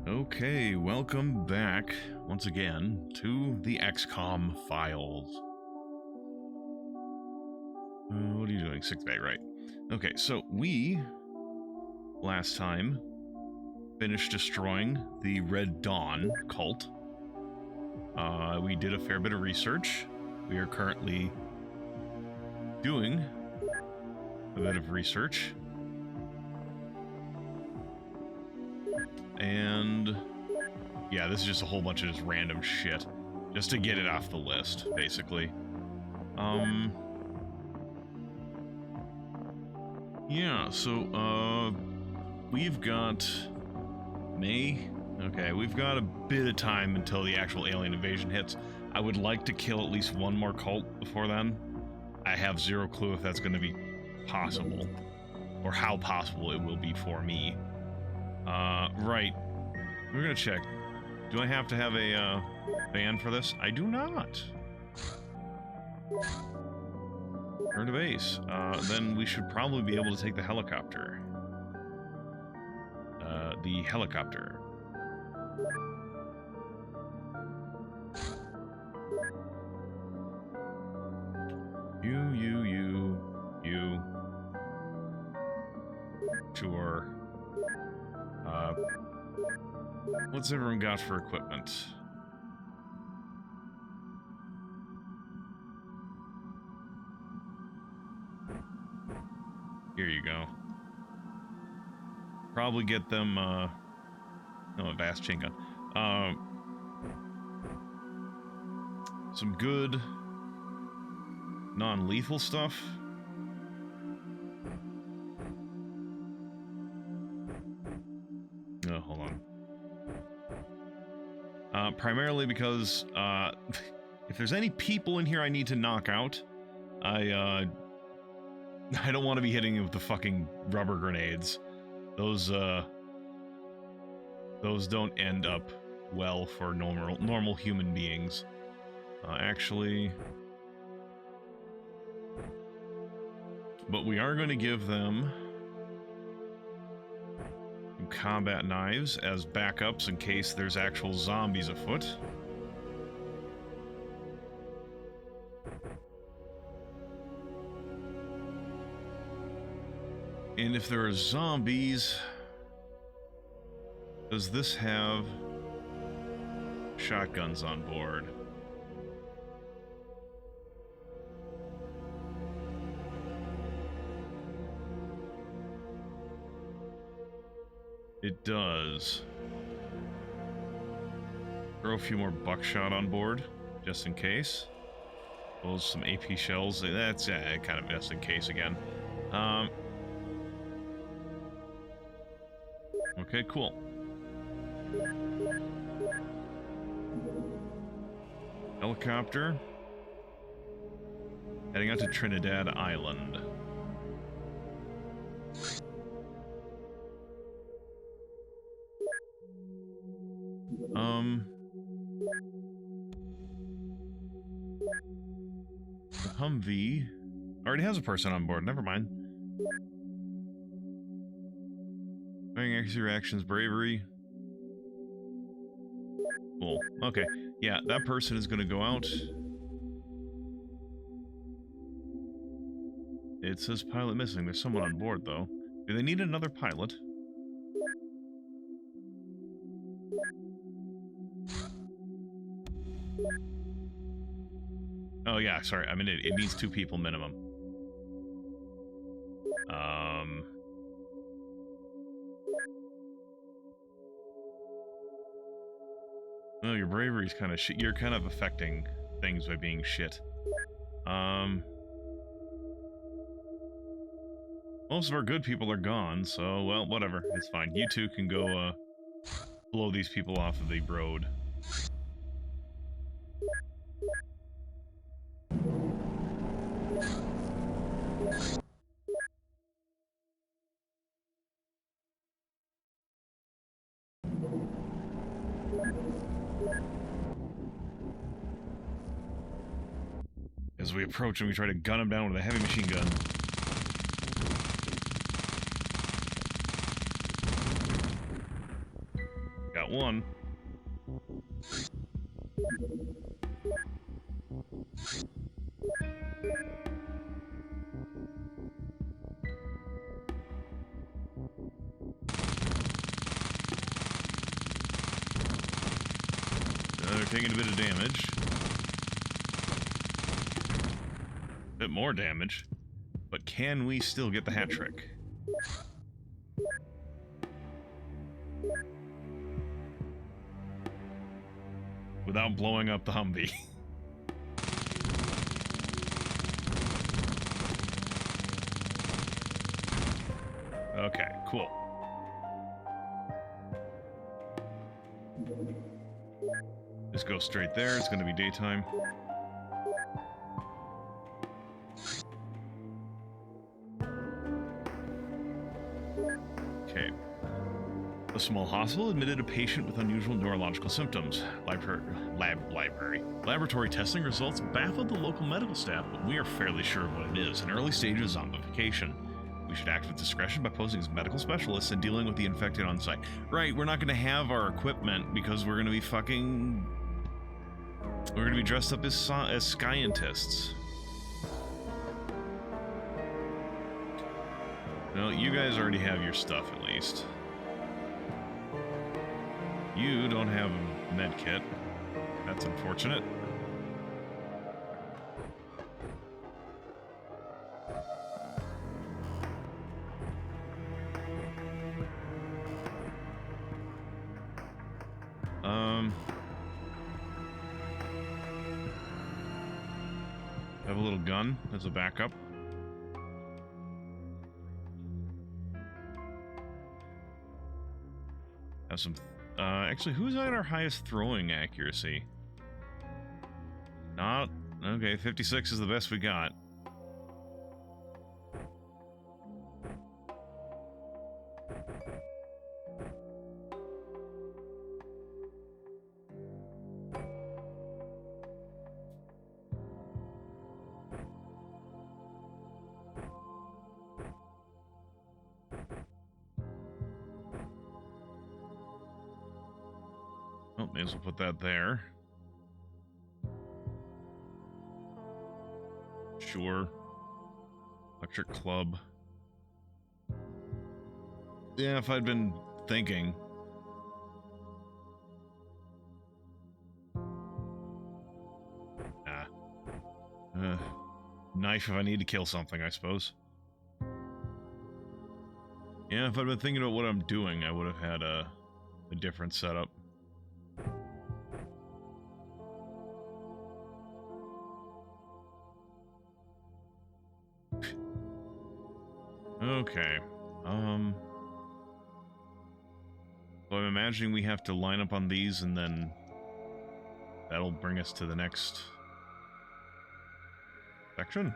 Okay, welcome back once again to the XCOM files. What are you doing? Sick bay, right? Okay, so we last time finished destroying the Red Dawn cult. We did a fair bit of research. We are currently doing a bit of research. And yeah, this is just a whole bunch of just random shit. Just to get it off the list, basically. Yeah, so, we've got May. Okay, we've got a bit of time until the actual alien invasion hits. I would like to kill at least one more cult before then. I have zero clue if that's going to be possible, or how possible it will be for me. Right. We're gonna check. Do I have to have a, ban for this? I do not. Return to base. Then we should probably be able to take the helicopter. The helicopter. You. Sure. What's everyone got for equipment? Here you go. Probably get them, no, a vast chain gun. Some good non-lethal stuff. Oh, hold on. Primarily because, if there's any people in here I need to knock out, I don't want to be hitting them with the fucking rubber grenades. Those don't end up well for normal human beings. Actually... But we are going to give them combat knives as backups in case there's actual zombies afoot. And if there are zombies, does this have shotguns on board? It does. Throw a few more buckshot on board, just in case. Those some AP shells. That's kind of just in case again. Okay, cool. Helicopter. Heading out to Trinidad Island. The Humvee already has a person on board, never mind. Firing accuracy, reactions, bravery. Cool. Okay. Yeah, that person is gonna go out. It says pilot missing. There's someone on board, though. Do they need another pilot? Oh, yeah, sorry. I mean, it needs 2 people minimum. Oh, your bravery's kind of shit. You're kind of affecting things by being shit. Most of our good people are gone, so, well, whatever. It's fine. You two can go, blow these people off of the road. As we approach him, we try to gun him down with a heavy machine gun. Got got one. They're taking a bit of damage. A bit more damage. But can we still get the hat trick? Without blowing up the Humvee. Okay, cool. Just go straight there. It's going to be daytime. Okay. A small hospital admitted a patient with unusual neurological symptoms. Laboratory testing results baffled the local medical staff, but we are fairly sure of what it is. An early stage of zombification. We should act with discretion by posing as medical specialists and dealing with the infected on site. Right, we're not going to have our equipment because we're going to be fucking... We're going to be dressed up as scientists. Well, you guys already have your stuff, at least. You don't have a med kit. That's unfortunate. Have a little gun as a backup. Have some... actually, who's at our highest throwing accuracy? Not... Okay, 56 is the best we got. Oh, may as well put that there. Sure. Electric club. Yeah, if I'd been thinking. Knife if I need to kill something, I suppose. Yeah, if I'd been thinking about what I'm doing, I would have had a different setup. Okay. So I'm imagining we have to line up on these and then that'll bring us to the next section.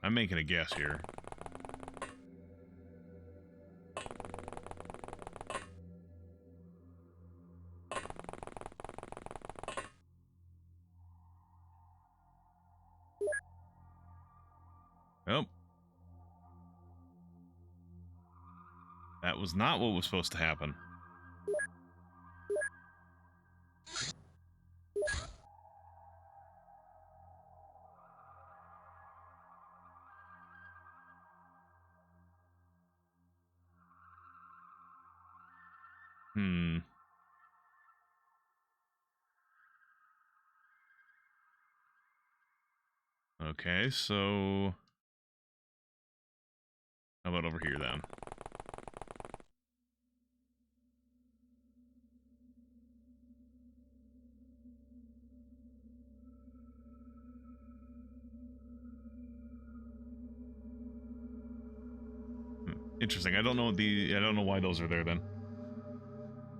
I'm making a guess here. Oh. That was not what was supposed to happen. Okay, so... How about over here, then? Interesting. I don't know why those are there, then.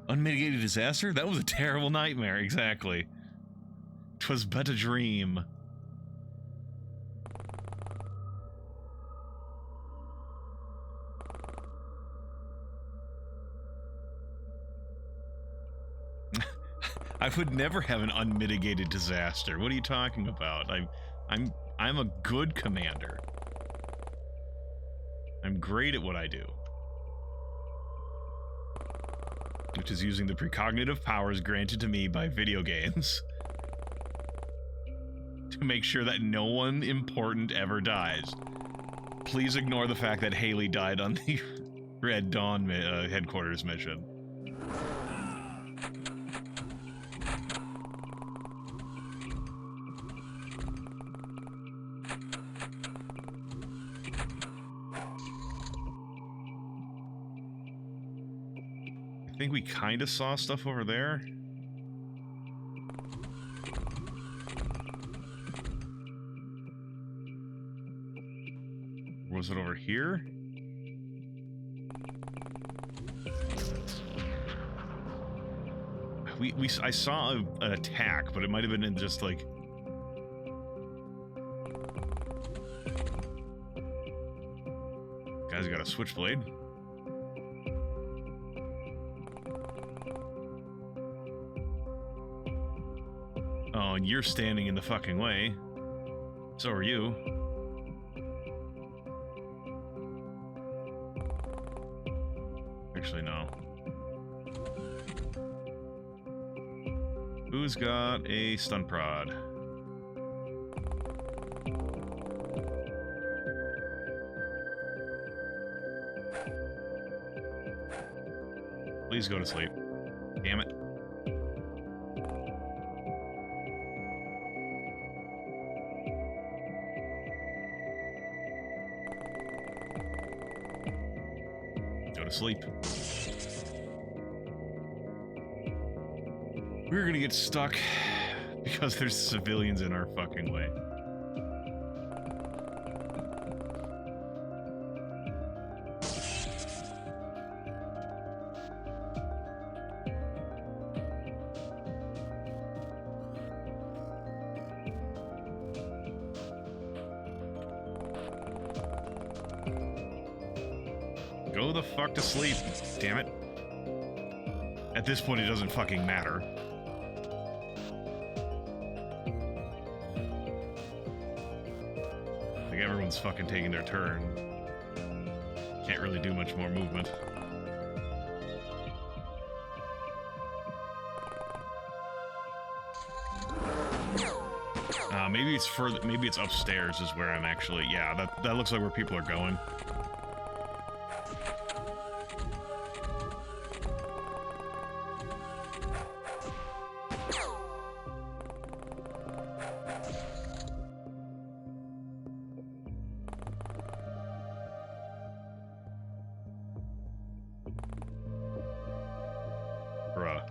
Unmitigated disaster? That was a terrible nightmare, exactly. 'Twas but a dream. I would never have an unmitigated disaster. What are you talking about? I'm a good commander. I'm great at what I do. Which is using the precognitive powers granted to me by video games to make sure that no one important ever dies. Please ignore the fact that Haley died on the Red Dawn headquarters mission. I think we kind of saw stuff over there. Was it over here? I saw an attack, but it might have been in just like... Guy's got a switchblade. Oh, and you're standing in the fucking way. So are you. Actually, no. Who's got a stun prod? Please go to sleep. Damn it. Go to sleep. We're gonna get stuck because there's civilians in our fucking way. Go the fuck to sleep, damn it. At this point, it doesn't fucking matter. Like, everyone's fucking taking their turn. Can't really do much more movement. Maybe it's further. Maybe it's upstairs is where I'm actually. Yeah, that looks like where people are going. Bruh.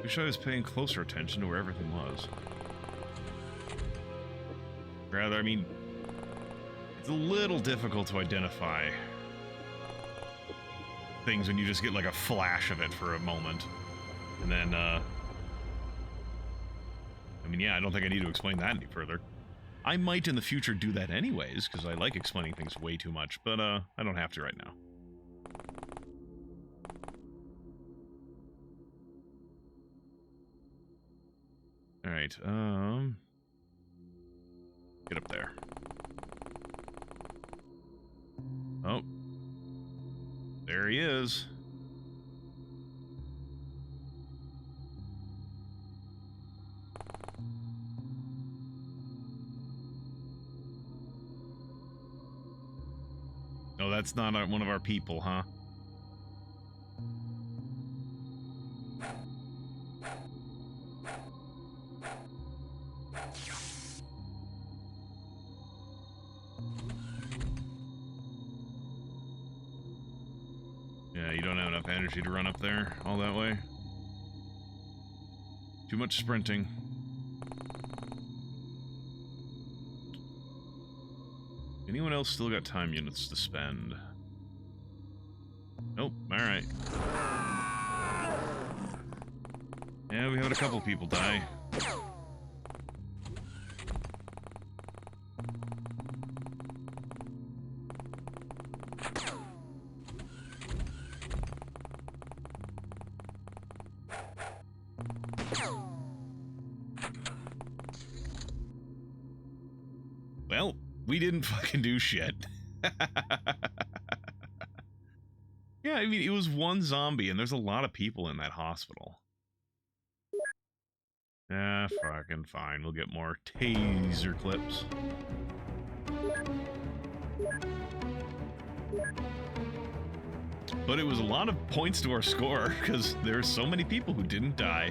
Wish I was paying closer attention to where everything was. Rather, I mean, it's a little difficult to identify things when you just get like a flash of it for a moment. And then, I mean, yeah, I don't think I need to explain that any further. I might in the future do that anyways, because I like explaining things way too much, but, I don't have to right now. Alright, get up there. Oh. There he is. Oh, that's not one of our people, huh? Yeah, you don't have enough energy to run up there all that way. Too much sprinting. Anyone else still got time units to spend? Nope. Alright. Yeah, we had a couple people die. Well, we didn't fucking do shit. Yeah, I mean, it was one zombie, and there's a lot of people in that hospital. Ah, fucking fine. We'll get more taser clips. But it was a lot of points to our score, because there are so many people who didn't die.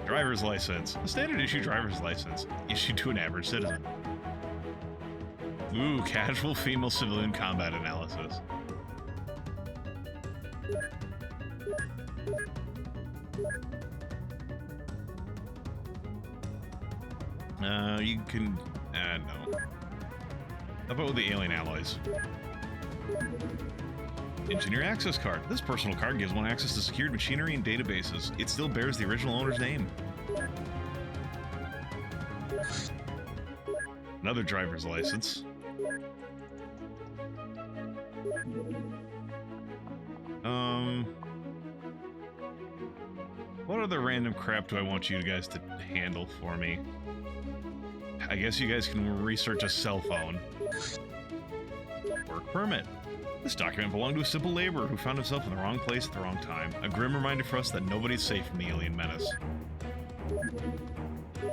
Driver's license. A standard issue driver's license issued to an average citizen. Ooh, casual female civilian combat analysis. You can... no. How about with the alien alloys? Engineer access card. This personal card gives one access to secured machinery and databases. It still bears the original owner's name. Another driver's license. What other random crap do I want you guys to handle for me? I guess you guys can research a cell phone. Work permit. This document belonged to a simple laborer who found himself in the wrong place at the wrong time. A grim reminder for us that nobody's safe from the alien menace.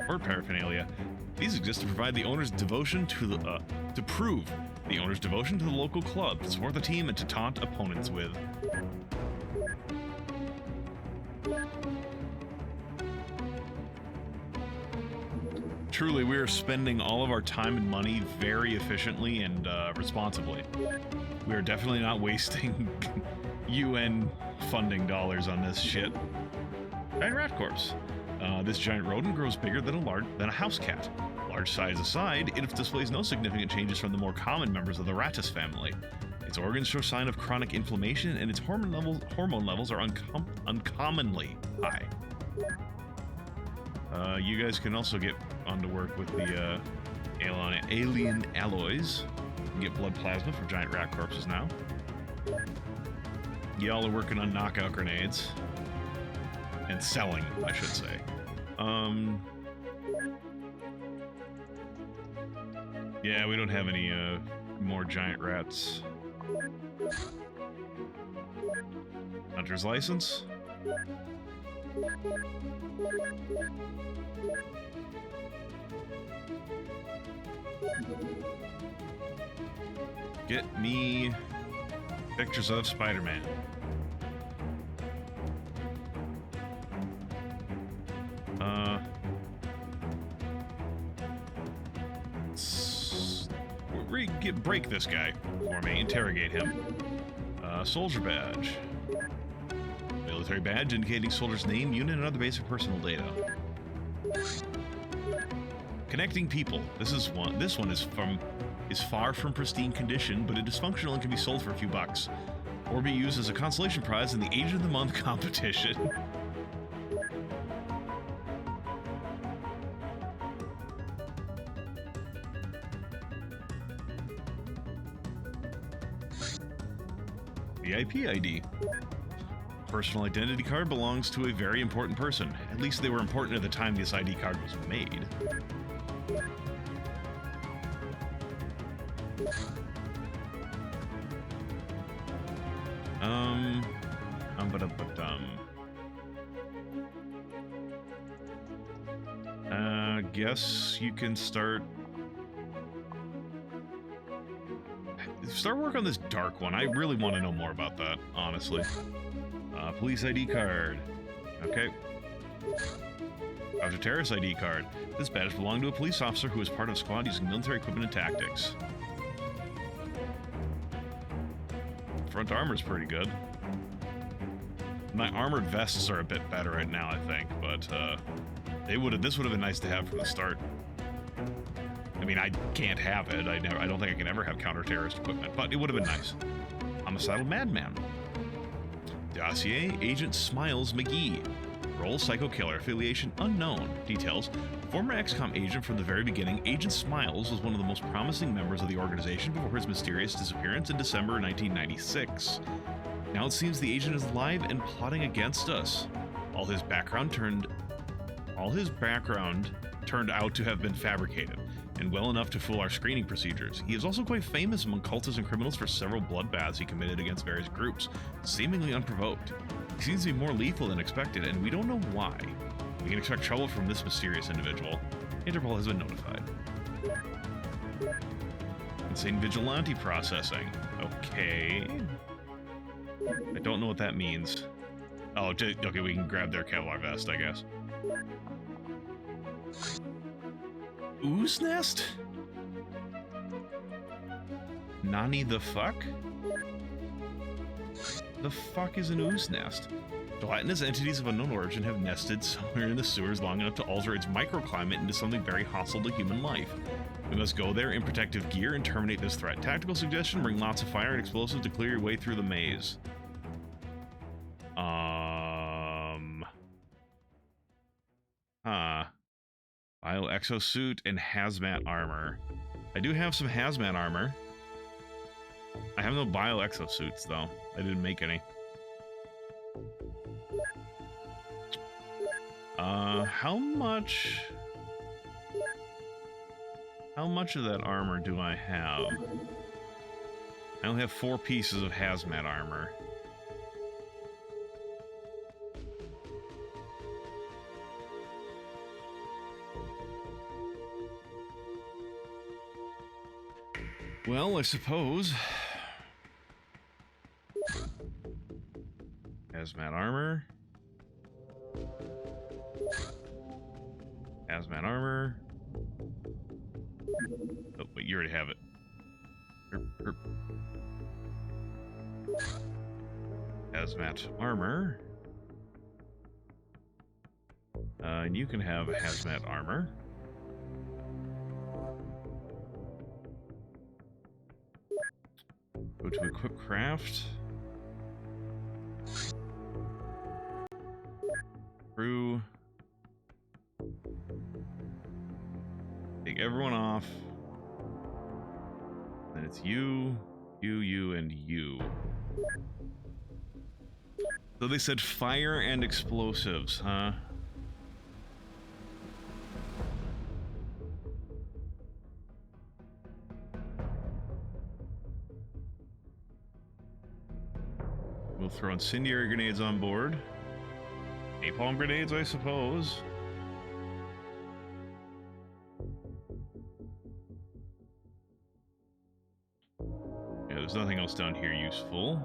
Or paraphernalia. These exist to provide the owner's devotion to the, to prove the owner's devotion to the local club, to support the team, and to taunt opponents with. Truly, we are spending all of our time and money very efficiently and responsibly. We are definitely not wasting UN funding dollars on this shit. Giant rat corpse. This giant rodent grows bigger than a house cat. Large size aside, it displays no significant changes from the more common members of the Rattus family. Its organs show sign of chronic inflammation, and its hormone levels are uncommonly high. You guys can also get on to work with the alien alloys. You can get blood plasma from giant rat corpses now. Y'all are working on knockout grenades. And selling, I should say. Yeah, we don't have any more giant rats. Hunter's license? Get me pictures of Spider-Man. Break this guy for me. Interrogate him. Soldier badge. Military badge indicating soldier's name, unit, and other basic personal data. Connecting people. This one is far from pristine condition, but it is functional and can be sold for a few bucks, or be used as a consolation prize in the Age of the Month competition. VIP ID. Personal identity card belongs to a very important person. At least they were important at the time this ID card was made. Guess you can start work on this dark one. I really want to know more about that, honestly. Police ID card. Okay. Dr. Terrace ID card. This badge belonged to a police officer who was part of a squad using military equipment and tactics. Front armor's pretty good. My armored vests are a bit better right now, I think, but, This would have been nice to have from the start. I mean, I can't have it. I don't think I can ever have counter-terrorist equipment, but it would have been nice. Homicidal Madman. Dossier, Agent Smiles McGee. Role, Psycho Killer. Affiliation, unknown. Details. Former XCOM agent from the very beginning, Agent Smiles was one of the most promising members of the organization before his mysterious disappearance in December 1996. Now it seems the agent is alive and plotting against us. All his background turned out to have been fabricated, and well enough to fool our screening procedures. He is also quite famous among cultists and criminals for several bloodbaths he committed against various groups, seemingly unprovoked. He seems to be more lethal than expected, and we don't know why. We can expect trouble from this mysterious individual. Interpol has been notified. Insane vigilante processing. Okay. I don't know what that means. Oh, okay, we can grab their Kevlar vest, I guess. Ooze nest? Nani the fuck? The fuck is an ooze nest? Gelatinous entities of unknown origin have nested somewhere in the sewers long enough to alter its microclimate into something very hostile to human life. We must go there in protective gear and terminate this threat. Tactical suggestion, bring lots of fire and explosives to clear your way through the maze. Bio exosuit and hazmat armor. I do have some hazmat armor. I have no bio exosuits though. I didn't make any. How much of that armor do I have? I only have 4 pieces of hazmat armor. Well, I suppose. Hazmat armor. Hazmat armor. Oh, wait, you already have it. Hazmat armor. And you can have hazmat armor. Go to equip craft. Crew. Take everyone off. Then it's you, and you. So they said fire and explosives, huh? We'll throw incendiary grenades on board. Napalm grenades, I suppose. Yeah, there's nothing else down here useful.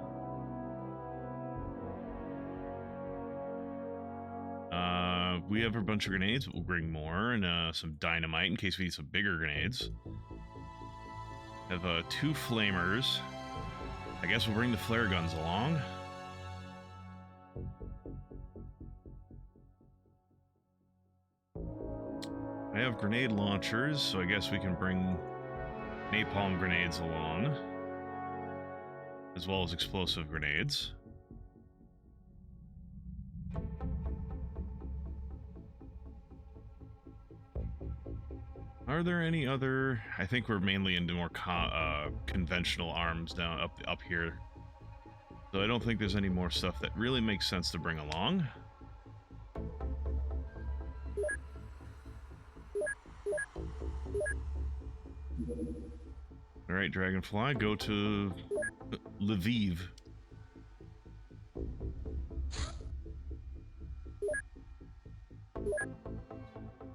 We have a bunch of grenades, but we'll bring more, and some dynamite in case we need some bigger grenades. Have 2 flamers. I guess we'll bring the flare guns along. I have grenade launchers, so I guess we can bring napalm grenades along, as well as explosive grenades. Are there any other? I think we're mainly into more conventional arms down up here, so I don't think there's any more stuff that really makes sense to bring along. All right, Dragonfly, go to Lviv.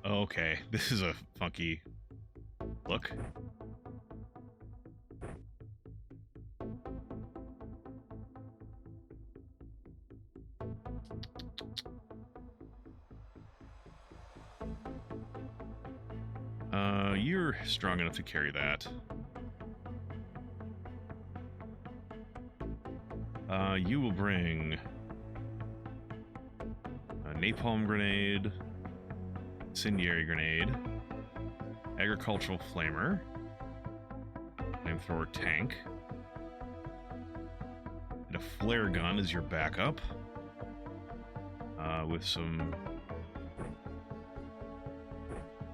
Okay, this is a funky look. You're strong enough to carry that. You will bring a napalm grenade. Incendiary grenade. Agricultural flamer. Flamethrower tank. And a flare gun is your backup. With some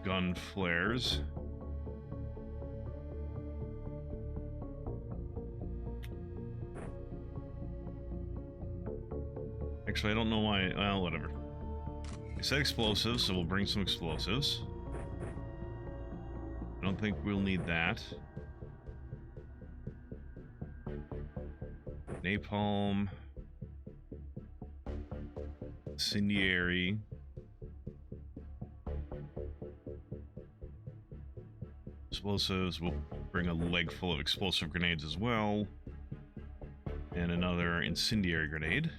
gun flares. Actually, I don't know why. Well, whatever. I said explosives, so we'll bring some explosives. I don't think we'll need that. Napalm. Incendiary. Explosives. We'll bring a leg full of explosive grenades as well. And another incendiary grenade.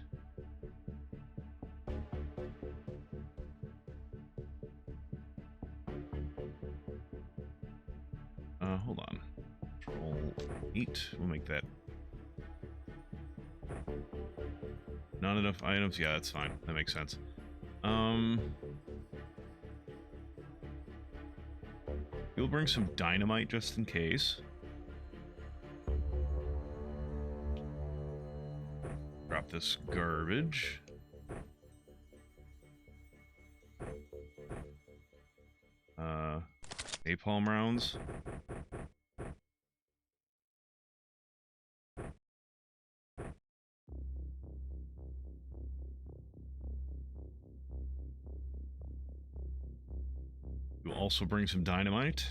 Hold on. Control 8. We'll make that. Not enough items? Yeah, that's fine. That makes sense. We'll bring some dynamite just in case. Drop this garbage. Napalm rounds. We'll also bring some dynamite.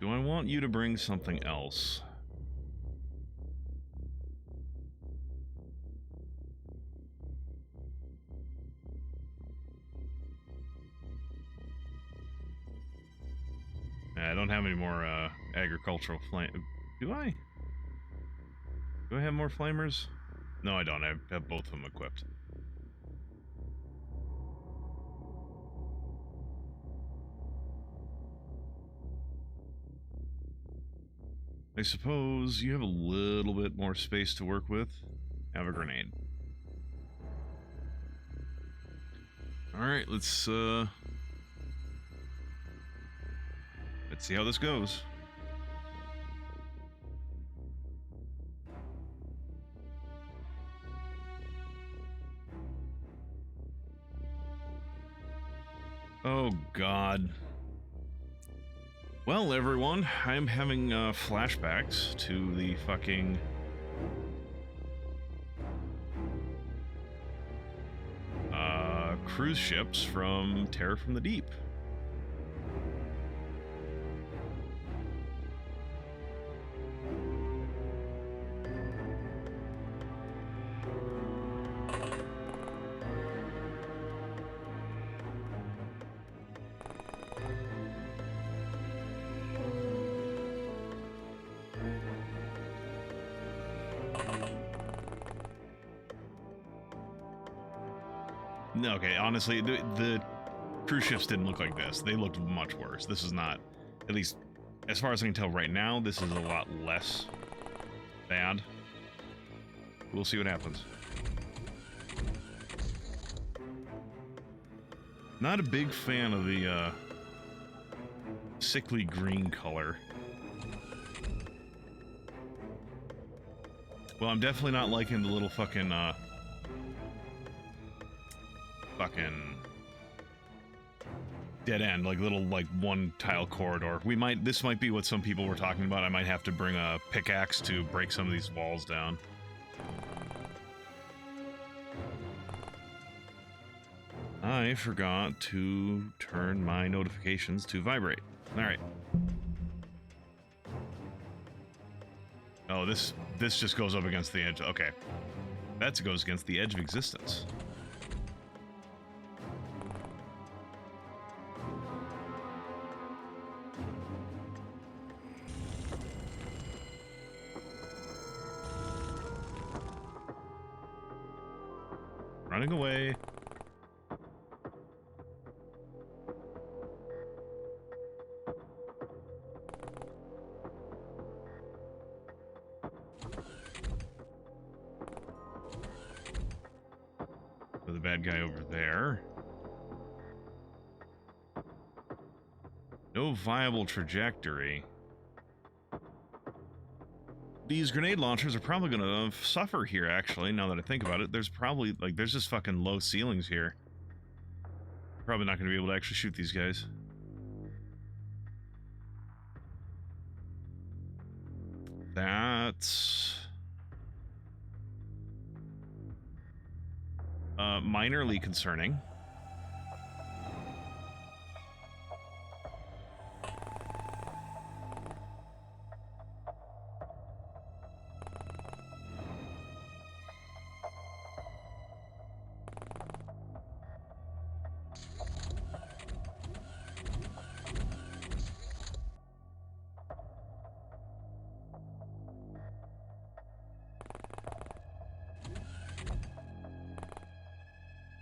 Do I want you to bring something else? I don't have any more agricultural flame. Do I? Do I have more flamers? No, I don't. I have both of them equipped. I suppose you have a little bit more space to work with. Have a grenade. Alright, let's see how this goes. Oh, God. Well, everyone, I'm having flashbacks to the fucking... cruise ships from Terror from the Deep. Okay, honestly, the cruise ships didn't look like this. They looked much worse. This is not, at least as far as I can tell right now, this is a lot less bad. We'll see what happens. Not a big fan of the sickly green color. Well, I'm definitely not liking the little fucking dead end, like little like one tile corridor. This might be what some people were talking about. I might have to bring a pickaxe to break some of these walls down. I forgot to turn my notifications to vibrate. Alright. Oh, this just goes up against the edge. Okay. That goes against the edge of existence. Running away. bad guy over there. No viable trajectory. These grenade launchers are probably going to suffer here, actually, now that I think about it. There's probably, like, there's just fucking low ceilings here. Probably not going to be able to actually shoot these guys. That's... minorly concerning.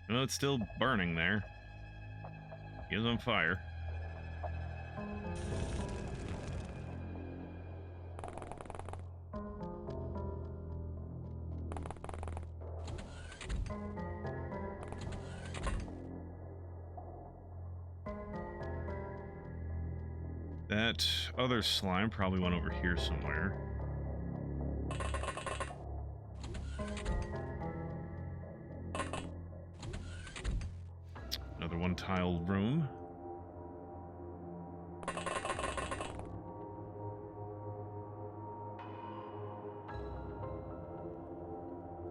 No, it's still burning there. He is on fire. That other slime probably went over here somewhere. Another one-tile room.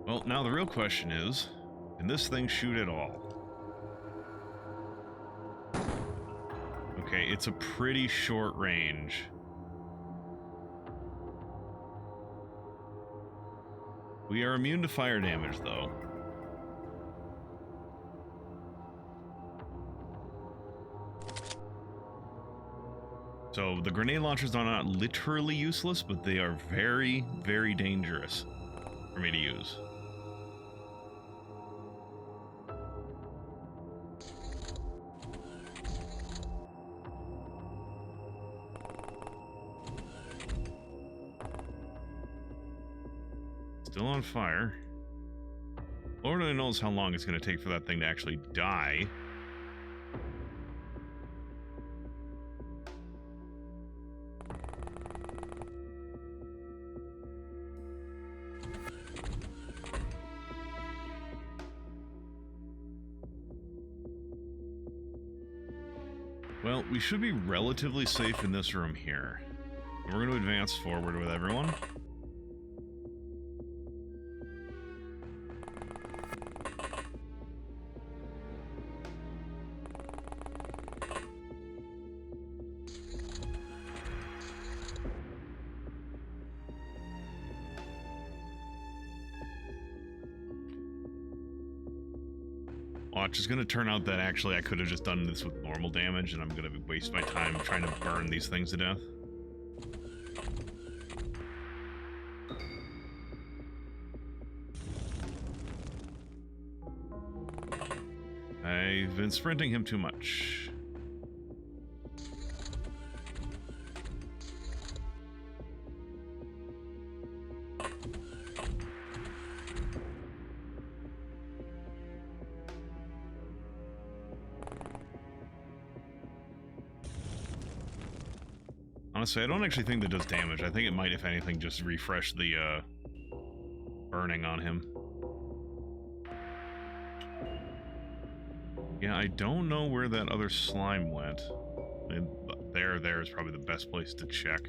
Well, now the real question is, can this thing shoot at all? Okay, it's a pretty short range. We are immune to fire damage, though. So the grenade launchers are not literally useless, but they are very, very dangerous for me to use. Still on fire. Lord only knows how long it's going to take for that thing to actually die. Well, we should be relatively safe in this room here. We're going to advance forward with everyone. Watch, it's going to turn out that actually I could have just done this with normal damage, and I'm going to waste my time trying to burn these things to death. I've been sprinting him too much. Honestly, I don't actually think that does damage. I think it might, if anything, just refresh the burning on him. Yeah, I don't know where that other slime went. There is probably the best place to check.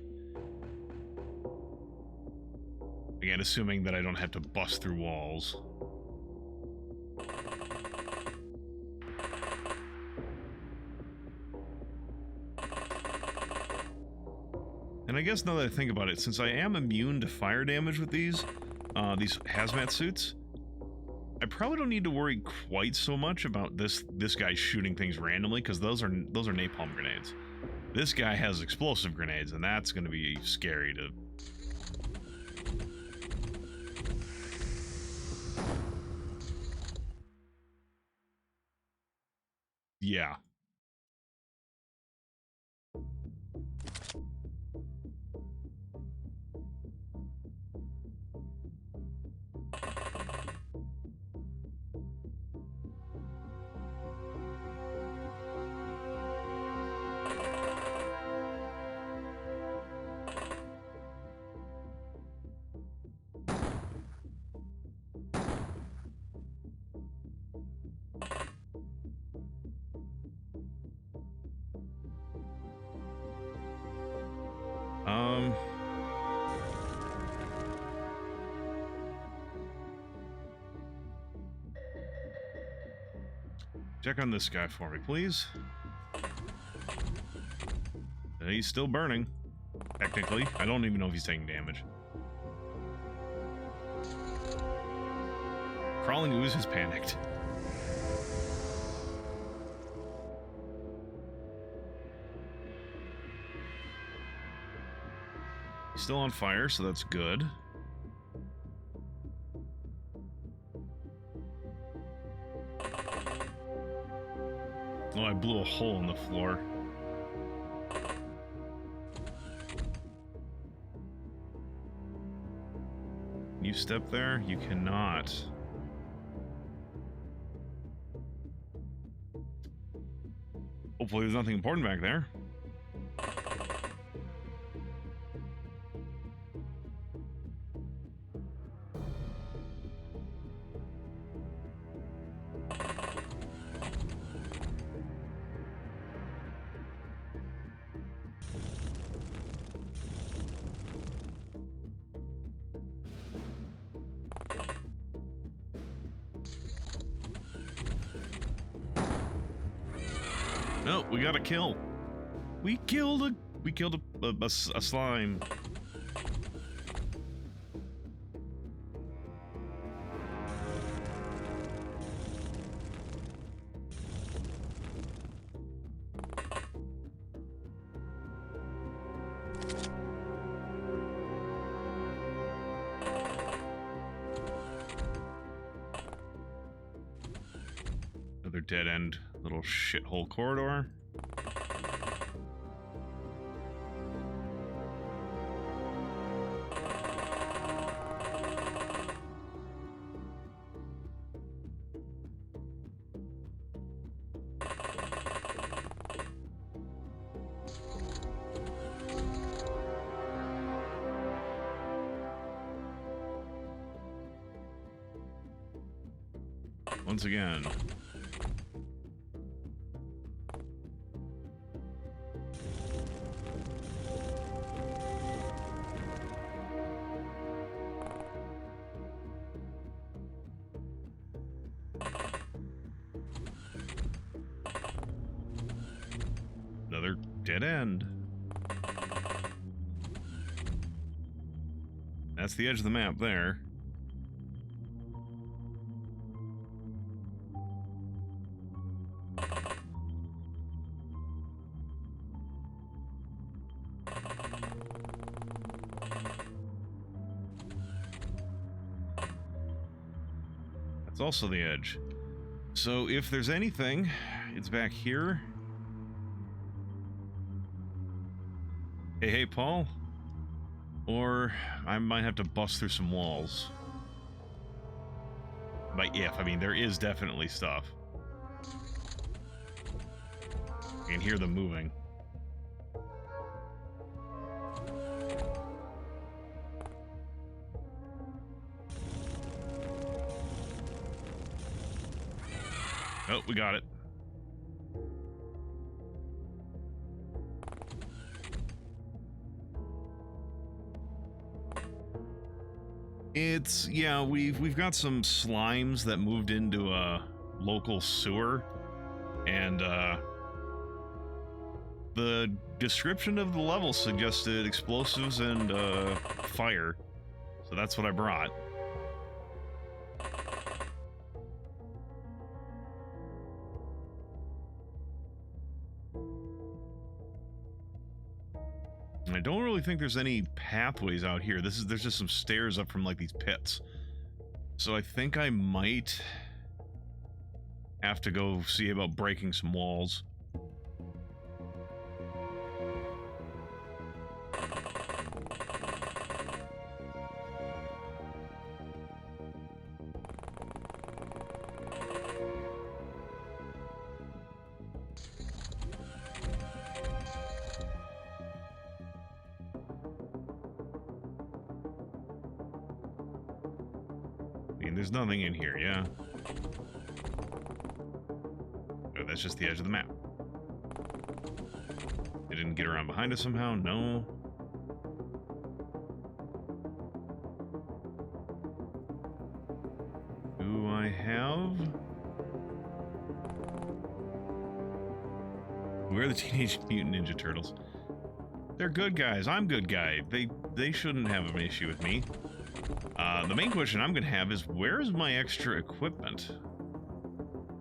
Again, assuming that I don't have to bust through walls. And I guess now that I think about it, since I am immune to fire damage with these hazmat suits, I probably don't need to worry quite so much about this guy shooting things randomly, because those are napalm grenades. This guy has explosive grenades, and that's going to be scary to... Yeah. Check on this guy for me, please. He's still burning. Technically. I don't even know if he's taking damage. Crawling ooze has panicked. He's still on fire, so that's good. Oh, I blew a hole in the floor. Can you step there? You cannot. Hopefully there's nothing important back there. No, we got a kill. We killed a slime. Another dead end little shithole corridor. Once again. Another dead end. That's the edge of the map there. That's also the edge. So if there's anything, it's back here. Hey, Paul. Or I might have to bust through some walls. By if, I mean there is definitely stuff. I can hear them moving. Oh, we got it. It's, yeah, we've got some slimes that moved into a local sewer, and the description of the level suggested explosives and fire, so that's what I brought. I don't really think there's any pathways out here. There's just some stairs up from like these pits. So I think I might have to go see about breaking some walls. There's nothing in here, yeah? Oh, that's just the edge of the map. They didn't get around behind us somehow? No. Do I have? We're the Teenage Mutant Ninja Turtles. They're good guys. I'm good guy. They shouldn't have an issue with me. The main question I'm gonna have is, where's my extra equipment?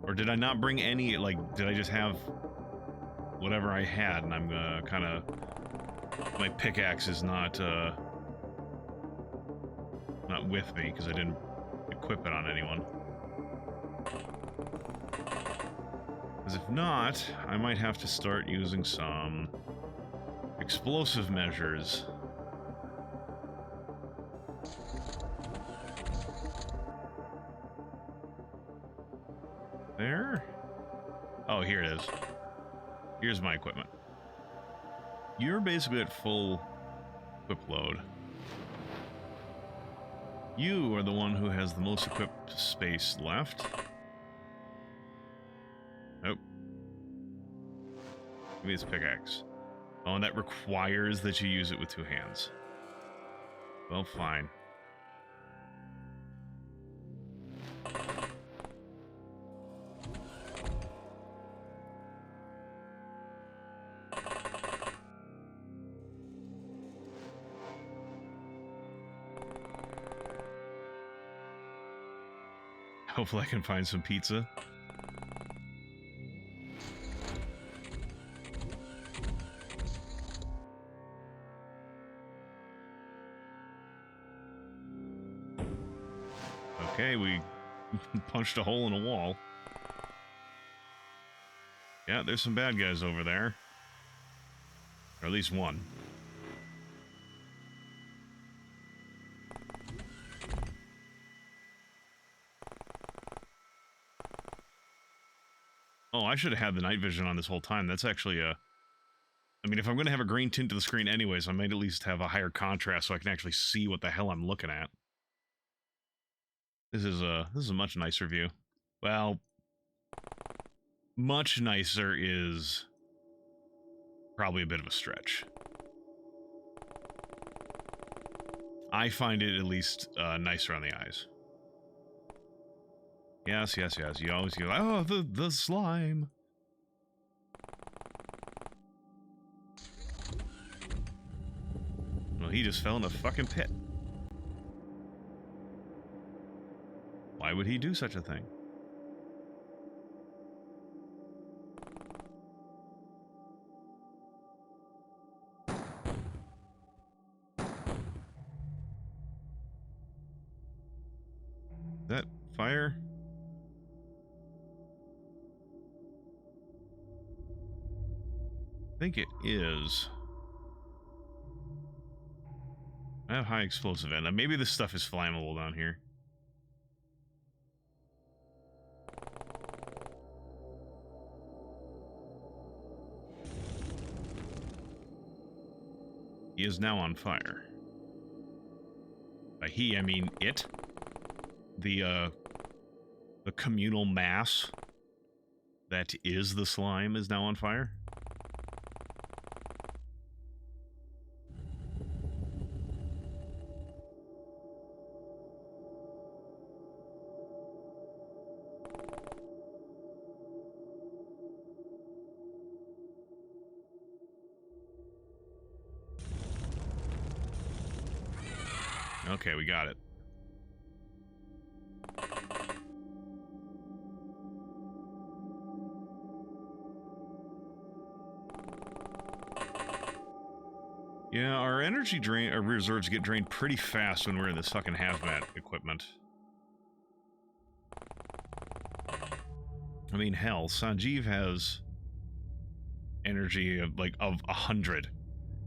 Or did I not bring any, like, did I just have whatever I had, and I'm gonna kind of... My pickaxe is not with me, because I didn't equip it on anyone. Because if not, I might have to start using some explosive measures. There? Oh, here it is. Here's my equipment. You're basically at full equip load. You are the one who has the most equipped space left. Nope. Give me this pickaxe. Oh, and that requires that you use it with 2 hands. Well, fine. Hopefully I can find some pizza. Okay, we punched a hole in a wall. Yeah, there's some bad guys over there. Or at least one. Oh, I should have had the night vision on this whole time. That's actually a... I mean, if I'm going to have a green tint to the screen anyways, I might at least have a higher contrast so I can actually see what the hell I'm looking at. This is a much nicer view. Well, much nicer is probably a bit of a stretch. I find it at least nicer on the eyes. Yes, yes, yes. You always go, oh, the slime. Well, he just fell in a fucking pit. Why would he do such a thing? That fire? I think it is. I have high explosive end. Maybe this stuff is flammable down here. He is now on fire. By he, I mean it. The communal mass that is the slime is now on fire. Okay, we got it. Yeah, our energy drain, our reserves get drained pretty fast when we're in this fucking hazmat equipment. I mean, hell, Sanjeev has energy of like 100,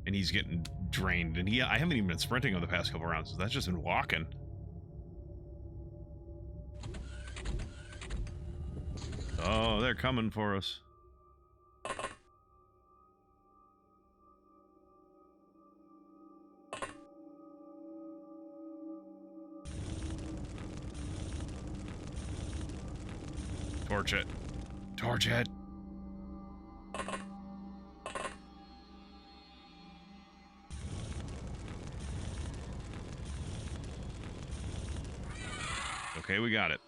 and he's getting drained. And I haven't even been sprinting over the past couple rounds. So that's just been walking. Oh, they're coming for us. Torch it. Torch it. Okay, we got it.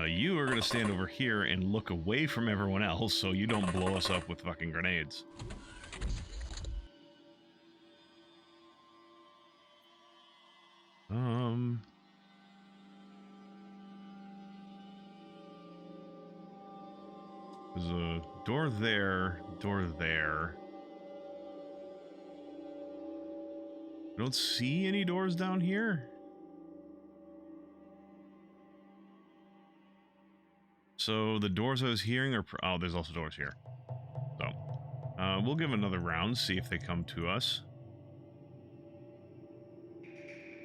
You are going to stand over here and look away from everyone else so you don't blow us up with fucking grenades. There's a door there, door there. I don't see any doors down here. So the doors I was hearing are... Oh, there's also doors here. So, we'll give another round, see if they come to us.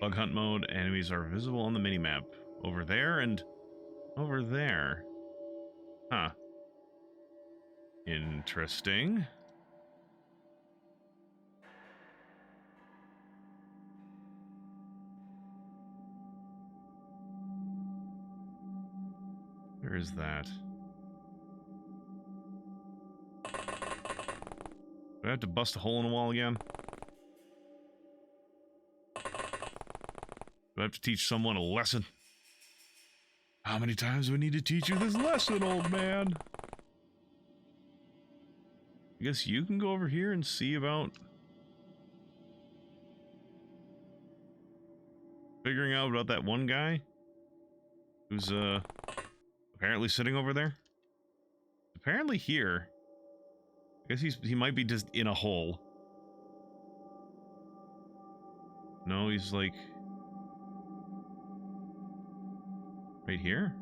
Bug hunt mode, enemies are visible on the minimap. Over there and over there. Huh. Interesting. Where is that? Do I have to bust a hole in the wall again? Do I have to teach someone a lesson? How many times do I need to teach you this lesson, old man? I guess you can go over here and see about figuring out about that one guy who's apparently sitting over there. Apparently here. I guess he might be just in a hole. No, he's like right here.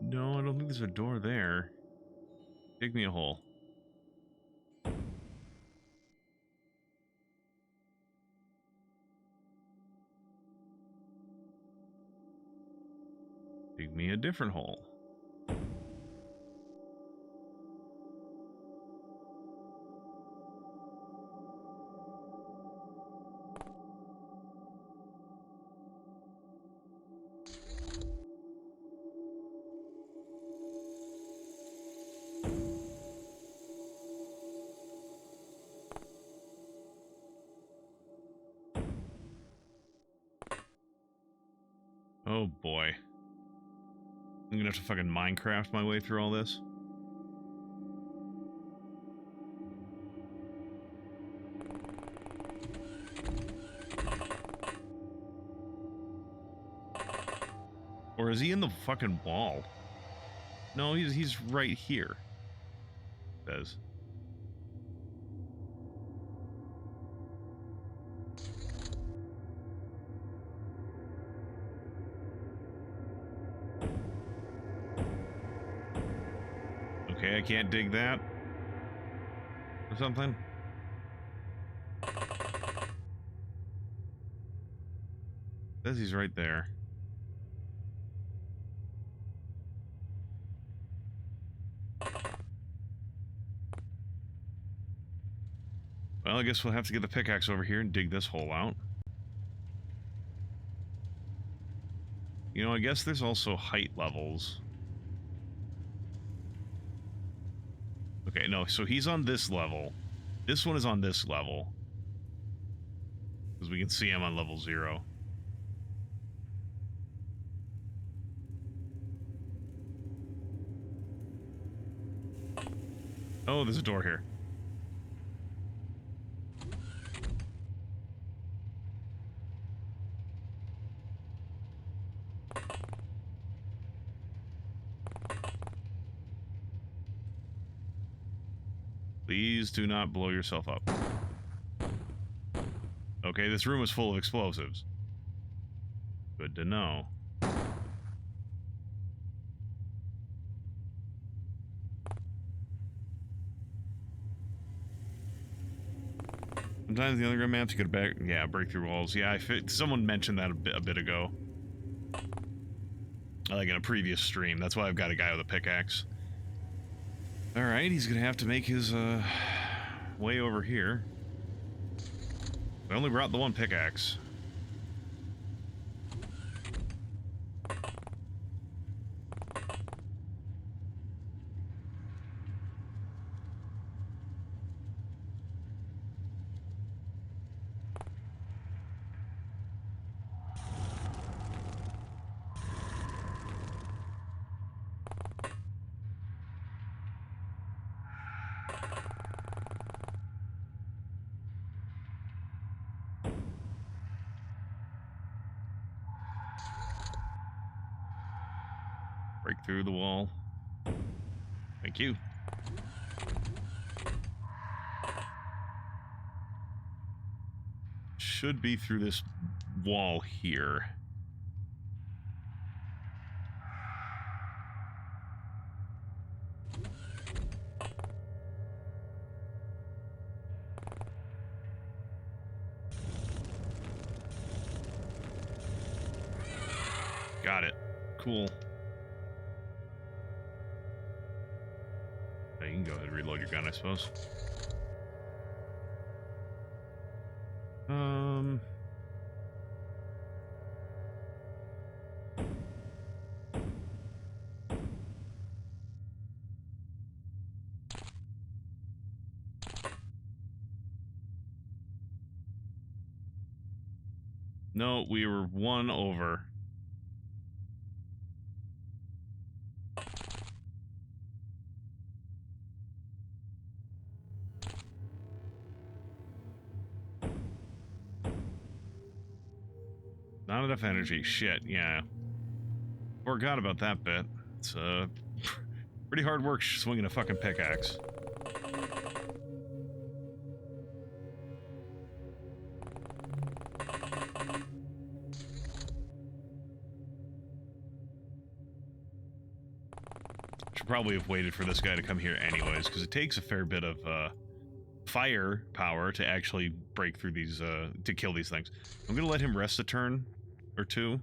No, I don't think there's a door there. Dig me a hole. Dig me a different hole. Oh boy. I'm gonna have to fucking Minecraft my way through all this. Or is he in the fucking wall? No, he's right here. It says. Okay, I can't dig that. Or something. Says he's right there. Well, I guess we'll have to get the pickaxe over here and dig this hole out. You know, I guess there's also height levels. Okay, no, so he's on this level. This one is on this level. Because we can see him on level 0. Oh, there's a door here. Please do not blow yourself up. Okay, this room is full of explosives. Good to know. Sometimes the underground maps you could break through walls. Yeah, someone mentioned that a bit ago. Like in a previous stream. That's why I've got a guy with a pickaxe. Alright, he's gonna have to make his way over here. I only brought the one pickaxe. Break through the wall. Thank you. Should be through this wall here. Got it. Cool. You can go ahead and reload your gun, I suppose. No, we were one over. Not enough energy. Shit, yeah. Forgot about that bit. It's pretty hard work swinging a fucking pickaxe. Should probably have waited for this guy to come here anyways, because it takes a fair bit of fire power to actually break through these, to kill these things. I'm gonna let him rest a turn or two,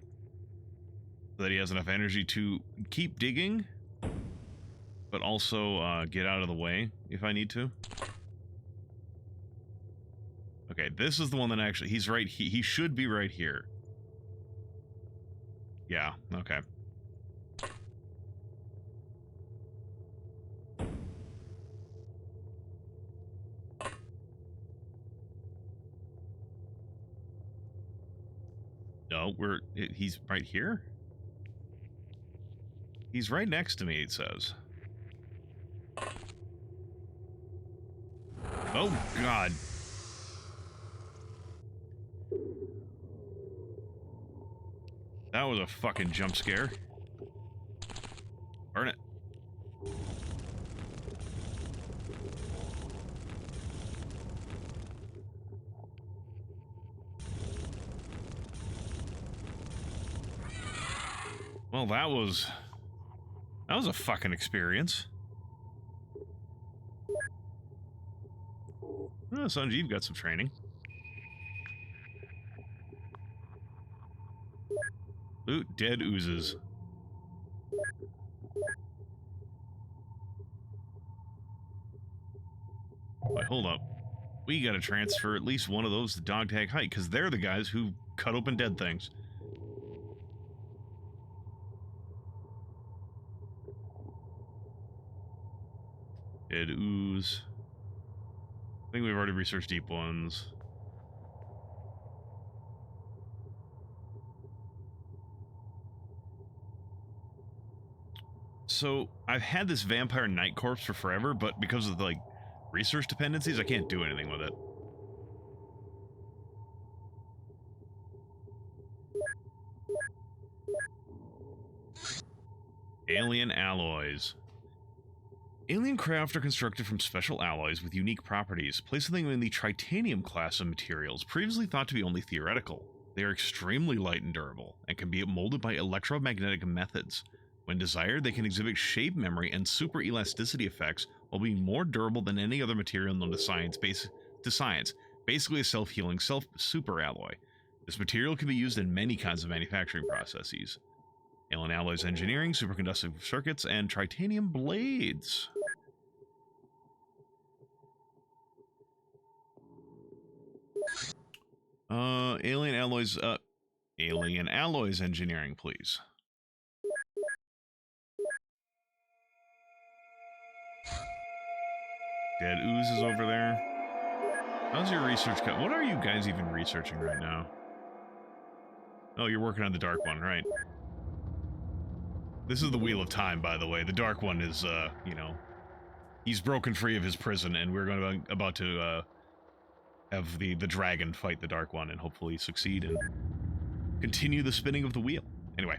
so that he has enough energy to keep digging, but also get out of the way if I need to. Okay, this is the one that actually, he's right, he should be right here. Yeah, okay. No, he's right here? He's right next to me, it says. Oh, God. That was a fucking jump scare. Burn it. Well, that was a fucking experience. Oh, Sanjeev got some training. Loot dead oozes. Wait, hold up. We gotta transfer at least one of those to Dog Tag Hike, because they're the guys who cut open dead things. Dead ooze. I think we've already researched deep ones. So, I've had this vampire night corpse for forever, but because of the, like, research dependencies, I can't do anything with it. Alien alloys. Alien craft are constructed from special alloys with unique properties, placing them in the titanium class of materials, previously thought to be only theoretical. They are extremely light and durable, and can be molded by electromagnetic methods. When desired, they can exhibit shape memory and super elasticity effects while being more durable than any other material known to science, basically a self-healing super alloy. This material can be used in many kinds of manufacturing processes. Alien alloys engineering, superconductive circuits, and titanium blades. Alien alloys engineering, please. Dead ooze is over there. How's your research cut? What are you guys even researching right now? Oh, you're working on the dark one, right? This is the Wheel of Time, by the way. The dark one is, you know, he's broken free of his prison, and we're about to have the dragon fight the dark one and hopefully succeed and continue the spinning of the wheel. Anyway,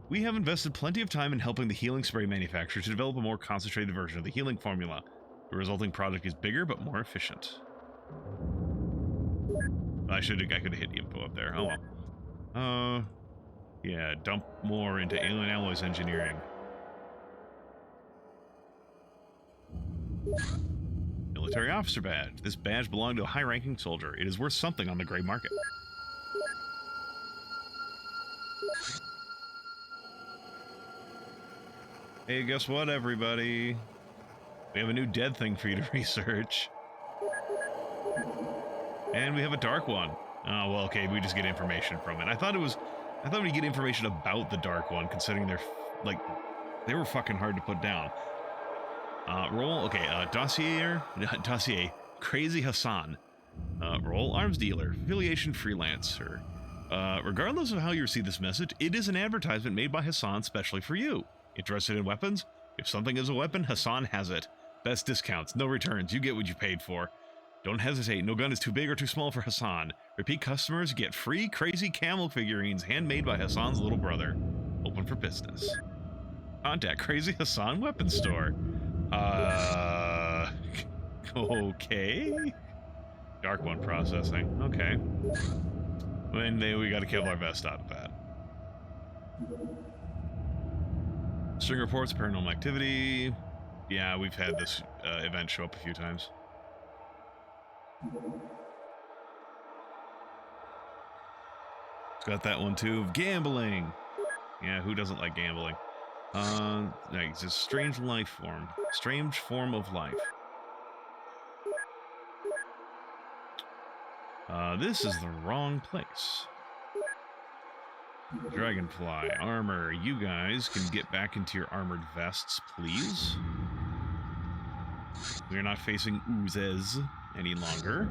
We have invested plenty of time in helping the healing spray manufacturer to develop a more concentrated version of the healing formula. The resulting product is bigger but more efficient. I could have hit info up there. Oh well. Yeah, dump more into alien alloys engineering. Military officer badge. This badge belonged to a high-ranking soldier. It is worth something on the gray market. Hey, guess what, everybody? We have a new dead thing for you to research. And we have a dark one. Oh, well, okay, we just get information from it. I thought we'd get information about the dark one, considering they were fucking hard to put down. Role, okay, dossier, Crazy Hassan. Role, arms dealer, affiliation freelancer. Regardless of how you receive this message, it is an advertisement made by Hassan specially for you. Interested in weapons? If something is a weapon, Hassan has it. Best discounts, no returns, you get what you paid for. Don't hesitate, no gun is too big or too small for Hassan. Repeat customers get free crazy camel figurines handmade by Hassan's little brother. Open for business. Contact Crazy Hassan Weapons Store. Okay. Dark one processing. Okay. And then we gotta kill our best out of that. String reports, paranormal activity. Yeah, we've had this event show up a few times. It's got that one too. Gambling. Yeah, who doesn't like gambling? It's a strange life form. Strange form of life. This is the wrong place. Dragonfly, armor. You guys can get back into your armored vests, please. We're not facing oozes any longer.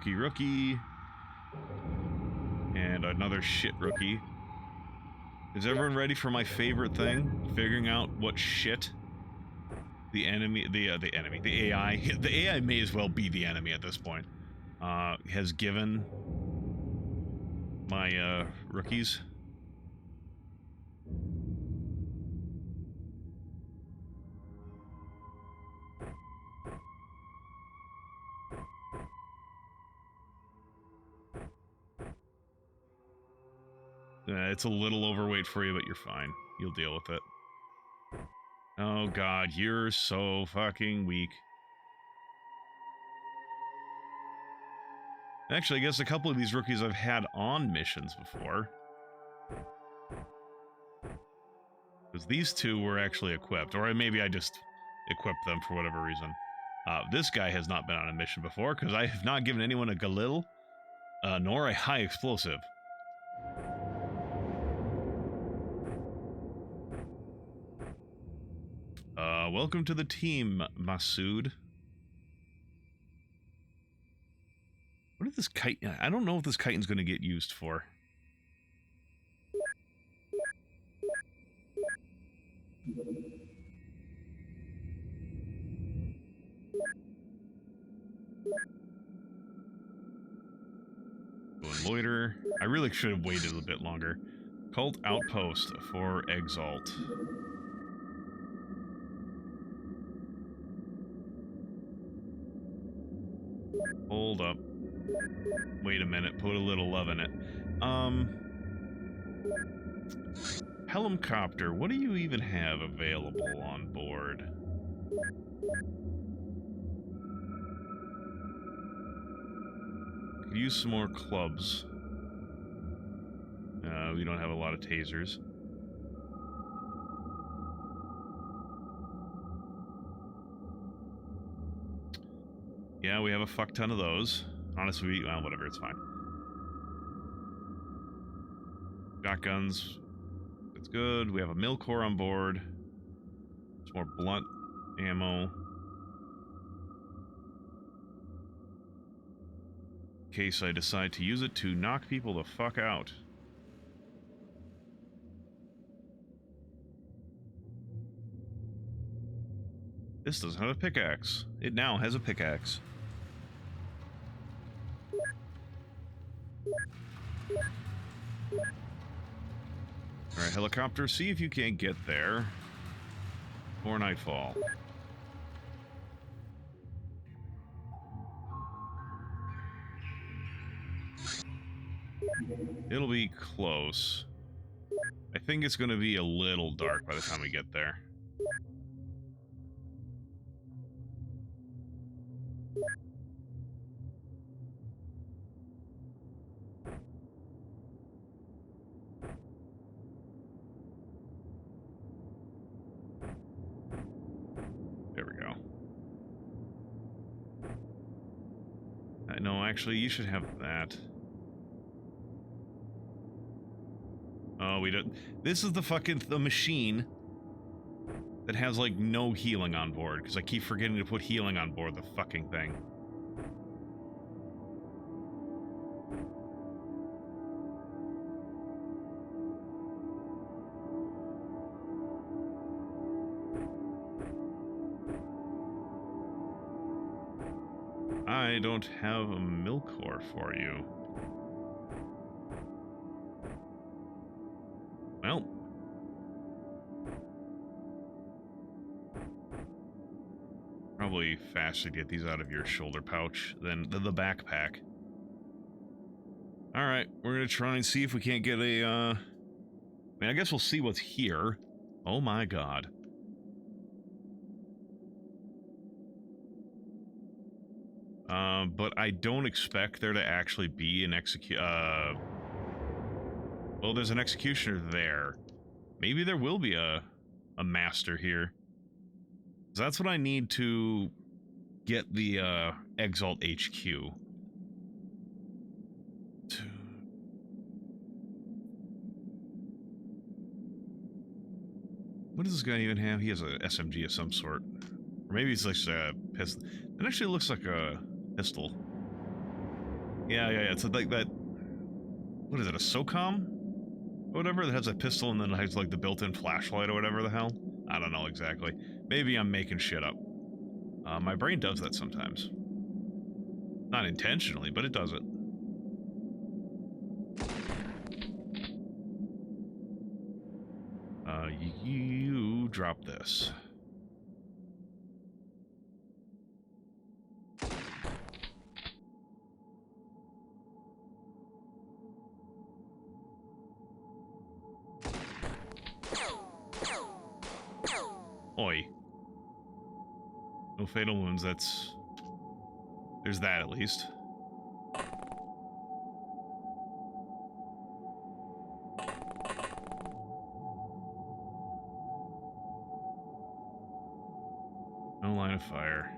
Rookie. And another shit rookie. Is everyone ready for my favorite thing? Figuring out what shit the AI, the AI may as well be the enemy at this point, has given my, rookies. It's a little overweight for you, but you're fine. You'll deal with it. Oh god, you're so fucking weak. Actually, I guess a couple of these rookies I've had on missions before. Because these two were actually equipped, or maybe I just equipped them for whatever reason. This guy has not been on a mission before, because I have not given anyone a Galil, nor a high explosive. Welcome to the team, Masood. What is this kite? I don't know what this chitin's going to get used for. Go and loiter. I really should have waited a bit longer. Cult outpost for Exalt. Hold up. Wait a minute, put a little love in it. Helicopter, what do you even have available on board? Could use some more clubs. We don't have a lot of tasers. Yeah, we have a fuck ton of those. Honestly, well, whatever, it's fine. Shotguns. That's good. We have a Milcore on board. Some more blunt ammo. In case I decide to use it to knock people the fuck out. This doesn't have a pickaxe. It now has a pickaxe. Alright, helicopter, see if you can't get there before nightfall. It'll be close. I think it's going to be a little dark by the time we get there. There we go. No, actually, you should have that. Oh, we don't. This is the machine that has, like, no healing on board, because I keep forgetting to put healing on board the fucking thing. I don't have a milk ore for you. Well. Probably faster to get these out of your shoulder pouch than the backpack. Alright, we're gonna try and see if we can't get a, I mean, I guess we'll see what's here. Oh my god. But I don't expect there to actually be an well, there's an executioner there. Maybe there will be a master here. That's what I need to get the, Exalt HQ. What does this guy even have? He has a SMG of some sort. Or maybe it's like a pistol. It actually looks like a pistol. Yeah, it's like that... What is it, a SOCOM? Or whatever, that has a pistol and then has like the built-in flashlight or whatever the hell? I don't know exactly. Maybe I'm making shit up. My brain does that sometimes. Not intentionally, but it does it. You drop this. Oi. No fatal wounds, that's... There's that, at least. No line of fire.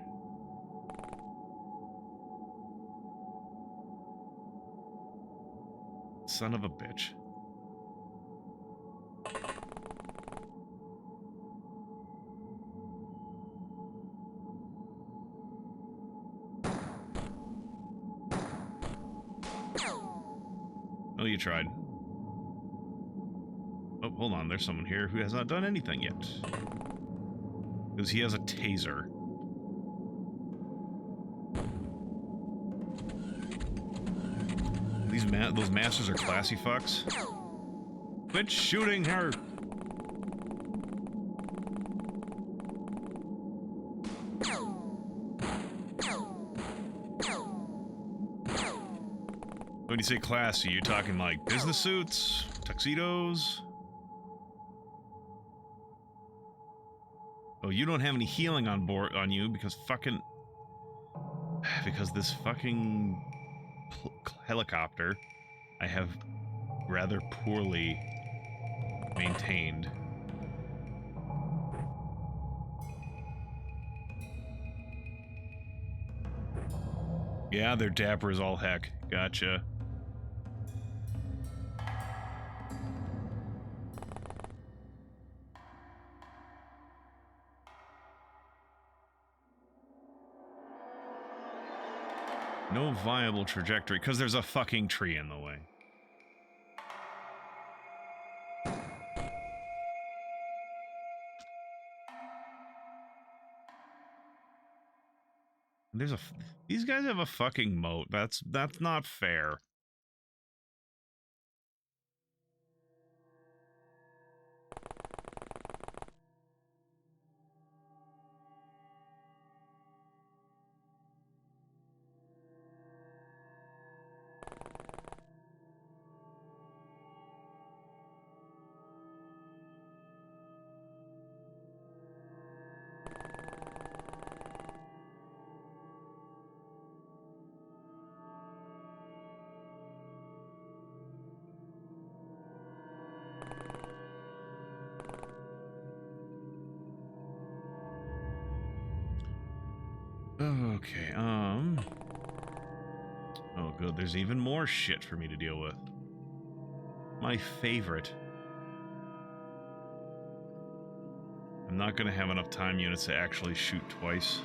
Son of a bitch. Oh, you tried. Oh, hold on. There's someone here who has not done anything yet. Because he has a taser. Those masters are classy fucks. Quit shooting her! When you say classy, you're talking like business suits, tuxedos? Oh, you don't have any healing on board on you because fucking... Because this fucking helicopter I have rather poorly maintained. Yeah, they're dapper as all heck. Gotcha. No viable trajectory, because there's a fucking tree in the way. There's a... These guys have a fucking moat. That's not fair. Okay, oh, good. There's even more shit for me to deal with. My favorite. I'm not gonna have enough time units to actually shoot twice.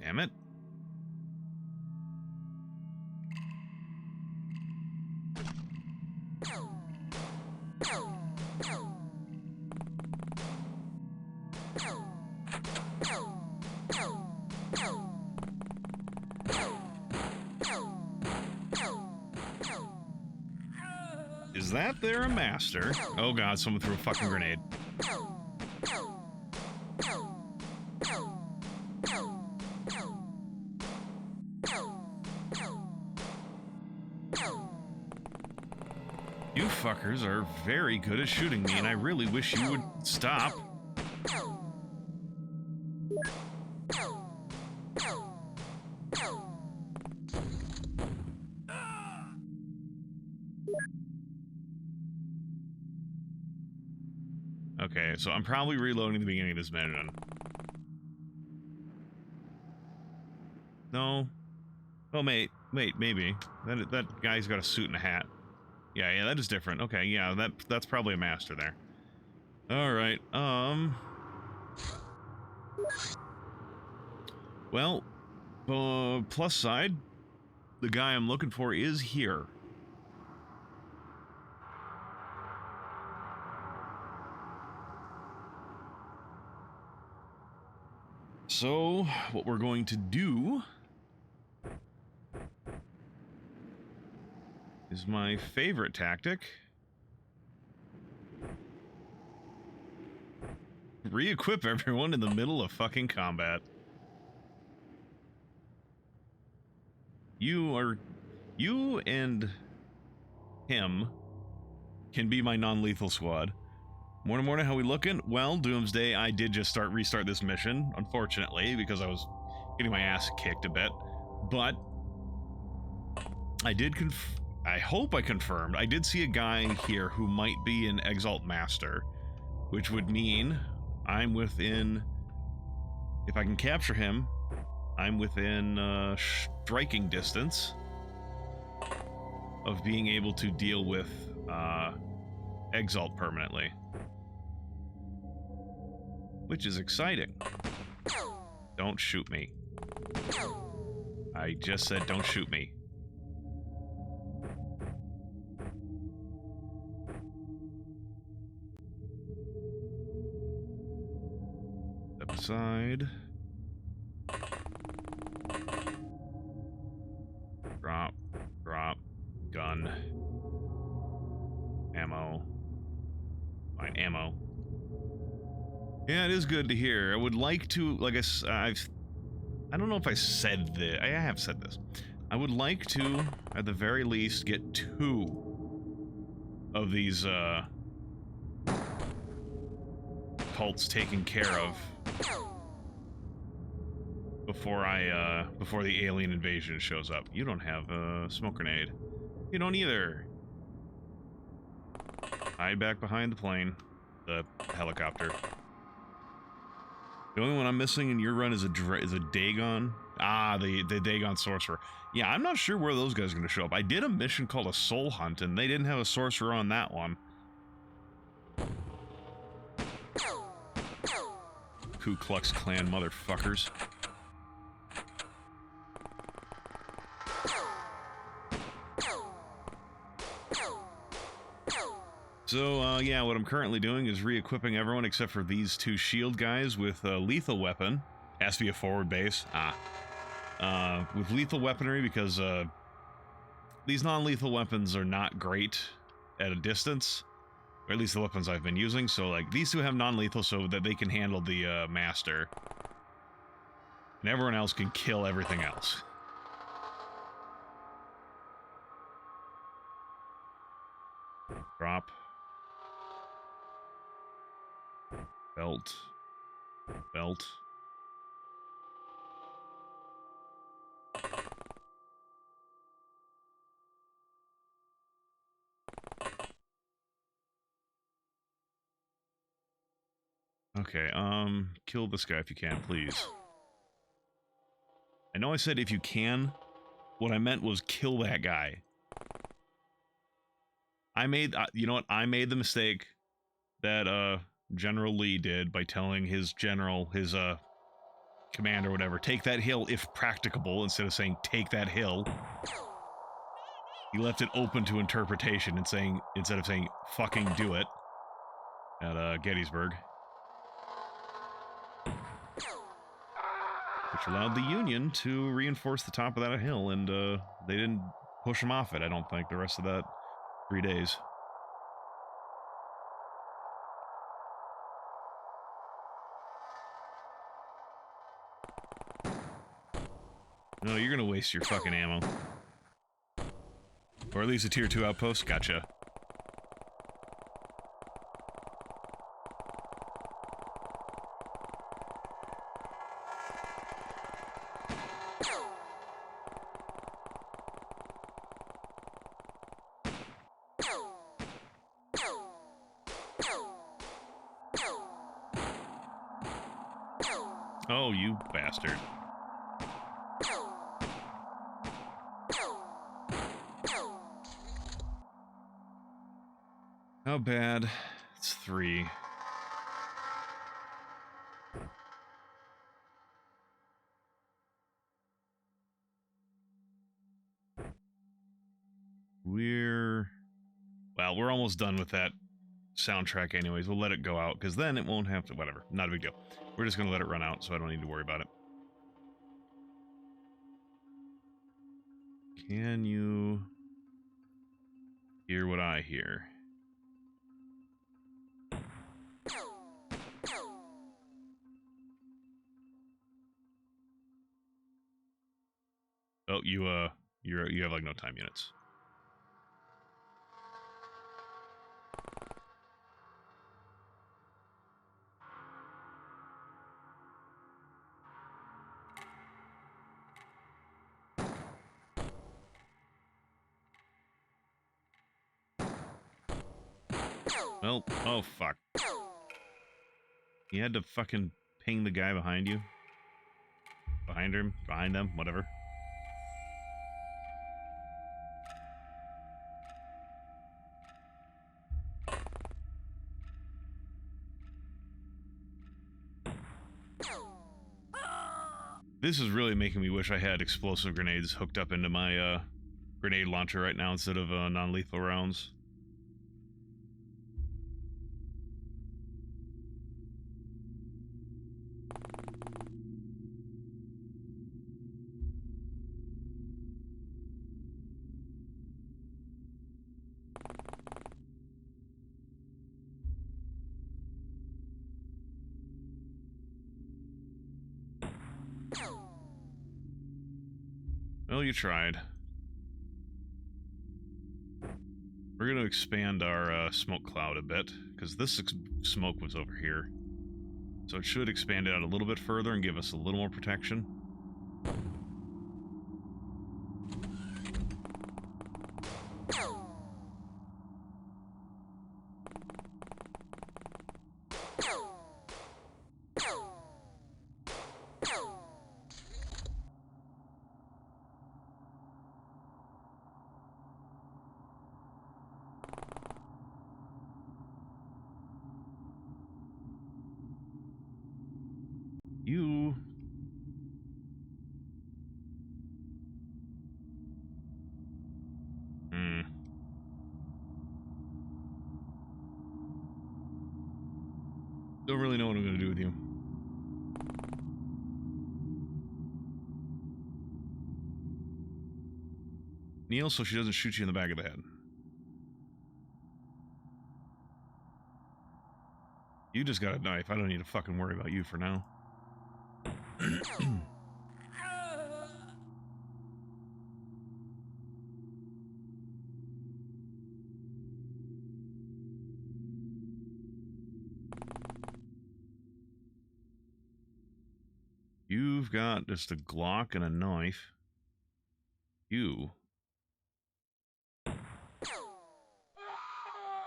Damn it. Is that there a master? Oh god, someone threw a fucking grenade. You fuckers are very good at shooting me, and I really wish you would stop. Okay, so I'm probably reloading the beginning of this mission. No. Oh, wait, maybe. That guy's got a suit and a hat. Yeah, that is different. Okay, yeah, that's probably a master there. Alright, well, plus side, the guy I'm looking for is here. So, what we're going to do is my favorite tactic. Re-equip everyone in the middle of fucking combat. You and him can be my non-lethal squad. Morning, how we looking? Well, Doomsday, I did just restart this mission, unfortunately, because I was getting my ass kicked a bit. But I did I hope I confirmed. I did see a guy here who might be an Exalt Master, which would mean I'm within, if I can capture him, I'm within striking distance of being able to deal with Exalt permanently. Which is exciting. Don't shoot me. I just said don't shoot me. Step aside. Drop, gun. Ammo. Fine, ammo. Yeah, it is good to hear. I would like to, like I don't know if I said this. I have said this. I would like to, at the very least, get 2 of these, cults taken care of before the alien invasion shows up. You don't have a smoke grenade. You don't either. Hide back behind the plane. The helicopter. The only one I'm missing in your run is a Dagon. Ah, the Dagon Sorcerer. Yeah, I'm not sure where those guys are going to show up. I did a mission called a Soul Hunt, and they didn't have a Sorcerer on that one. Ku Klux Klan motherfuckers. So, yeah, what I'm currently doing is re-equipping everyone except for these 2 shield guys with a lethal weapon. Has to be a forward base. With lethal weaponry because, these non-lethal weapons are not great at a distance. Or at least the weapons I've been using. So, like, these 2 have non-lethal so that they can handle the, master. And everyone else can kill everything else. Drop. Belt. Okay, kill this guy if you can, please. I know I said if you can. What I meant was kill that guy. I made, you know what? I made the mistake that, General Lee did by telling his general, his, commander or whatever, take that hill if practicable, instead of saying take that hill. He left it open to interpretation and saying, instead of saying fucking do it at, Gettysburg. Which allowed the Union to reinforce the top of that hill, and, they didn't push him off it, I don't think, the rest of that 3 days. No, you're gonna waste your fucking ammo. Or at least a tier 2 outpost? Gotcha. Oh, you bastard. How bad? It's 3. Well, we're almost done with that soundtrack anyways. We'll let it go out, because then it won't have to... Whatever. Not a big deal. We're just going to let it run out, so I don't need to worry about it. Can you hear what I hear? Oh, you have like no time units. Well, oh fuck. You had to fucking ping the guy behind you. Behind him, behind them, whatever. This is really making me wish I had explosive grenades hooked up into my grenade launcher right now instead of non-lethal rounds. Well, you tried. We're going to expand our smoke cloud a bit, because this smoke was over here. So it should expand it out a little bit further and give us a little more protection. You... Don't really know what I'm going to do with you. Kneel so she doesn't shoot you in the back of the head. You just got a knife. I don't need to fucking worry about you for now. You've got just a Glock and a knife. You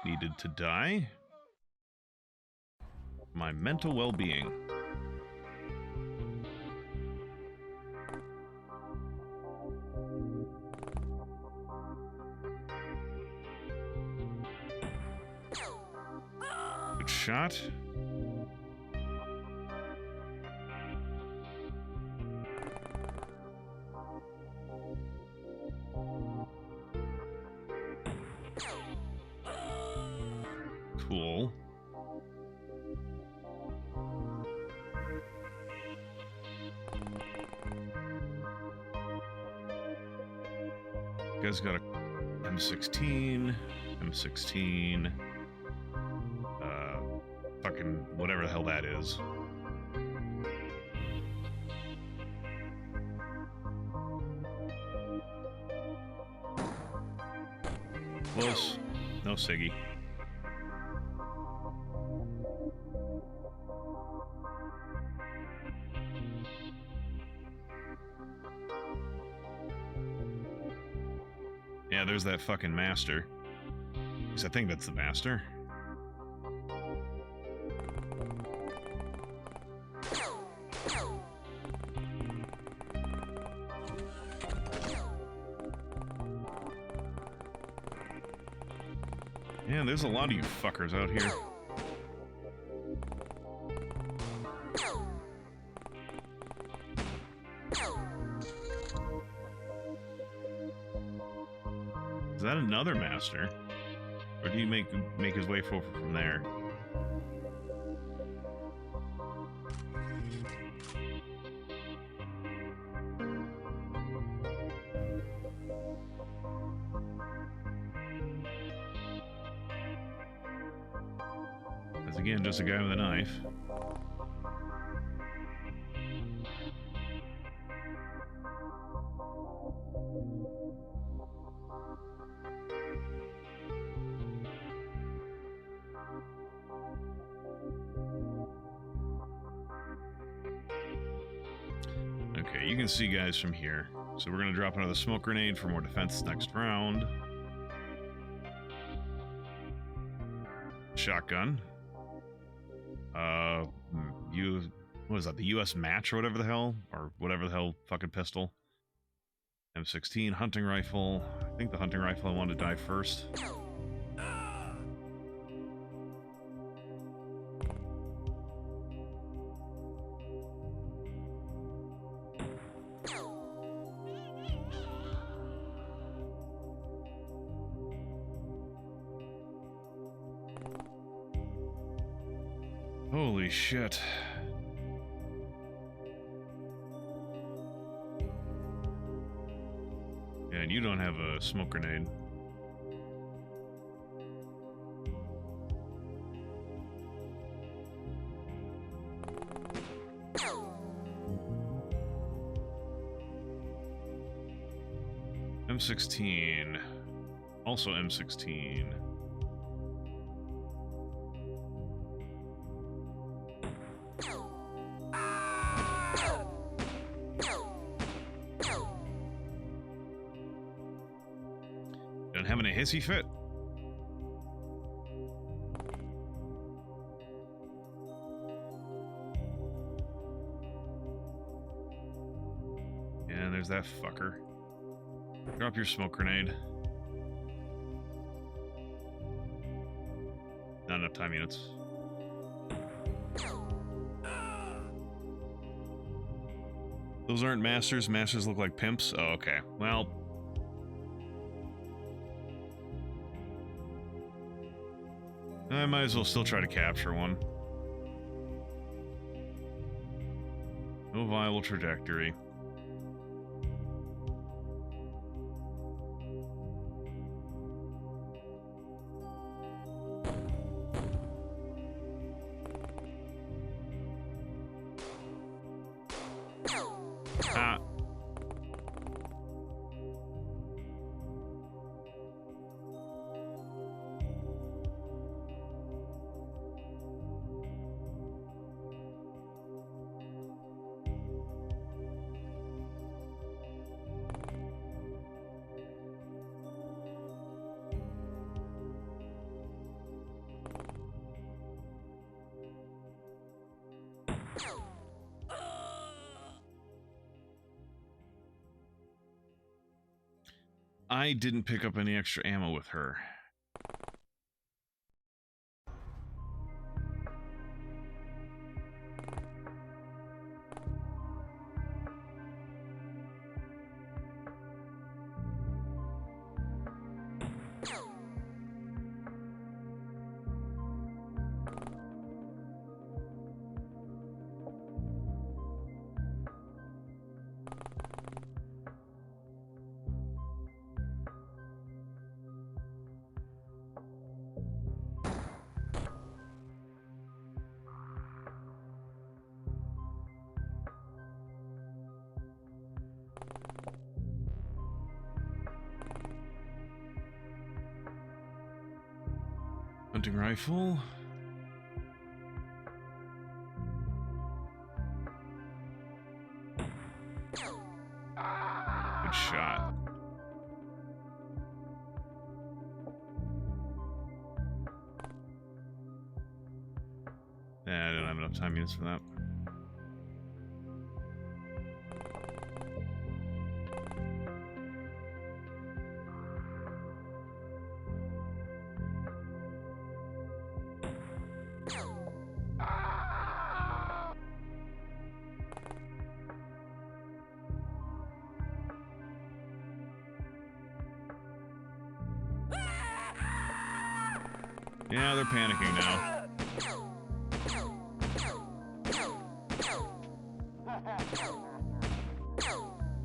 needed to die? my mental well-being. Good shot. Cool. You guys got a M16, M16, fucking whatever the hell that is. Close. No Siggy. Yeah, there's that fucking master. Because I think that's the master. Yeah, there's a lot of you fuckers out here. Is that another master? Or do you make his way forward from there? That's again just a guy with a knife. Okay, you can see guys from here. So we're gonna drop another smoke grenade for more defense next round. Shotgun. What is that? The US match or whatever the hell? Or whatever the hell fucking pistol. M16, hunting rifle. I think the hunting rifle I wanted to die first. Holy shit. Yeah, and you don't have a smoke grenade. M16. Also M16. Having a hissy fit. Yeah, there's that fucker. Drop your smoke grenade. Not enough time units. Those aren't masters. Masters look like pimps. Oh, okay. Well, I might as well still try to capture one. No viable trajectory. Ah. I didn't pick up any extra ammo with her. Hunting rifle. Good shot. I don't have enough time units for that. Yeah, they're panicking now.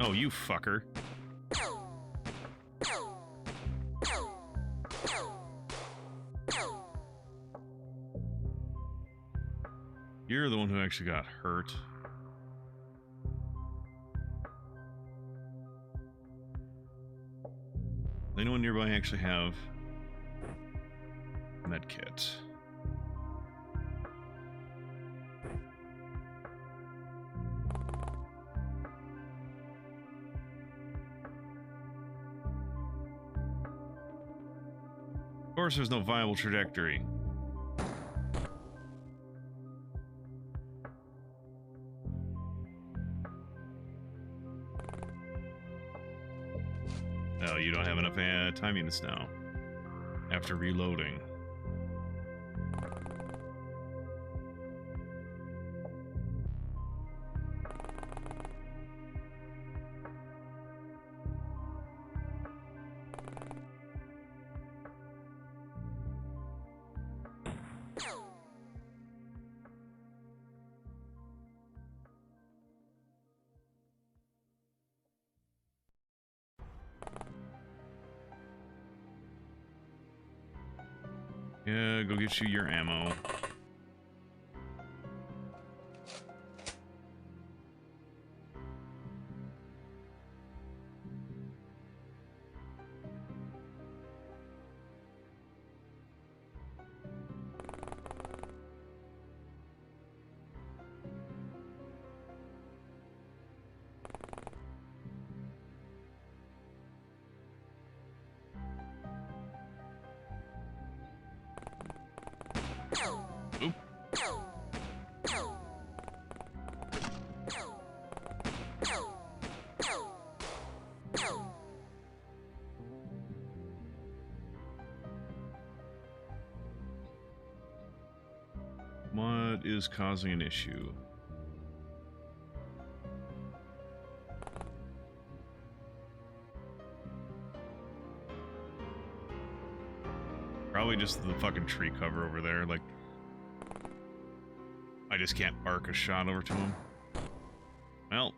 Oh, you fucker. You're the one who actually got hurt. Does anyone nearby actually have a med kit? Of course, there's no viable trajectory. Oh, you don't have enough time units now. After reloading. Yeah, go get you your ammo. Oop. What is causing an issue? Probably just the fucking tree cover over there, like... I just can't arc a shot over to him. Well...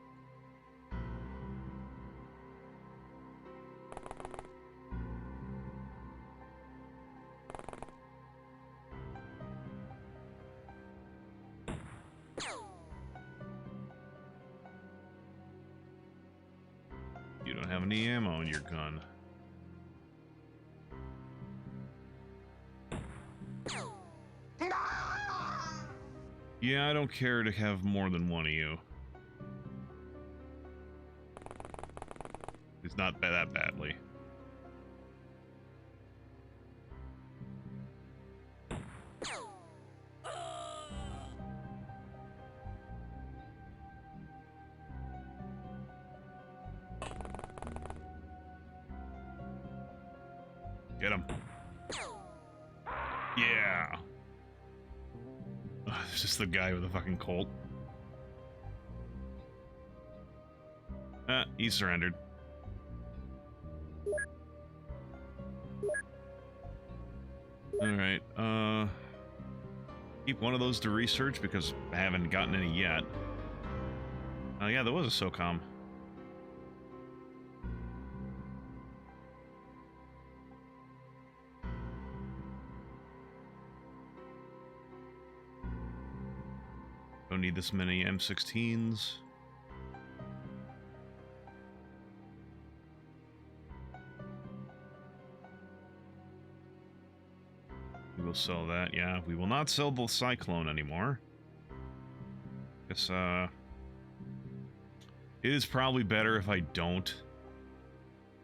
You don't have any ammo in your gun. Yeah, I don't care to have more than one of you. It's not that badly. Get him. Yeah. It's just the guy with the fucking Colt. He surrendered. Alright, keep one of those to research because I haven't gotten any yet. Yeah, there was a SOCOM. Don't need this many M16s. We will sell that. Yeah, we will not sell the Cyclone anymore. Guess, it is probably better if I don't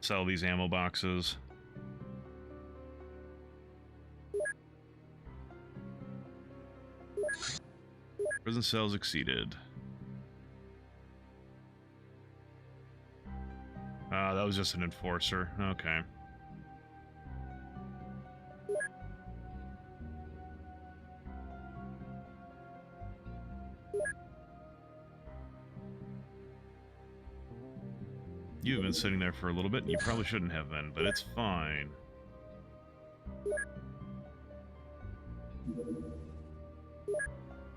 sell these ammo boxes. Prison cells exceeded. That was just an enforcer. Okay. You've been sitting there for a little bit, and you probably shouldn't have been, but it's fine.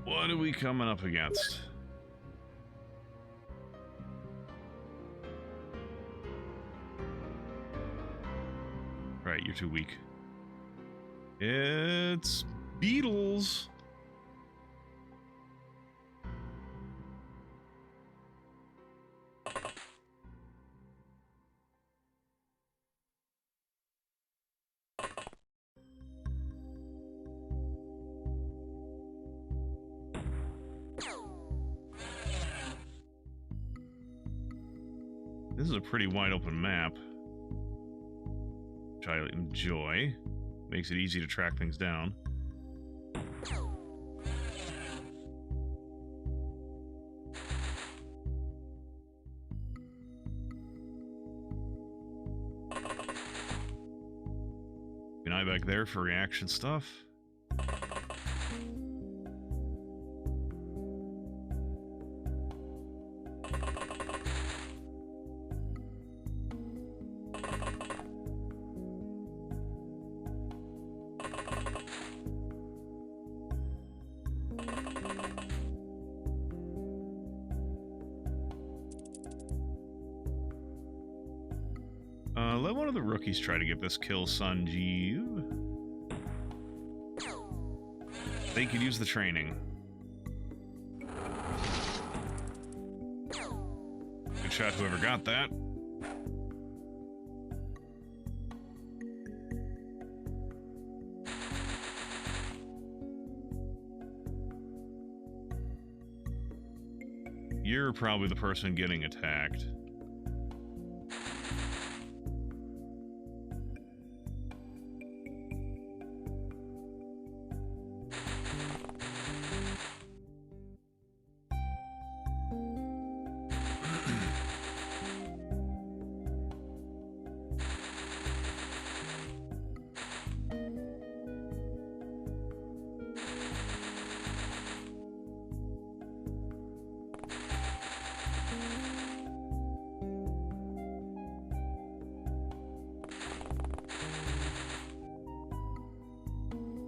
What are we coming up against? Right, you're too weak. It's beetles. This is a pretty wide open map, which I enjoy. Makes it easy to track things down. An eye back there for reaction stuff. Let one of the rookies try to get this kill, Sanjeev. They could use the training. Good shot, whoever got that. You're probably the person getting attacked.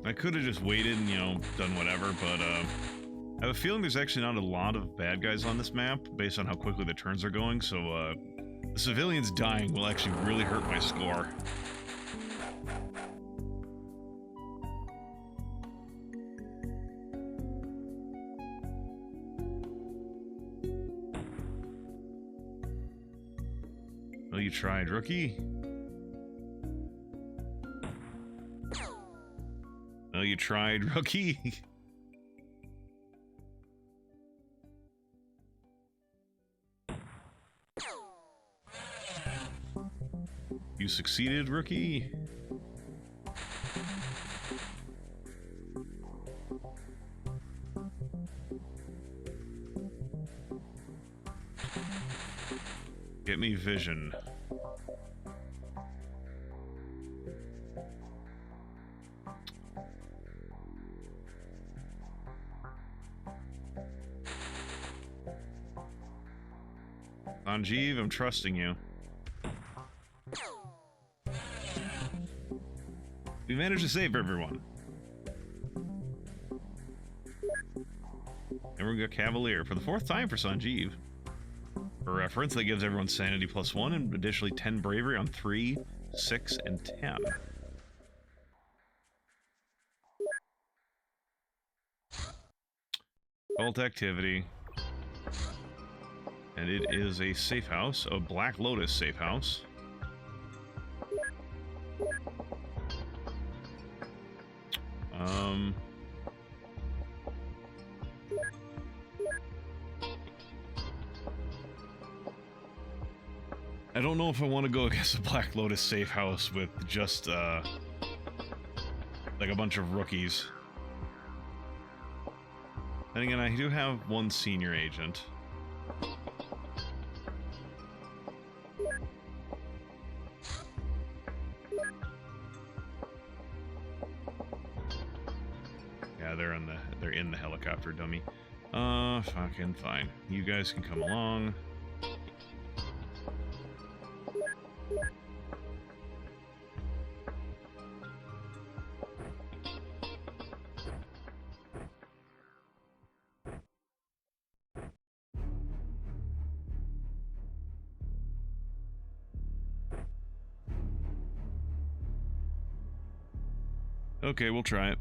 I could have just waited and, you know, done whatever, but I have a feeling there's actually not a lot of bad guys on this map based on how quickly the turns are going, so the civilians dying will actually really hurt my score. Well, you tried, rookie. Well, you tried, rookie. You succeeded, rookie. Get me vision. Sanjeev, I'm trusting you. We managed to save everyone. And we got Cavalier for the 4th time for Sanjeev. For reference, that gives everyone sanity +1 and additionally 10 bravery on 3, 6, and 10. Cult activity. And it is a safe house, a Black Lotus safe house. I don't know if I want to go against a Black Lotus safe house with just, like a bunch of rookies. And again, I do have one senior agent. Yeah, they're in the helicopter, dummy. Fucking fine. You guys can come along. Okay, we'll try it.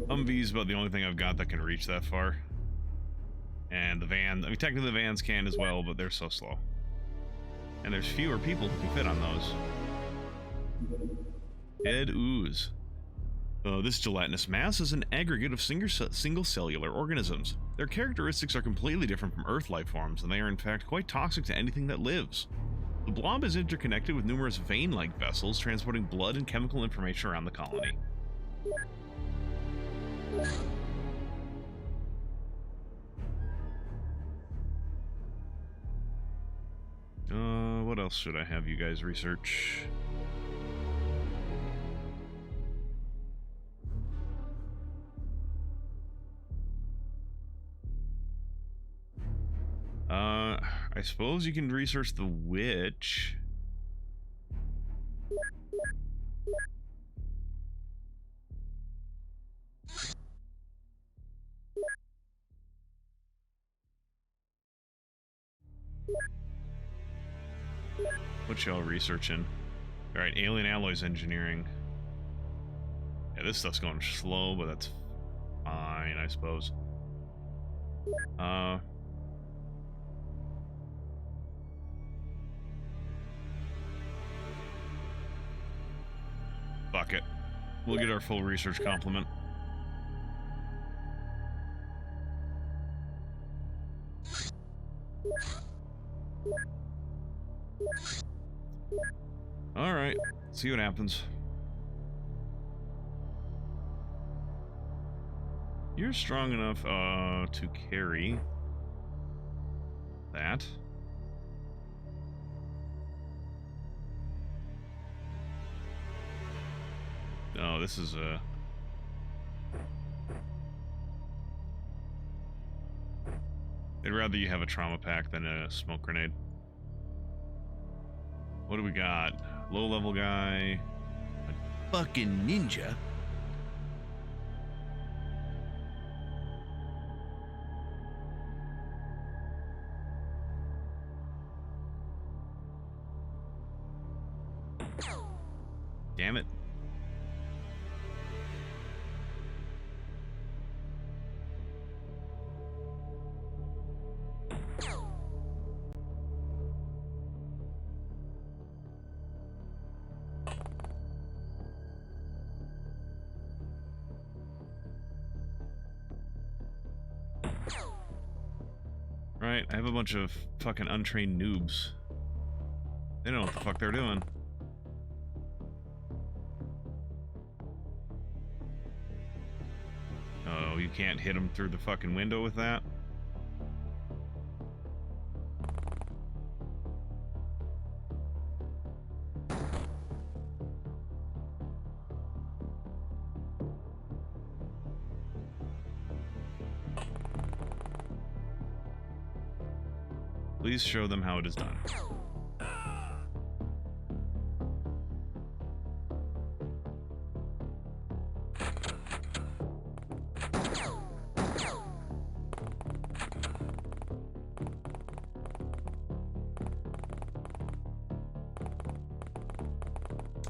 Humvee's about the only thing I've got that can reach that far. And the van, I mean, technically the vans can as well, but they're so slow. And there's fewer people who can fit on those. Dead ooze. This gelatinous mass is an aggregate of single cellular organisms. Their characteristics are completely different from Earth life forms, and they are in fact quite toxic to anything that lives. The blob is interconnected with numerous vein-like vessels transporting blood and chemical information around the colony. What else should I have you guys research? I suppose you can research the witch. What y'all researching? Alright, alien alloys engineering. Yeah, this stuff's going slow, but that's fine, I suppose. Fuck it. We'll get our full research complement. Alright, see what happens. You're strong enough to carry that. Oh, this is a... I'd rather you have a trauma pack than a smoke grenade. What do we got? Low-level guy. A fucking ninja. Damn it. Right, I have a bunch of fucking untrained noobs. They don't know what the fuck they're doing. Oh, you can't hit them through the fucking window with that? Please show them how it is done.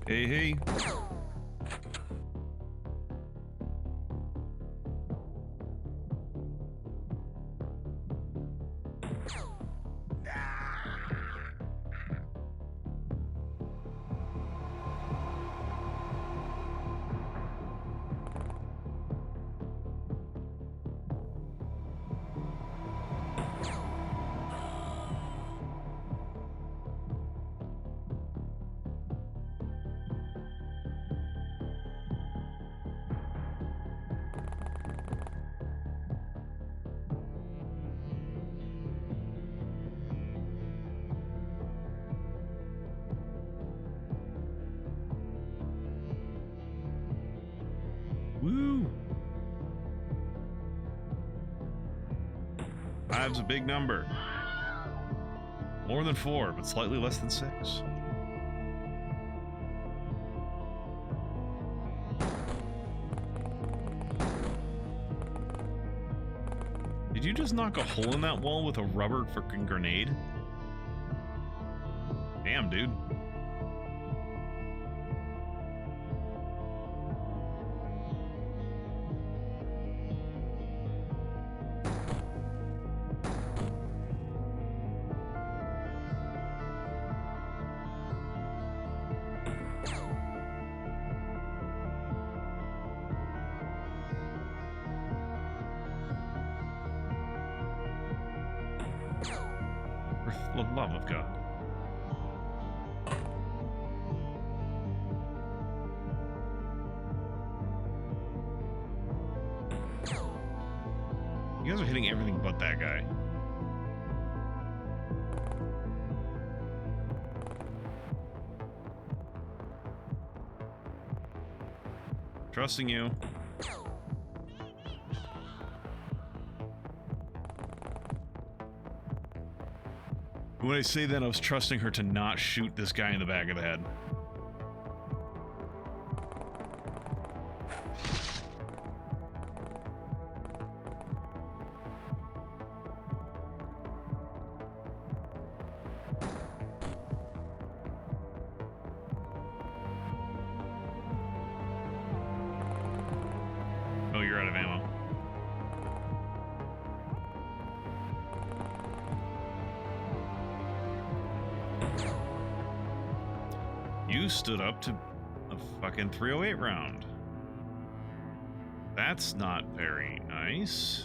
Hey, hey. Woo! 5's a big number. More than 4, but slightly less than 6. Did you just knock a hole in that wall with a rubber freaking grenade? Damn, dude. For the love of God. You guys are hitting everything but that guy. Trusting you. When I say that, I was trusting her to not shoot this guy in the back of the head. Oh, you're out of ammo. You stood up to a fucking 308 round. That's not very nice.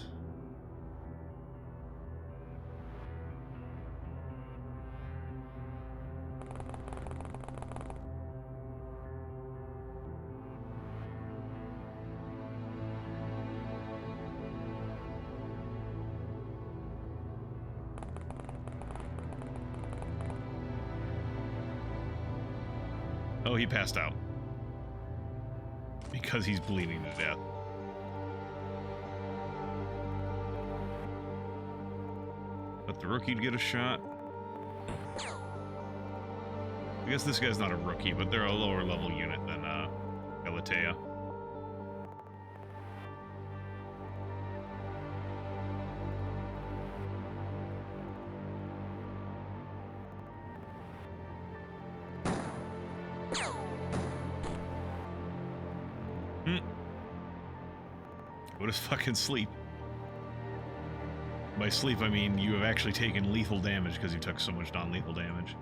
Oh, he passed out. Because he's bleeding to death. Let the rookie get a shot. I guess this guy's not a rookie, but they're a lower level unit than Galatea. What is fucking sleep? By sleep, I mean you have actually taken lethal damage because you took so much non-lethal damage.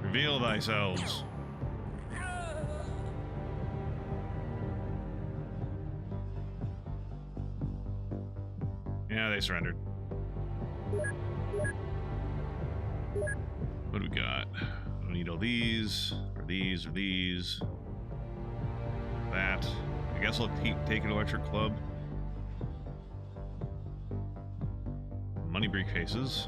Reveal thyselves. Yeah, they surrendered. What do we got? I don't need all these, or these, or these. That. I guess I'll take an electric club. Money briefcases.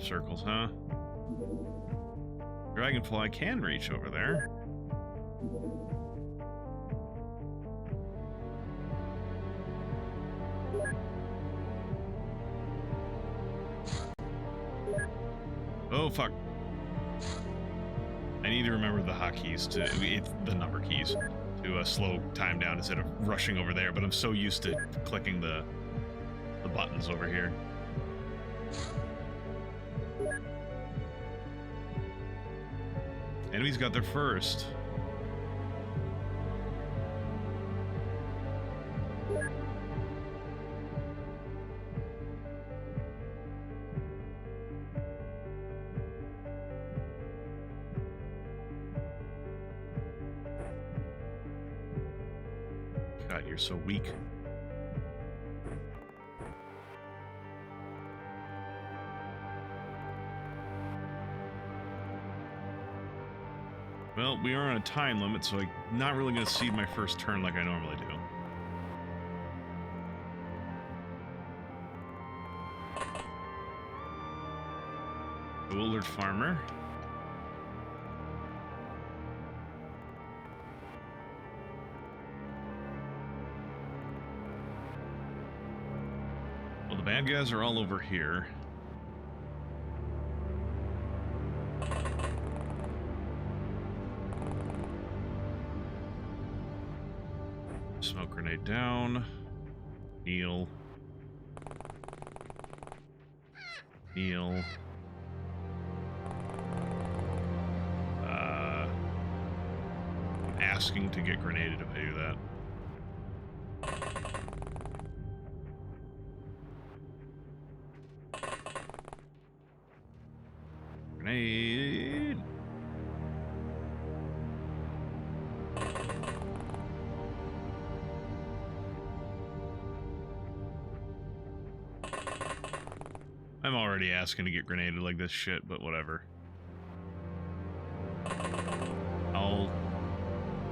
crop circles, huh? Dragonfly can reach over there. Oh, fuck. I need to remember the hotkeys to, it's the number keys to slow time down instead of rushing over there, but I'm so used to clicking the buttons over here. Enemies got there first. God, you're so weak. Well, we are on a time limit, so I'm not really going to see my first turn like I normally do. Bewildered Farmer. Well, the bad guys are all over here. Smoke grenade down. Heal. Heal. Asking to get grenaded if I do that. Grenade. I'm already asking to get grenaded like this shit, but whatever. I'll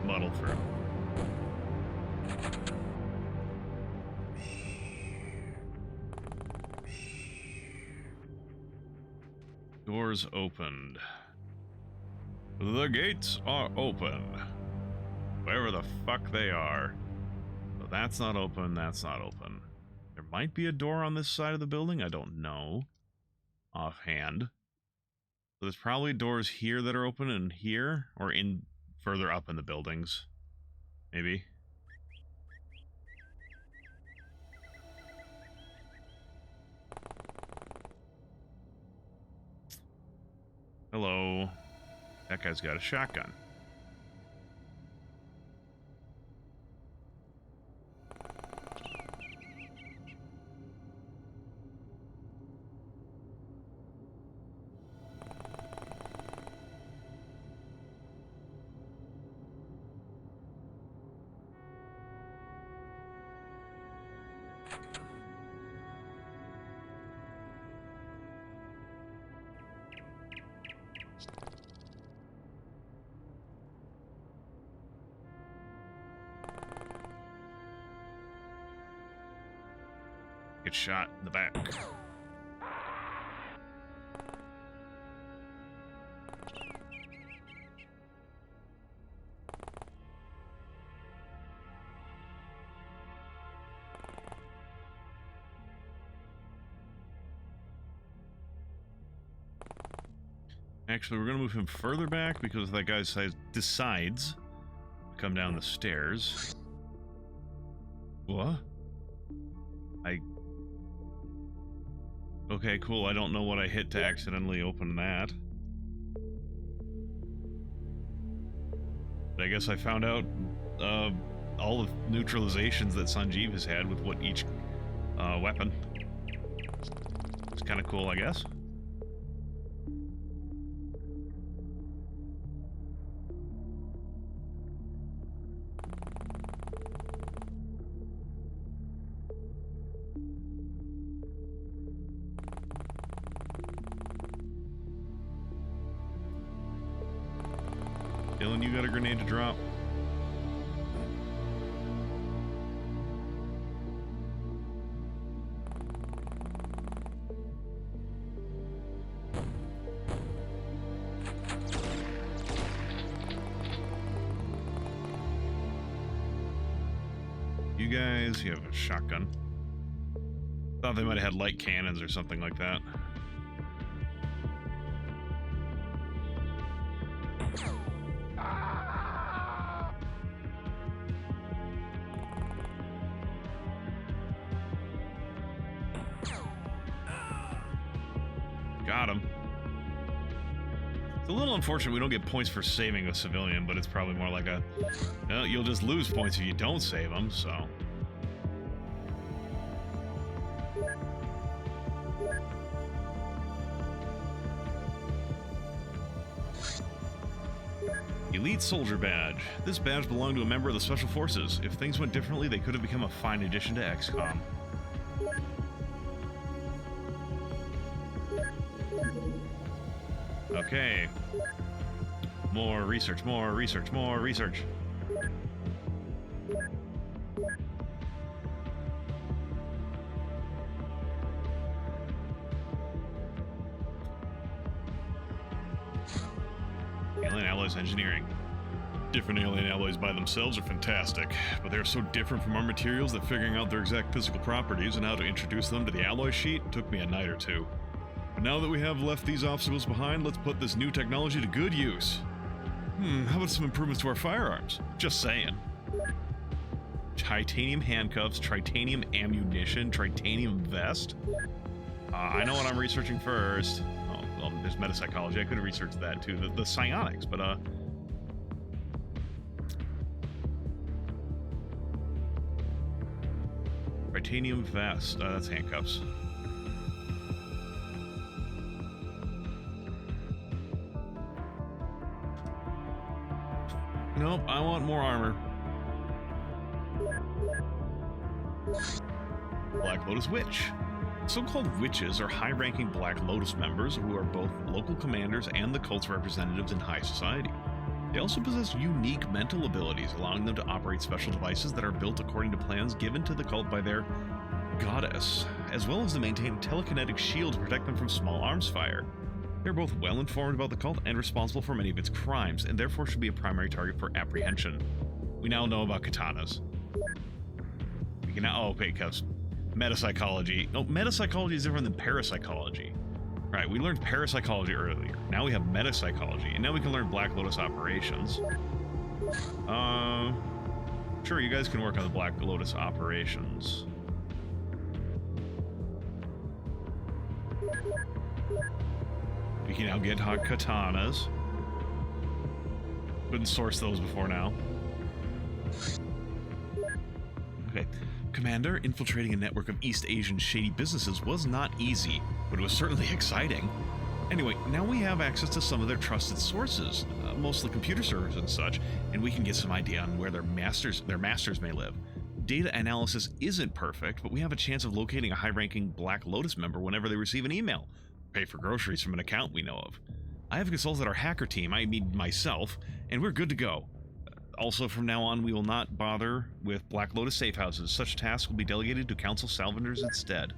muddle through. Doors opened. The gates are open. Wherever the fuck they are. So that's not open, that's not open. There might be a door on this side of the building, I don't know. Offhand. So there's probably doors here that are open and here, or in further up in the buildings. Maybe. Hello. That guy's got a shotgun. Get shot in the back. Actually, we're going to move him further back because that guy decides to come down the stairs. What? Okay, cool. I don't know what I hit to accidentally open that. But I guess I found out all the neutralizations that Sanjeev has had with what each weapon. It's kind of cool, I guess. Dylan, you got a grenade to drop? you guys? You have a shotgun. Thought they might have had light cannons or something like that. Got him. It's a little unfortunate we don't get points for saving a civilian, but it's probably more like a... Well, you'll just lose points if you don't save them, so... Elite Soldier Badge. This badge belonged to a member of the Special Forces. If things went differently, they could have become a fine addition to XCOM. Okay. More research, more research, more research. Alien Alloys Engineering. Different alien alloys by themselves are fantastic, but they are so different from our materials that figuring out their exact physical properties and how to introduce them to the alloy sheet took me a night or two. But now that we have left these obstacles behind, let's put this new technology to good use. How about some improvements to our firearms? Just saying. Titanium handcuffs, titanium ammunition, titanium vest. I know what I'm researching first. Oh, well, there's metapsychology. I could have researched that too. The psionics, but titanium vest. That's handcuffs. Nope, I want more armor. Black Lotus Witch. So-called witches are high-ranking Black Lotus members who are both local commanders and the cult's representatives in high society. They also possess unique mental abilities, allowing them to operate special devices that are built according to plans given to the cult by their goddess, as well as to maintain a telekinetic shield to protect them from small arms fire. They're both well-informed about the cult and responsible for many of its crimes, and therefore should be a primary target for apprehension. We now know about katanas. We can now... Oh, okay, because metapsychology... Oh, metapsychology is different than parapsychology. Right, we learned parapsychology earlier. Now we have metapsychology, and now we can learn Black Lotus operations. Sure, you guys can work on the Black Lotus operations. We can now get hot katanas. Couldn't source those before now. Okay. Commander, infiltrating a network of East Asian shady businesses was not easy, but it was certainly exciting. Anyway, now we have access to some of their trusted sources, mostly computer servers and such, and we can get some idea on where their masters may live. Data analysis isn't perfect, but we have a chance of locating a high-ranking Black Lotus member whenever they receive an email. Pay for groceries from an account we know of. I have consulted our hacker team, I mean myself, and we're good to go. Also, from now on, we will not bother with Black Lotus safe houses. Such tasks will be delegated to Council Salvanders instead.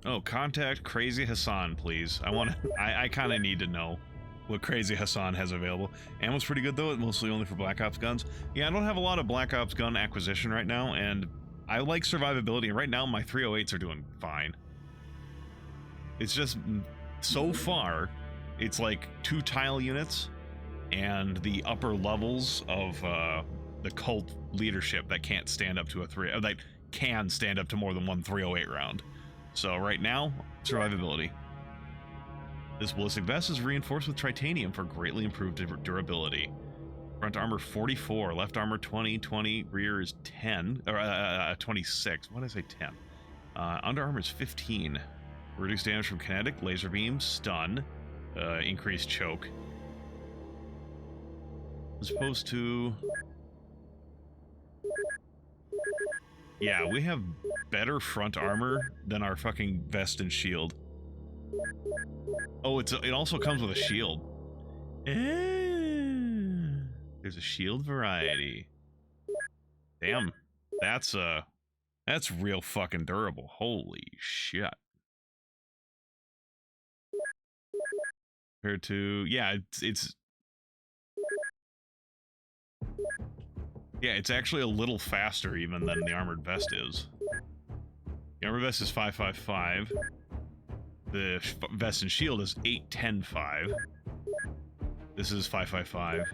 Oh, contact Crazy Hassan, please. I kind of need to know what Crazy Hassan has available. Ammo's pretty good, though. Mostly only for Black Ops guns. Yeah, I don't have a lot of Black Ops gun acquisition right now, and I like survivability. And right now, my 308s are doing fine. It's just, so far, it's like 2 tile units and the upper levels of the cult leadership that can't stand up to that can stand up to more than one 308 round. So right now, survivability. This ballistic vest is reinforced with titanium for greatly improved durability. Front armor 44, left armor 20, 20, rear is 10, or 26. Why did I say 10? Under armor is 15. Reduced damage from kinetic, laser beam, stun, increased choke. As opposed to... Yeah, we have better front armor than our fucking vest and shield. Oh, it also comes with a shield. There's a shield variety. Damn, that's real fucking durable. Holy shit. Compared to, yeah, it's actually a little faster even than the armored vest is. The armored vest is 555. The vest and shield is 810.5. This is 555,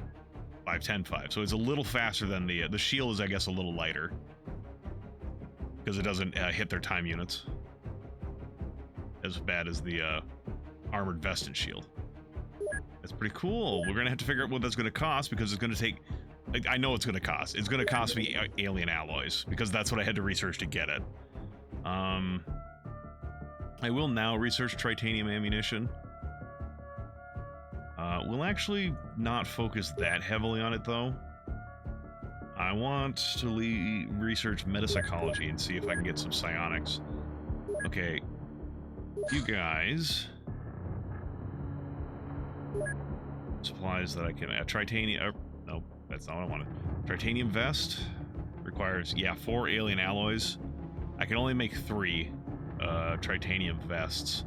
510.5. So it's a little faster than the shield is, I guess, a little lighter because it doesn't hit their time units as bad as the armored vest and shield. That's pretty cool. We're gonna have to figure out what that's gonna cost because it's gonna take. I know it's gonna cost. It's gonna cost me alien alloys because that's what I had to research to get it. I will now research titanium ammunition. We'll actually not focus that heavily on it though. I want to research metapsychology and see if I can get some psionics. Okay, you guys. Supplies that I can. Titanium. Nope, that's not what I wanted. Titanium vest requires 4 alien alloys. I can only make 3 titanium vests.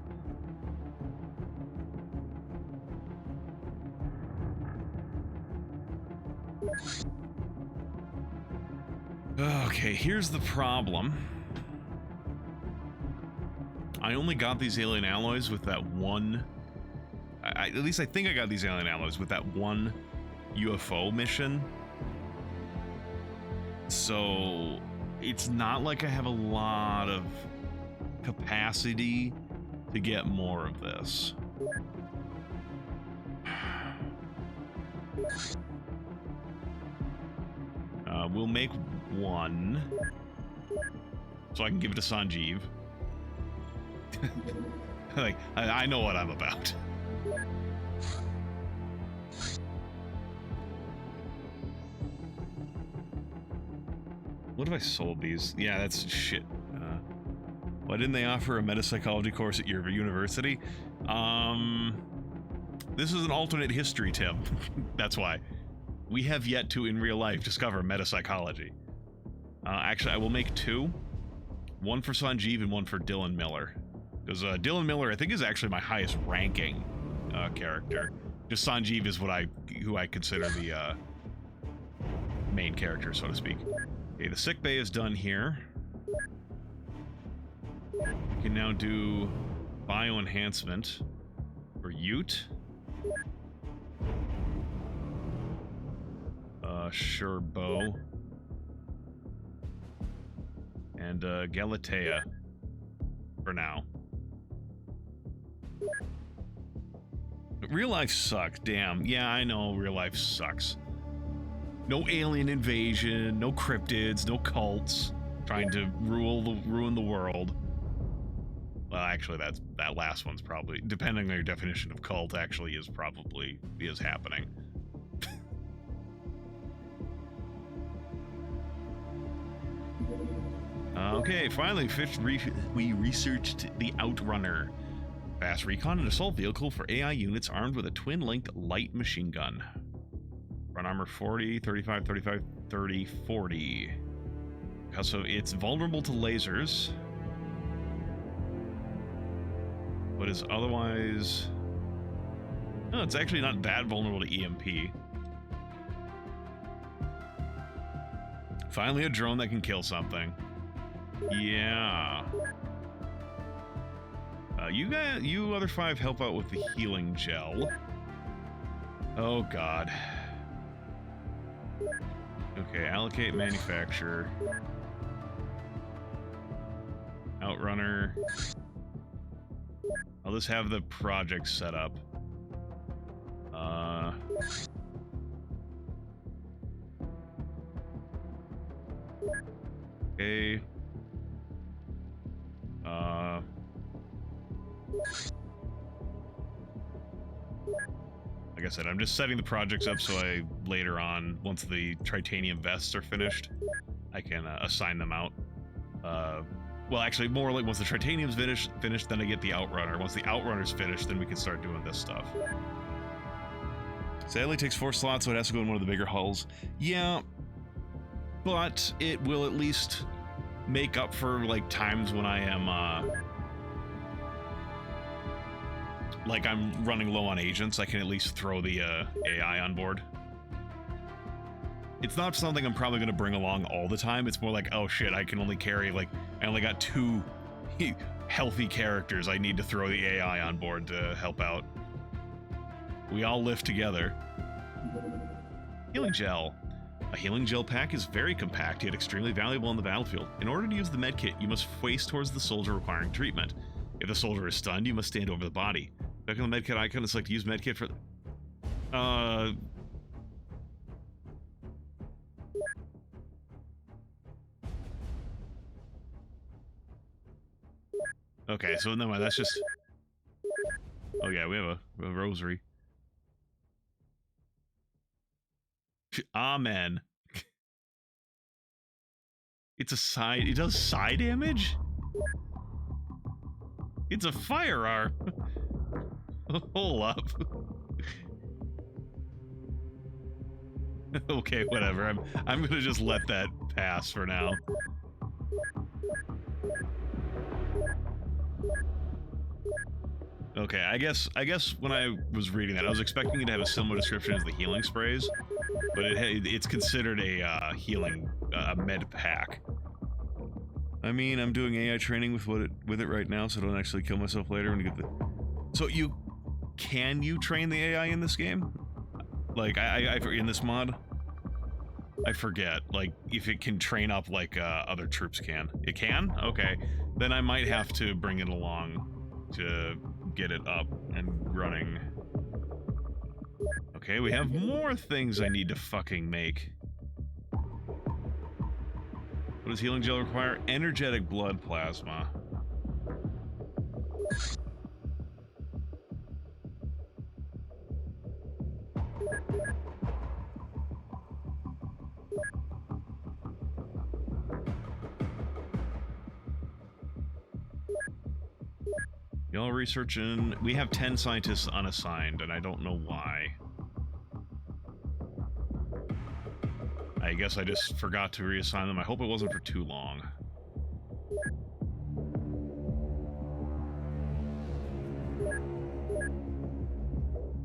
Okay, here's the problem. I only got these alien alloys with that one. At least I think I got these alien alloys with that one UFO mission. So it's not like I have a lot of capacity to get more of this. We'll make 1 so I can give it to Sanjeev. Like, I know what I'm about. What if I sold these? Yeah, that's shit. Why didn't they offer a metapsychology course at your university? This is an alternate history, Tim. That's why. We have yet to, in real life, discover metapsychology. Actually, I will make 2. 1 for Sanjeev and 1 for Dylan Miller. Because Dylan Miller, I think, is actually my highest ranking character. Just Sanjeev is who I consider the main character, so to speak. Okay, the sick bay is done here. We can now do bioenhancement for Ute. Sure, bow. And Galatea for now. Real life sucks, damn. Yeah, I know real life sucks. No alien invasion, no cryptids, no cults trying to ruin the world. Well, actually, that last one's probably, depending on your definition of cult, actually is happening. Okay, finally, we researched the Outrunner. Fast recon and assault vehicle for AI units armed with a twin-linked light machine gun. Front armor 40, 35, 35, 30, 40. So it's vulnerable to lasers, but is otherwise... No, it's actually not that vulnerable to EMP. Finally a drone that can kill something. Yeah. You other 5 help out with the healing gel. Oh god. Okay, allocate manufacturer. Outrunner. I'll just have the project set up. Okay. Like I said, I'm just setting the projects up so later on, once the titanium vests are finished, I can assign them out Well, actually, more like once the titanium's finished, then I get the outrunner. Once the outrunner's finished, then we can start doing this stuff. Sadly, it takes 4 slots, so it has to go in one of the bigger hulls. Yeah, but it will at least make up for like times when I am like I'm running low on agents. I can at least throw the AI on board. It's not something I'm probably going to bring along all the time. It's more like, oh shit, I can only carry, like, I only got 2 healthy characters. I need to throw the AI on board to help out. We all live together. Healing gel. A healing gel pack is very compact, yet extremely valuable on the battlefield. In order to use the medkit, you must face towards the soldier requiring treatment. If the soldier is stunned, you must stand over the body. Back on the medkit icon, it's like to use medkit for... Okay, so never mind, that's just... Oh yeah, we have a rosary. Amen. It's a side... It does side damage? It's a firearm. Hold up. Okay, whatever. I'm gonna just let that pass for now. Okay, I guess when I was reading that, I was expecting it to have a similar description as the healing sprays, but it's considered a healing med pack. I mean, I'm doing AI training with it right now, so I don't actually kill myself later when you get the... So can you train the AI in this game? Like, I in this mod? I forget, like, if it can train up like other troops can. It can? Okay. Then I might have to bring it along to get it up and running. Okay, we have more things I need to fucking make. What does healing gel require? Energetic blood plasma. Y'all researching... We have 10 scientists unassigned, and I don't know why. I guess I just forgot to reassign them. I hope it wasn't for too long.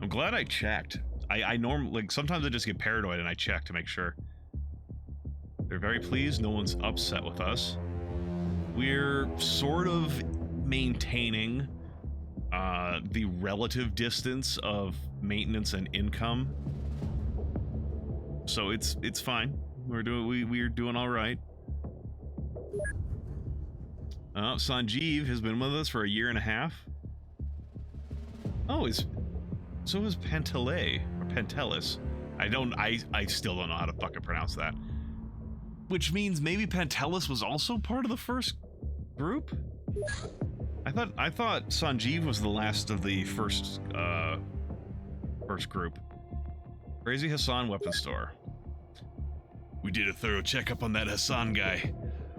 I'm glad I checked. I normally... Like, sometimes I just get paranoid and I check to make sure. They're very pleased. No one's upset with us. We're sort of maintaining the relative distance of maintenance and income, so it's fine. We're doing all right. Sanjeev has been with us for 1.5 years. Oh, so is Pentele or Pentelis. I still don't know how to fucking pronounce that. Which means maybe Pentelis was also part of the first group? I thought Sanjeev was the last of the first group. Crazy Hassan weapon store. We did a thorough checkup on that Hassan guy.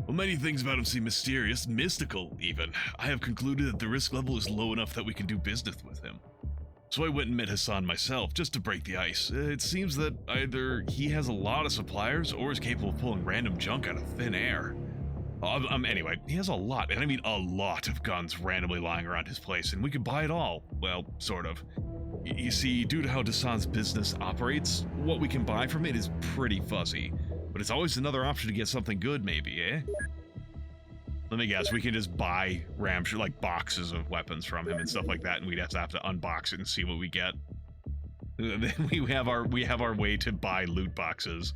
While many things about him seem mysterious, mystical even, I have concluded that the risk level is low enough that we can do business with him. So I went and met Hassan myself, just to break the ice. It seems that either he has a lot of suppliers or is capable of pulling random junk out of thin air. Anyway, he has a lot, and I mean a lot of guns randomly lying around his place, and we could buy it all. Well, sort of. You see, due to how Hassan's business operates, what we can buy from it is pretty fuzzy. But it's always another option to get something good, maybe, eh? Let me guess, we can just buy like boxes of weapons from him and stuff like that, and we'd have to unbox it and see what we get. Then we have our way to buy loot boxes.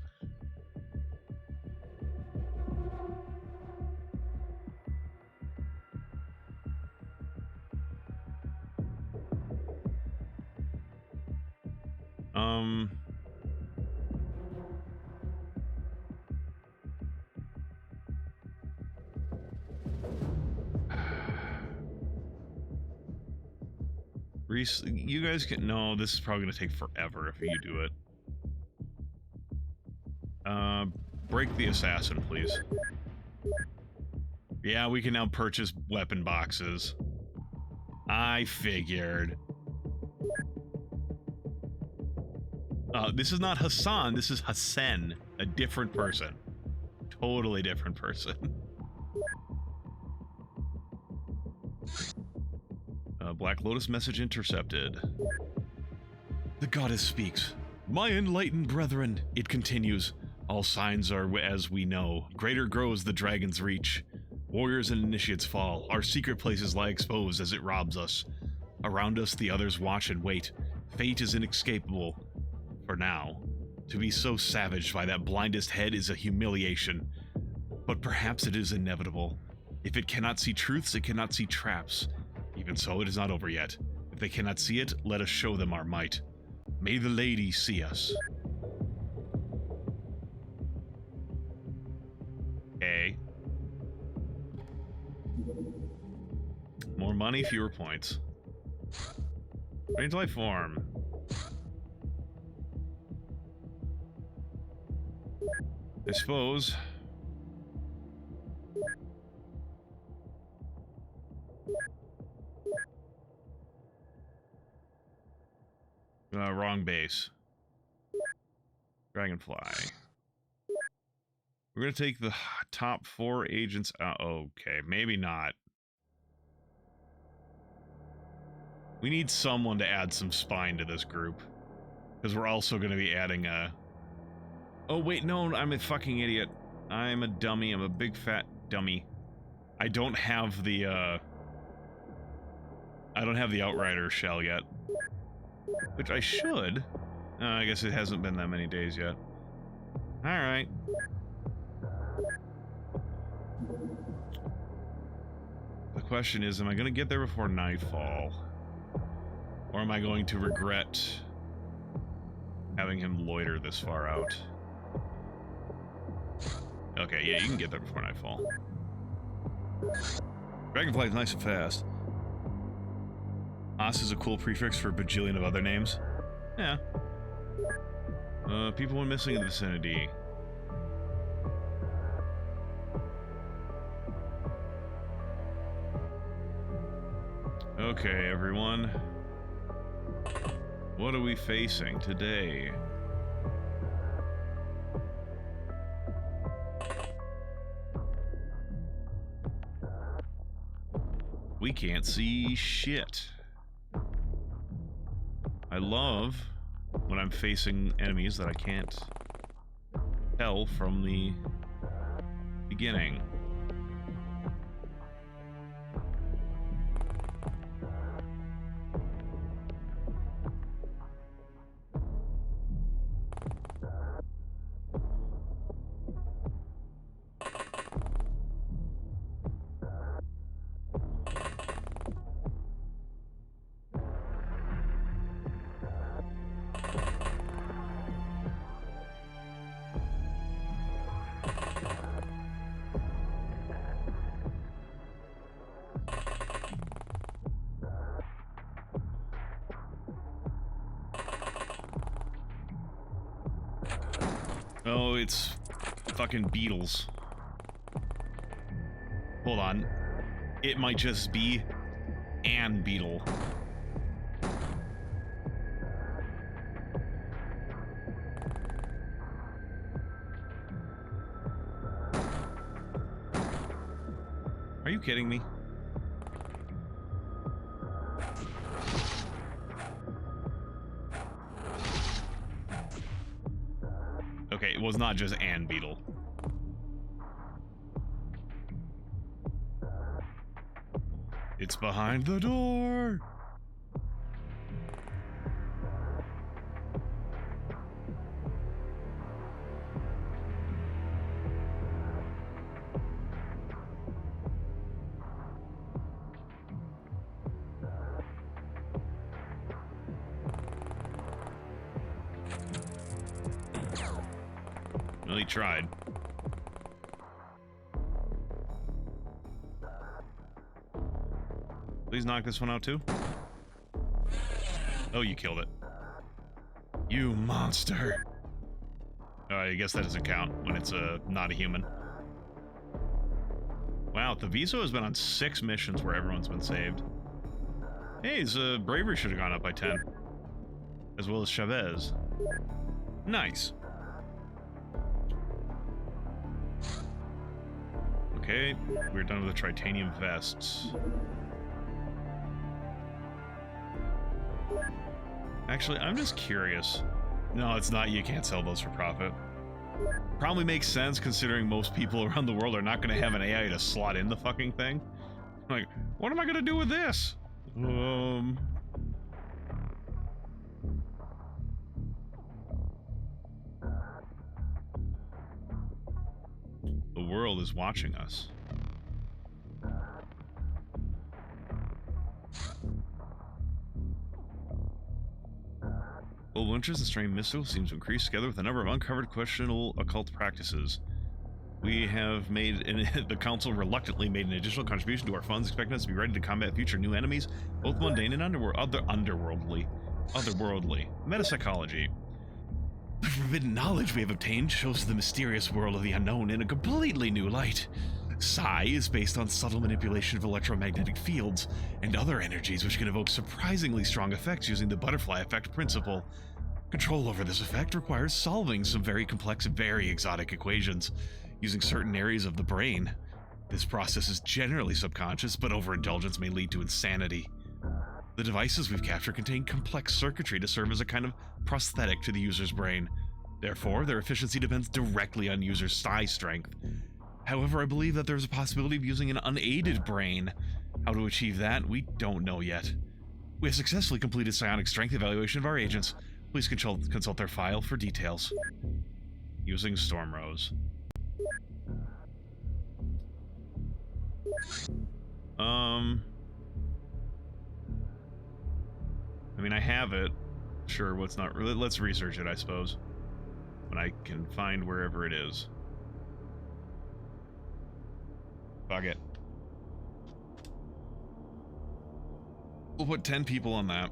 Reese, you guys can... No, this is probably going to take forever if you do it. Break the assassin, please. Yeah, we can now purchase weapon boxes. I figured. This is not Hassan, this is Hassan. A different person. Totally different person. Black Lotus message intercepted. The goddess speaks. My enlightened brethren, it continues. All signs are as we know. Greater grows the dragon's reach. Warriors and initiates fall. Our secret places lie exposed as it robs us. Around us, the others watch and wait. Fate is inescapable. For now. To be so savaged by that blindest head is a humiliation. But perhaps it is inevitable. If it cannot see truths, it cannot see traps. Even so, it is not over yet. If they cannot see it, let us show them our might. May the lady see us. Okay. More money, fewer points. Range life form. I suppose. Wrong base. Dragonfly. We're gonna take the top 4 agents out. Okay, maybe not. We need someone to add some spine to this group. Because we're also gonna be adding a... Oh, wait, no, I'm a fucking idiot. I'm a dummy. I'm a big fat dummy. I don't have the, I don't have the Outrider shell yet. Which I should. I guess it hasn't been that many days yet. Alright. The question is, am I going to get there before nightfall? Or am I going to regret having him loiter this far out? Okay, yeah, you can get there before nightfall. Dragonfly is nice and fast. Os is a cool prefix for a bajillion of other names. Yeah. People went missing in the vicinity. Okay, everyone. What are we facing today? We can't see shit. I love when I'm facing enemies that I can't tell from the beginning. Oh, it's fucking beetles. Hold on. It might just be an beetle. Are you kidding me? Okay, it was not just an beetle. It's behind the door! Well, he tried. Please knock this one out too. Oh, you killed it. You monster. I guess that doesn't count when it's not a human. Wow, the Viso has been on 6 missions where everyone's been saved. Hey, his bravery should have gone up by 10. As well as Chavez. Nice. Okay, we're done with the titanium vests. Actually, I'm just curious. No, it's not. You can't sell those for profit. Probably makes sense considering most people around the world are not going to have an AI to slot in the fucking thing. Like, what am I going to do with this? The world is watching us. Global interest in strange mystical seems to increase together with a number of uncovered questionable occult practices. We have made, the council reluctantly made an additional contribution to our funds, expecting us to be ready to combat future new enemies, both mundane and otherworldly. Metapsychology. The forbidden knowledge we have obtained shows the mysterious world of the unknown in a completely new light. Psi is based on subtle manipulation of electromagnetic fields and other energies which can evoke surprisingly strong effects using the butterfly effect principle. Control over this effect requires solving some very complex, very exotic equations using certain areas of the brain. This process is generally subconscious, but overindulgence may lead to insanity. The devices we've captured contain complex circuitry to serve as a kind of prosthetic to the user's brain. Therefore, their efficiency depends directly on user's psi strength. However, I believe that there's a possibility of using an unaided brain. How to achieve that, we don't know yet. We have successfully completed psionic strength evaluation of our agents. Please consult their file for details. Using Storm Rose. I mean, I have it. Sure, what's not... Let's research it, I suppose. When I can find wherever it is. Fuck it. We'll put 10 people on that.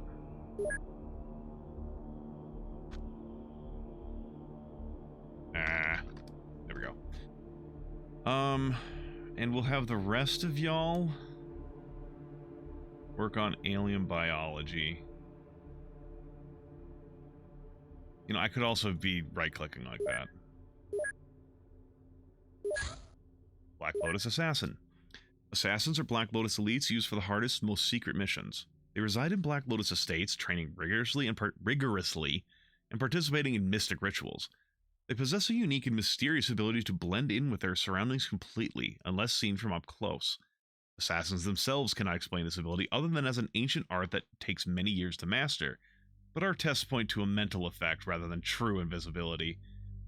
There we go. And we'll have the rest of y'all work on alien biology. You know, I could also be right-clicking like that. Black Lotus Assassin. Assassins are Black Lotus elites used for the hardest, most secret missions. They reside in Black Lotus estates, training rigorously and participating in mystic rituals. They possess a unique and mysterious ability to blend in with their surroundings completely, unless seen from up close. Assassins themselves cannot explain this ability other than as an ancient art that takes many years to master, but our tests point to a mental effect rather than true invisibility.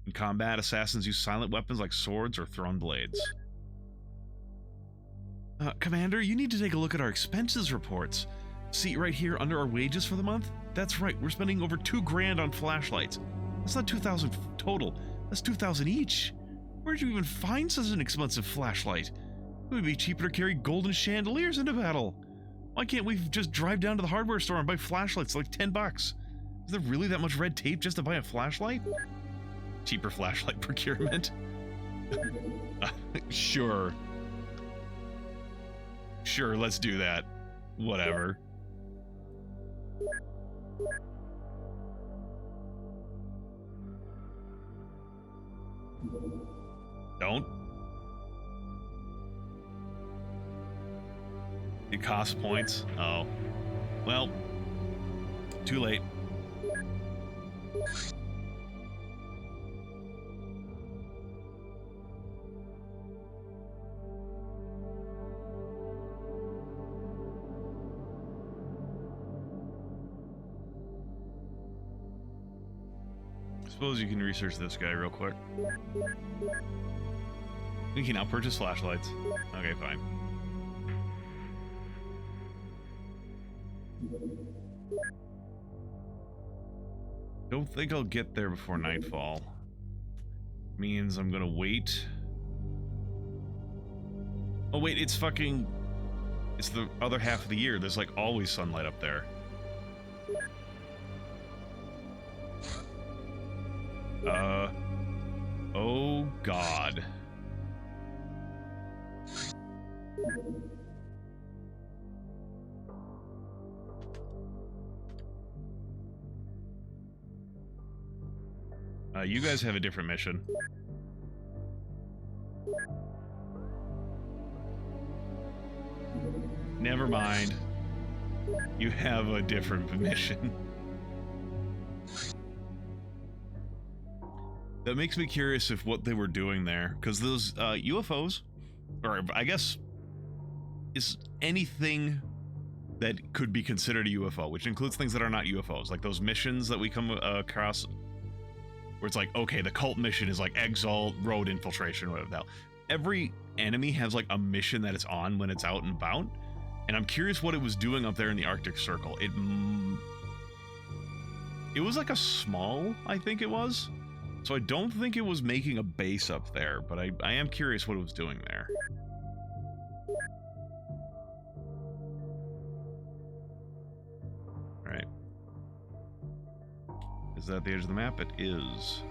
In combat, assassins use silent weapons like swords or thrown blades. Commander, you need to take a look at our expenses reports. See right here under our wages for the month? That's right, we're spending over $2,000 on flashlights. That's not 2,000 total, that's 2,000 each. Where'd you even find such an expensive flashlight? It would be cheaper to carry golden chandeliers into battle. Why can't we just drive down to the hardware store and buy flashlights like $10? Is there really that much red tape just to buy a flashlight? Cheaper flashlight procurement? Sure. Sure, let's do that. Whatever. Don't. It costs points. Oh. Well. Too late. Suppose you can research this guy real quick. We can now purchase flashlights. Okay, fine. Don't think I'll get there before nightfall. Means I'm gonna wait. Oh wait, it's fucking... It's the other half of the year. There's like always sunlight up there. Oh God. You guys have a different mission. Never mind. You have a different mission. That makes me curious if what they were doing there, because those UFOs, or I guess, is anything that could be considered a UFO, which includes things that are not UFOs, like those missions that we come across, where it's like, okay, the cult mission is like Exalt, road infiltration, whatever the hell. Every enemy has like a mission that it's on when it's out and about, and I'm curious what it was doing up there in the Arctic Circle. It was like a small, I think it was. So I don't think it was making a base up there, but I am curious what it was doing there. Alright. Is that the edge of the map? It is.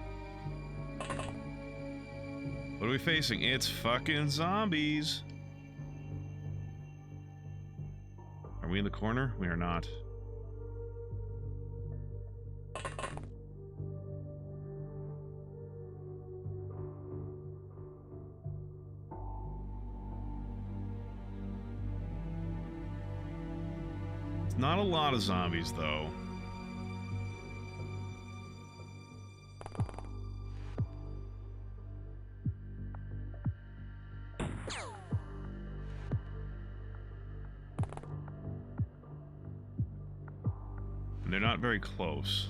What are we facing? It's fucking zombies! Are we in the corner? We are not. Not a lot of zombies, though. And they're not very close.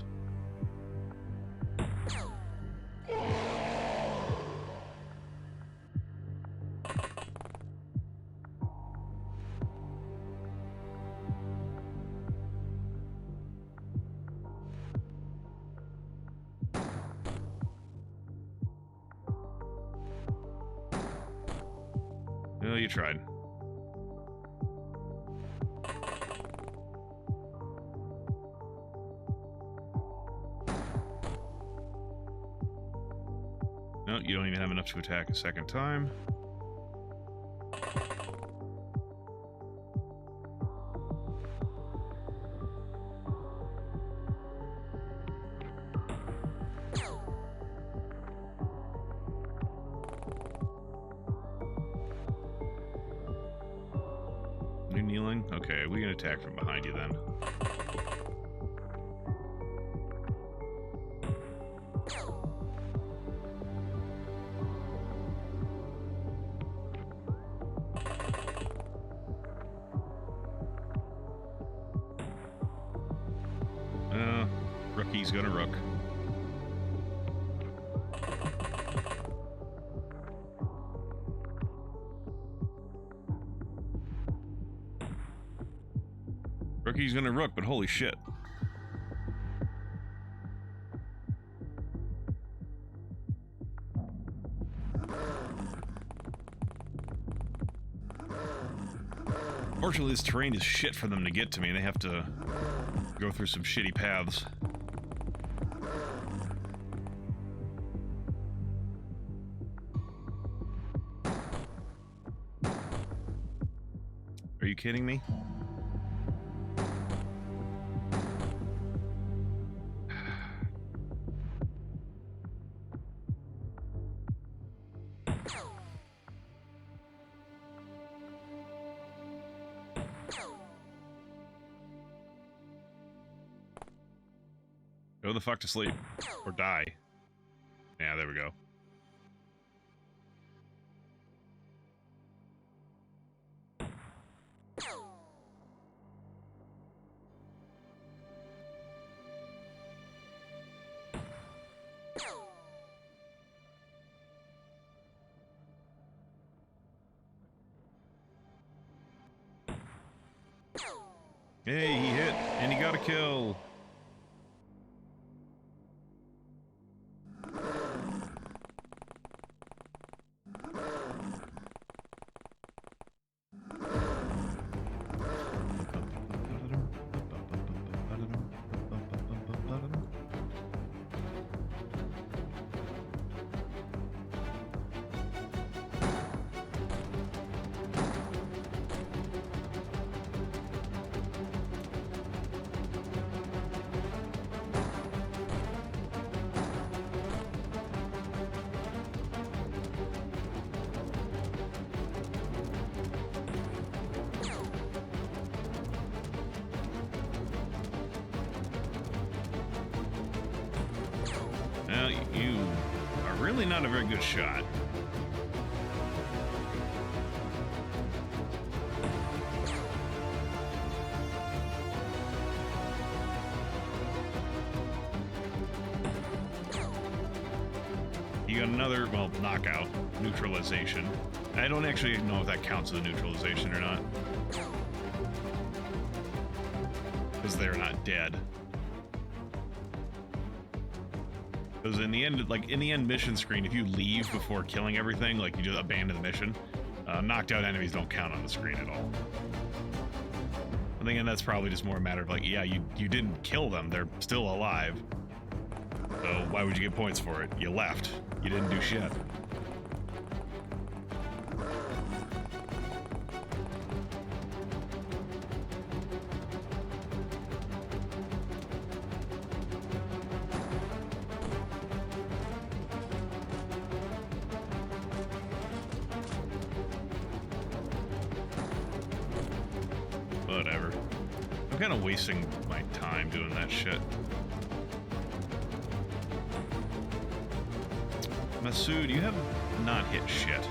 Well, you tried. No, you don't even have enough to attack a second time. You're kneeling? Okay, we can attack from behind you then. Rookie's gonna rook. Rookie's gonna rook, but holy shit. Fortunately, this terrain is shit for them to get to me. They have to go through some shitty paths. Are you kidding me? Go the fuck to sleep. Or die. Yeah, there we go. Hey, he hit, and he got a kill. Well, you are really not a very good shot. You got another, well, knockout, neutralization. I don't actually know if that counts as a neutralization or not. Because they're not dead. Because in the end, like, in the end mission screen, if you leave before killing everything, like, you just abandon the mission, knocked out enemies don't count on the screen at all. I'm thinking that's probably just more a matter of, like, yeah, you didn't kill them, they're still alive. So why would you get points for it? You left. You didn't do shit. Whatever. I'm kind of wasting my time doing that shit. Masood, you have not hit shit.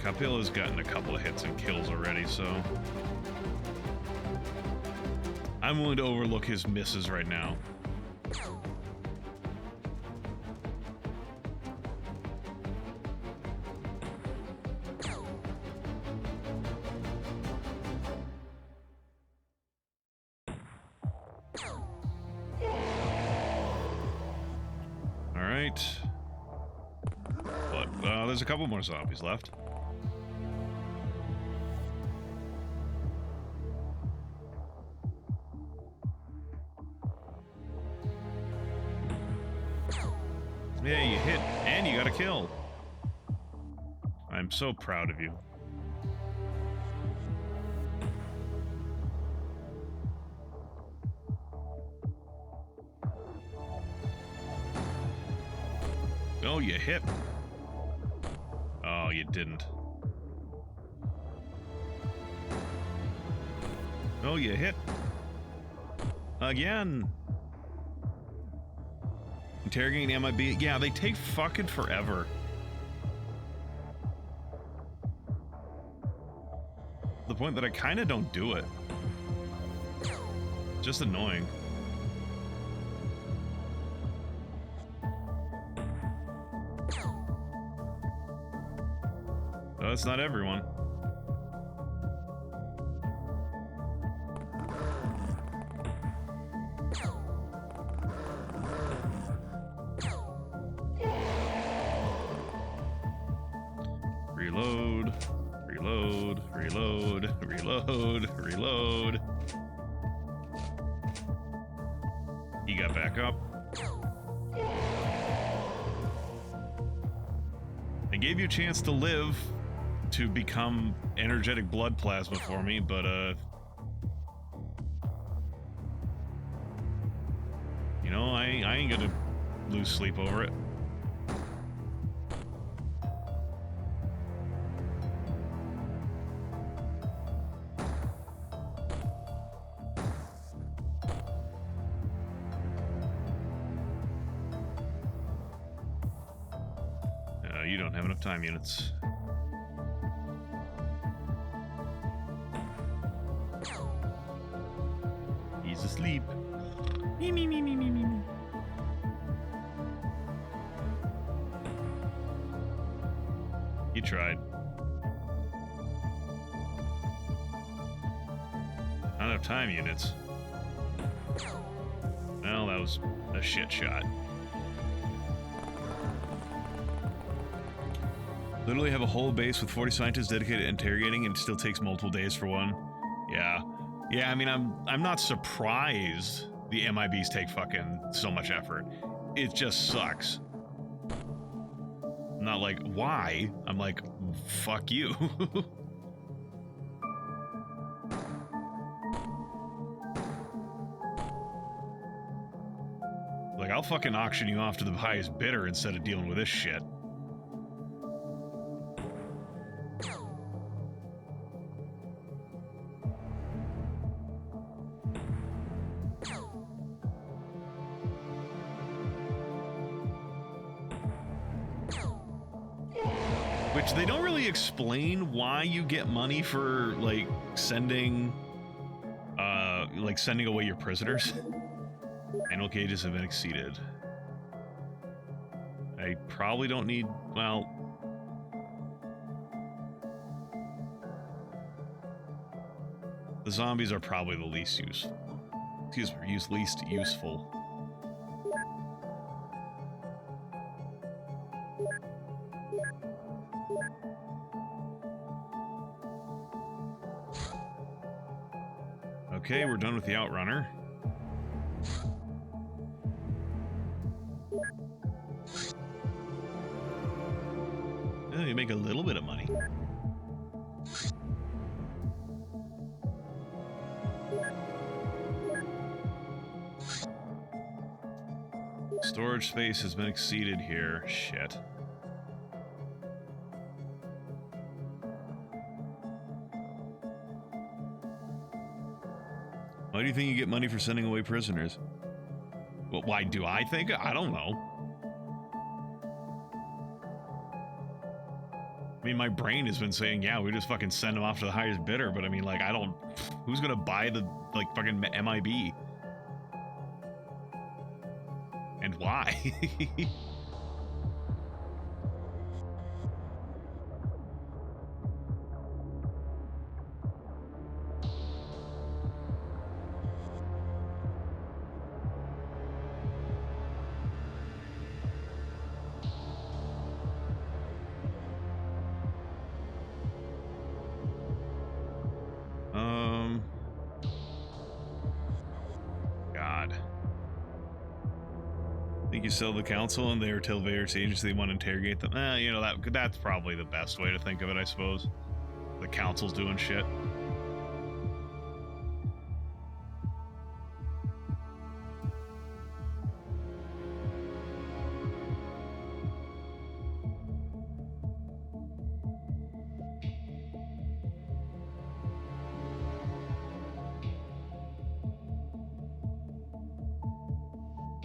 Capilla's gotten a couple of hits and kills already, so I'm willing to overlook his misses right now. Alright. But there's a couple more zombies left. Yeah, you hit, and you got a kill. I'm so proud of you. Oh, you hit. Oh, you didn't. Oh, you hit. Again. Interrogating MIB. Yeah, they take fucking forever. The point that I kind of don't do it. Just annoying. Oh, that's not everyone. Reload, reload, reload, reload, reload. He got back up. I gave you a chance to live, to become energetic blood plasma for me, but you know, I ain't gonna lose sleep over it. You don't have enough time units. He's asleep. Me, me, me, me, me, me, me. You tried. Not enough time units. Well, that was a shit shot. Literally have a whole base with 40 scientists dedicated to interrogating, and it still takes multiple days for one. Yeah. Yeah, I mean, I'm not surprised the MIBs take fucking so much effort. It just sucks. I'm not like, why? I'm like, fuck you. Like, I'll fucking auction you off to the highest bidder instead of dealing with this shit. Which they don't really explain why you get money for, like, sending away your prisoners. Annual cages have been exceeded. I probably don't need, well... The zombies are probably the least useful. Least useful. Okay, we're done with the Outrunner. Oh, you make a little bit of money. Storage space has been exceeded here. Shit. Why do you think you get money for sending away prisoners? Well, why do I think? I don't know. I mean, my brain has been saying, yeah, we just fucking send them off to the highest bidder, but I mean, like, I don't... Who's gonna buy the, like, fucking MIB? And why? God. Think you sell the council and they are tell various agents they want to interrogate them? You know, that's probably the best way to think of it, I suppose. The council's doing shit.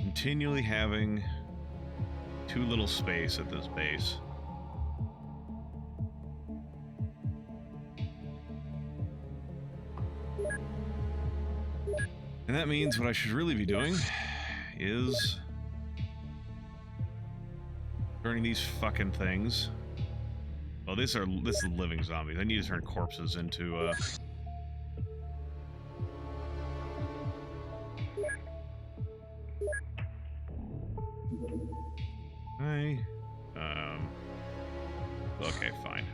Continually having too little space at this base. And that means what I should really be doing is turning these fucking things. Oh, this is living zombies. I need to turn corpses into okay, fine.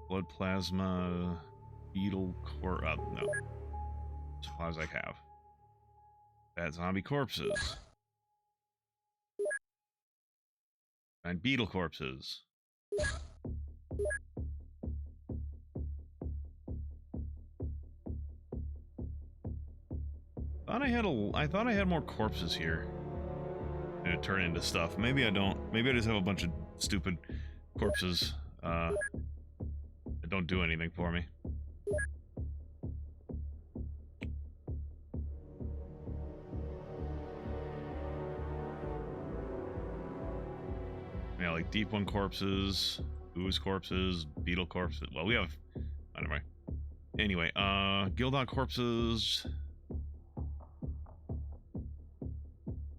Blood plasma, beetle core up. No. Supplies I have. Bad zombie corpses. And beetle corpses. I thought I had more corpses here. And it turned into stuff. Maybe I don't. Maybe I just have a bunch of stupid corpses that don't do anything for me. Yeah, like deep one corpses, ooze corpses, beetle corpses. Well, we have. Anyway. Anyway, Gildon corpses.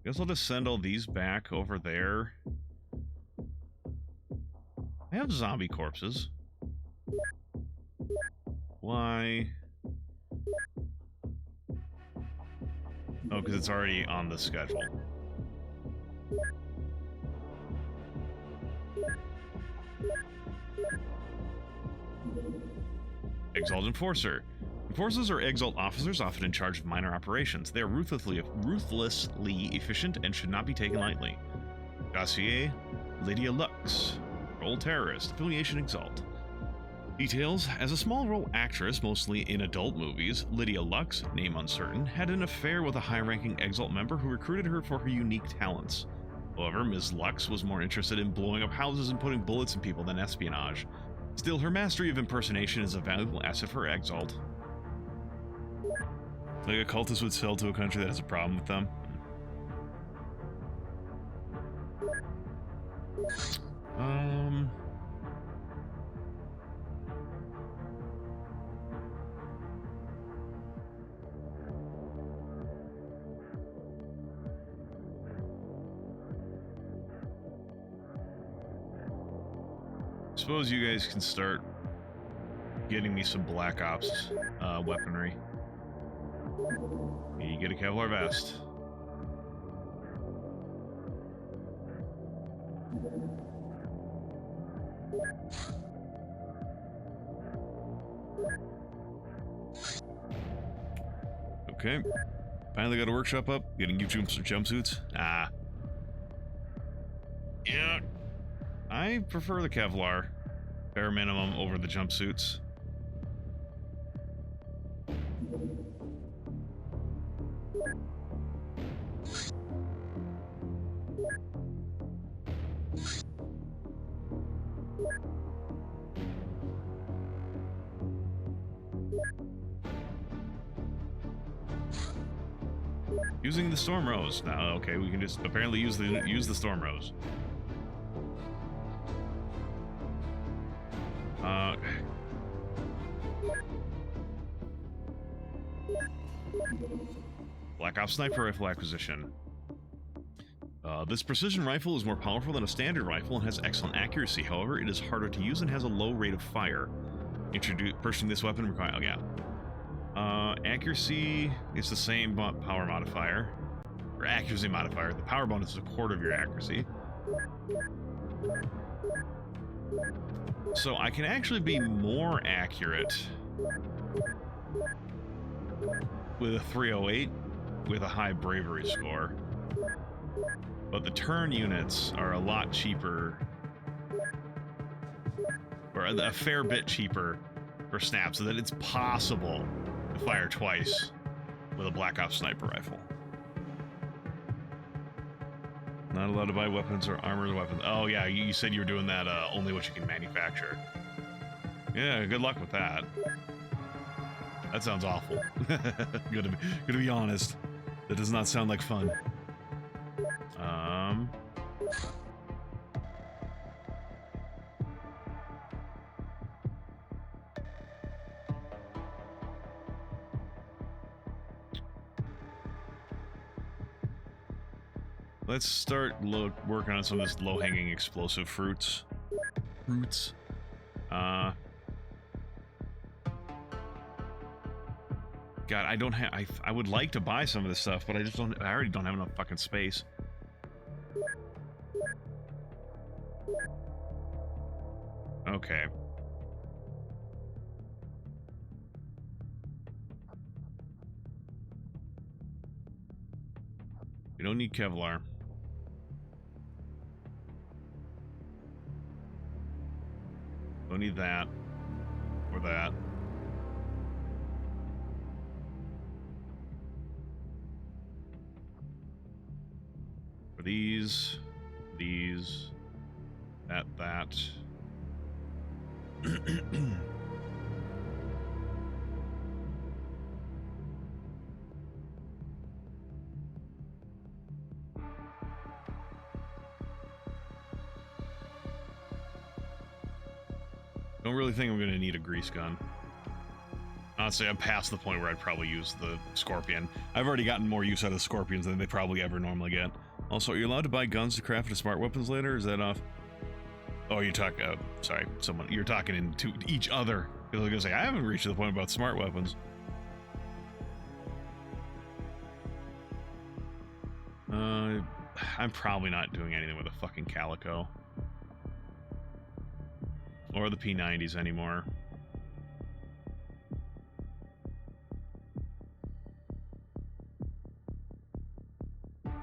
Guess I'll just send all these back over there. I have zombie corpses. Why? Oh, because it's already on the schedule. Exalt Enforcer. Enforcers are Exalt officers often in charge of minor operations. They are ruthlessly efficient and should not be taken lightly. Dossier, Lydia Lux. Circle, terrorist, affiliation Exalt. Details: as a small role actress, mostly in adult movies, Lydia Lux, name uncertain, had an affair with a high-ranking Exalt member who recruited her for her unique talents. However, Ms. Lux was more interested in blowing up houses and putting bullets in people than espionage. Still, her mastery of impersonation is a valuable asset for Exalt. Like a cultist would sell to a country that has a problem with them. Suppose you guys can start getting me some Black Ops weaponry. You get a Kevlar vest. Okay. Finally got a workshop up. Getting you some jumpsuits. Ah. Yeah. I prefer the Kevlar, bare minimum, over the jumpsuits. Using the Storm Rose. Now, okay, we can just apparently use the Storm Rose. Black Ops Sniper Rifle acquisition. This precision rifle is more powerful than a standard rifle and has excellent accuracy. However, it is harder to use and has a low rate of fire. Purchasing this weapon requires... Oh, yeah. Accuracy is the same power modifier. Or accuracy modifier. The power bonus is a quarter of your accuracy. So I can actually be more accurate with a 308 with a high bravery score. But the turn units are a lot cheaper, or a fair bit cheaper for snap, so that it's possible to fire twice with a Black Ops sniper rifle. Not allowed to buy weapons or armored weapons. Oh yeah, you said you were doing that only what you can manufacture. Yeah, good luck with that. That sounds awful. Gonna be honest. That does not sound like fun. Let's start working on some of this low-hanging explosive fruits. God, I don't have... I would like to buy some of this stuff, but I just don't... I already don't have enough fucking space. Okay. We don't need Kevlar. Don't need that. Or that. For these, that. Don't really think I'm going to need a grease gun. Honestly, I'm past the point where I'd probably use the Scorpion. I've already gotten more use out of the Scorpions than they probably ever normally get. Also, are you allowed to buy guns to craft into smart weapons later? Is that off? Oh, you're talking... sorry, someone... You're talking into each other. Because I was going to say, I haven't reached the point about smart weapons. I'm probably not doing anything with a fucking Calico. Or the P90s anymore.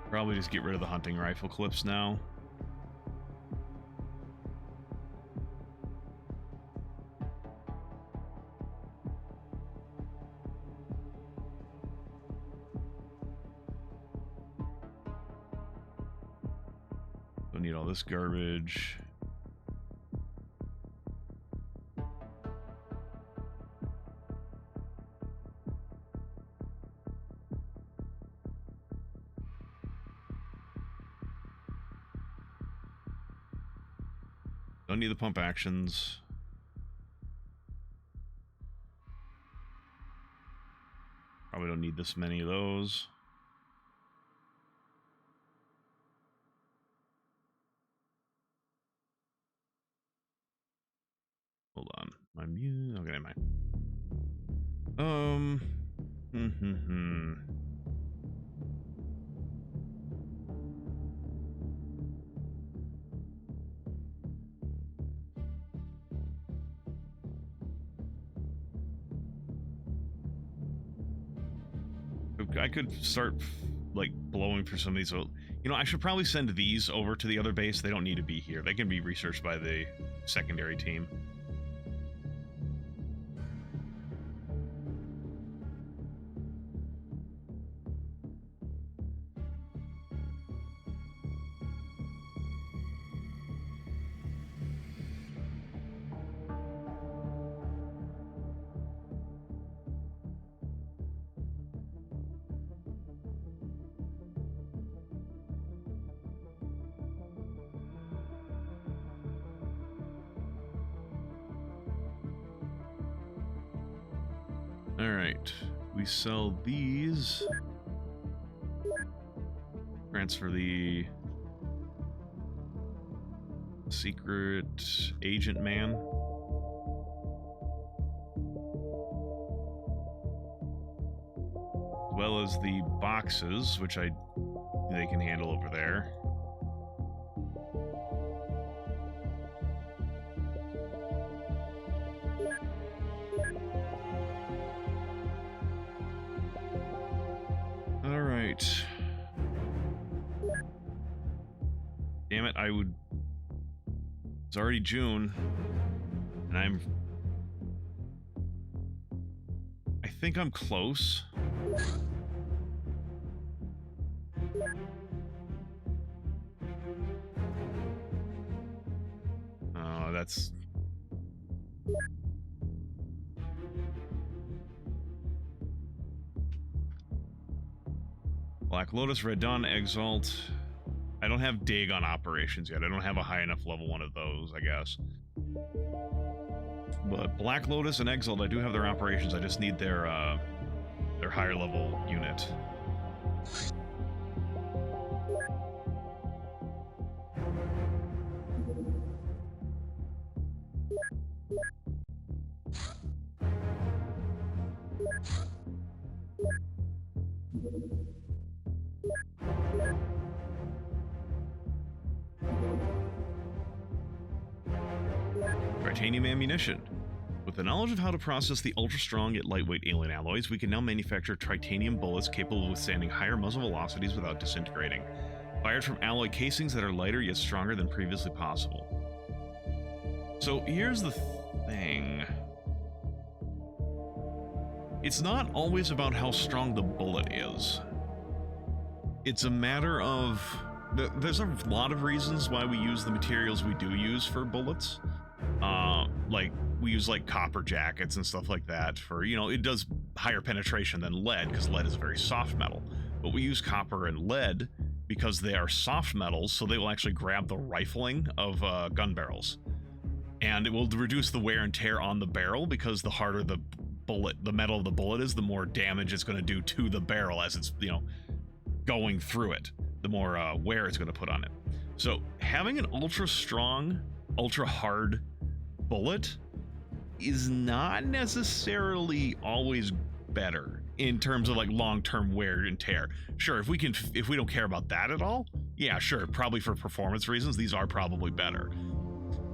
Probably just get rid of the hunting rifle clips now. Don't need all this garbage. Don't need the pump actions. Probably don't need this many of those. Hold on. My mute. Okay, never mind. I could start like blowing through some of these. You know, I should probably send these over to the other base. They don't need to be here. They can be researched by the secondary team. Alright, we sell these. Transfer the secret agent man. As well as the boxes, which they can handle over there. Damn it, it's already June, and I think I'm close. Oh, that's... Black Lotus, Red Dawn, Exalt. I don't have Dig on operations yet. I don't have a high enough level one of those, I guess. But Black Lotus and Exalt, I do have their operations. I just need their higher level unit. Titanium ammunition. With the knowledge of how to process the ultra-strong yet lightweight alien alloys, we can now manufacture titanium bullets capable of withstanding higher muzzle velocities without disintegrating, fired from alloy casings that are lighter yet stronger than previously possible. So here's the thing. It's not always about how strong the bullet is. It's a matter of... There's a lot of reasons why we use the materials we do use for bullets. Like, we use, like, copper jackets and stuff like that for, you know, it does higher penetration than lead, because lead is a very soft metal. But we use copper and lead because they are soft metals, so they will actually grab the rifling of gun barrels. And it will reduce the wear and tear on the barrel, because the harder the bullet, the metal of the bullet is, the more damage it's going to do to the barrel as it's, you know, going through it. The more wear it's going to put on it. So having an ultra strong, ultra hard bullet is not necessarily always better in terms of like long-term wear and tear. Sure, if we don't care about that at all, yeah, sure, probably for performance reasons, these are probably better.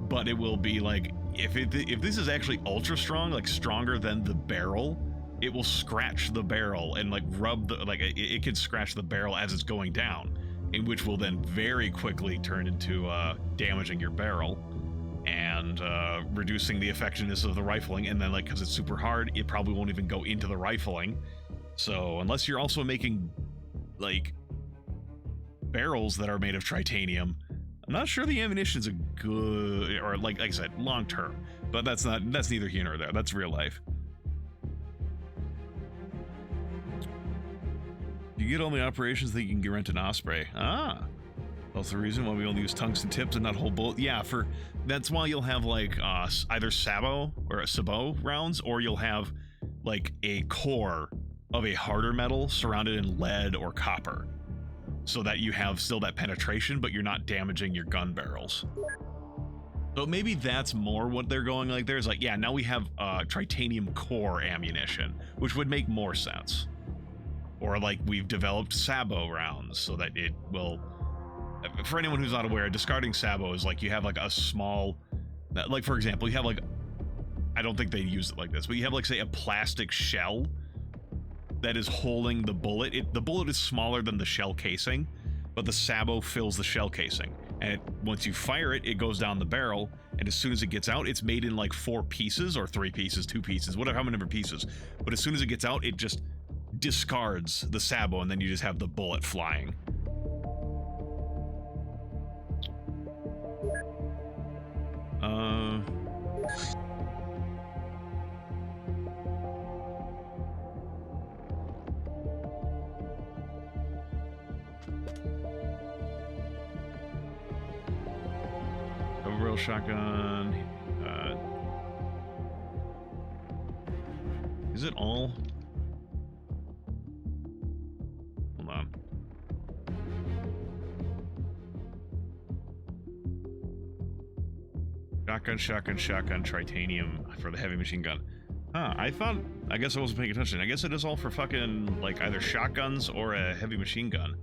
But it will be like, if this is actually ultra strong, like stronger than the barrel, it will scratch the barrel and like rub the, like it can scratch the barrel as it's going down, in which will then very quickly turn into damaging your barrel and reducing the effectiveness of the rifling. And then, like, because it's super hard, it probably won't even go into the rifling. So unless you're also making like barrels that are made of titanium, I'm not sure the ammunition's a good, or like I said, long term. But that's neither here nor there. That's real life. You get all the operations that you can rent an Osprey. Ah. That's the reason why we only use tungsten tips and not whole bullet. Yeah, that's why you'll have like either sabot or a sabot rounds, or you'll have like a core of a harder metal surrounded in lead or copper, so that you have still that penetration, but you're not damaging your gun barrels. So maybe that's more what they're going like. There's like, yeah, now we have titanium core ammunition, which would make more sense. Or like we've developed sabot rounds so that it will. For anyone who's not aware, discarding sabot is like you have like a small, like for example, you have like, I don't think they use it like this, but you have like say a plastic shell that is holding the bullet. The bullet is smaller than the shell casing, but the sabot fills the shell casing. And once you fire it, it goes down the barrel, and as soon as it gets out, it's made in like 4 pieces or 3 pieces, 2 pieces, whatever, how many number pieces. But as soon as it gets out, it just discards the sabot, and then you just have the bullet flying. Overall shotgun. Is it all? Hold on. Shotgun, titanium for the heavy machine gun. Huh, I guess I wasn't paying attention. I guess it is all for fucking, like, either shotguns or a heavy machine gun.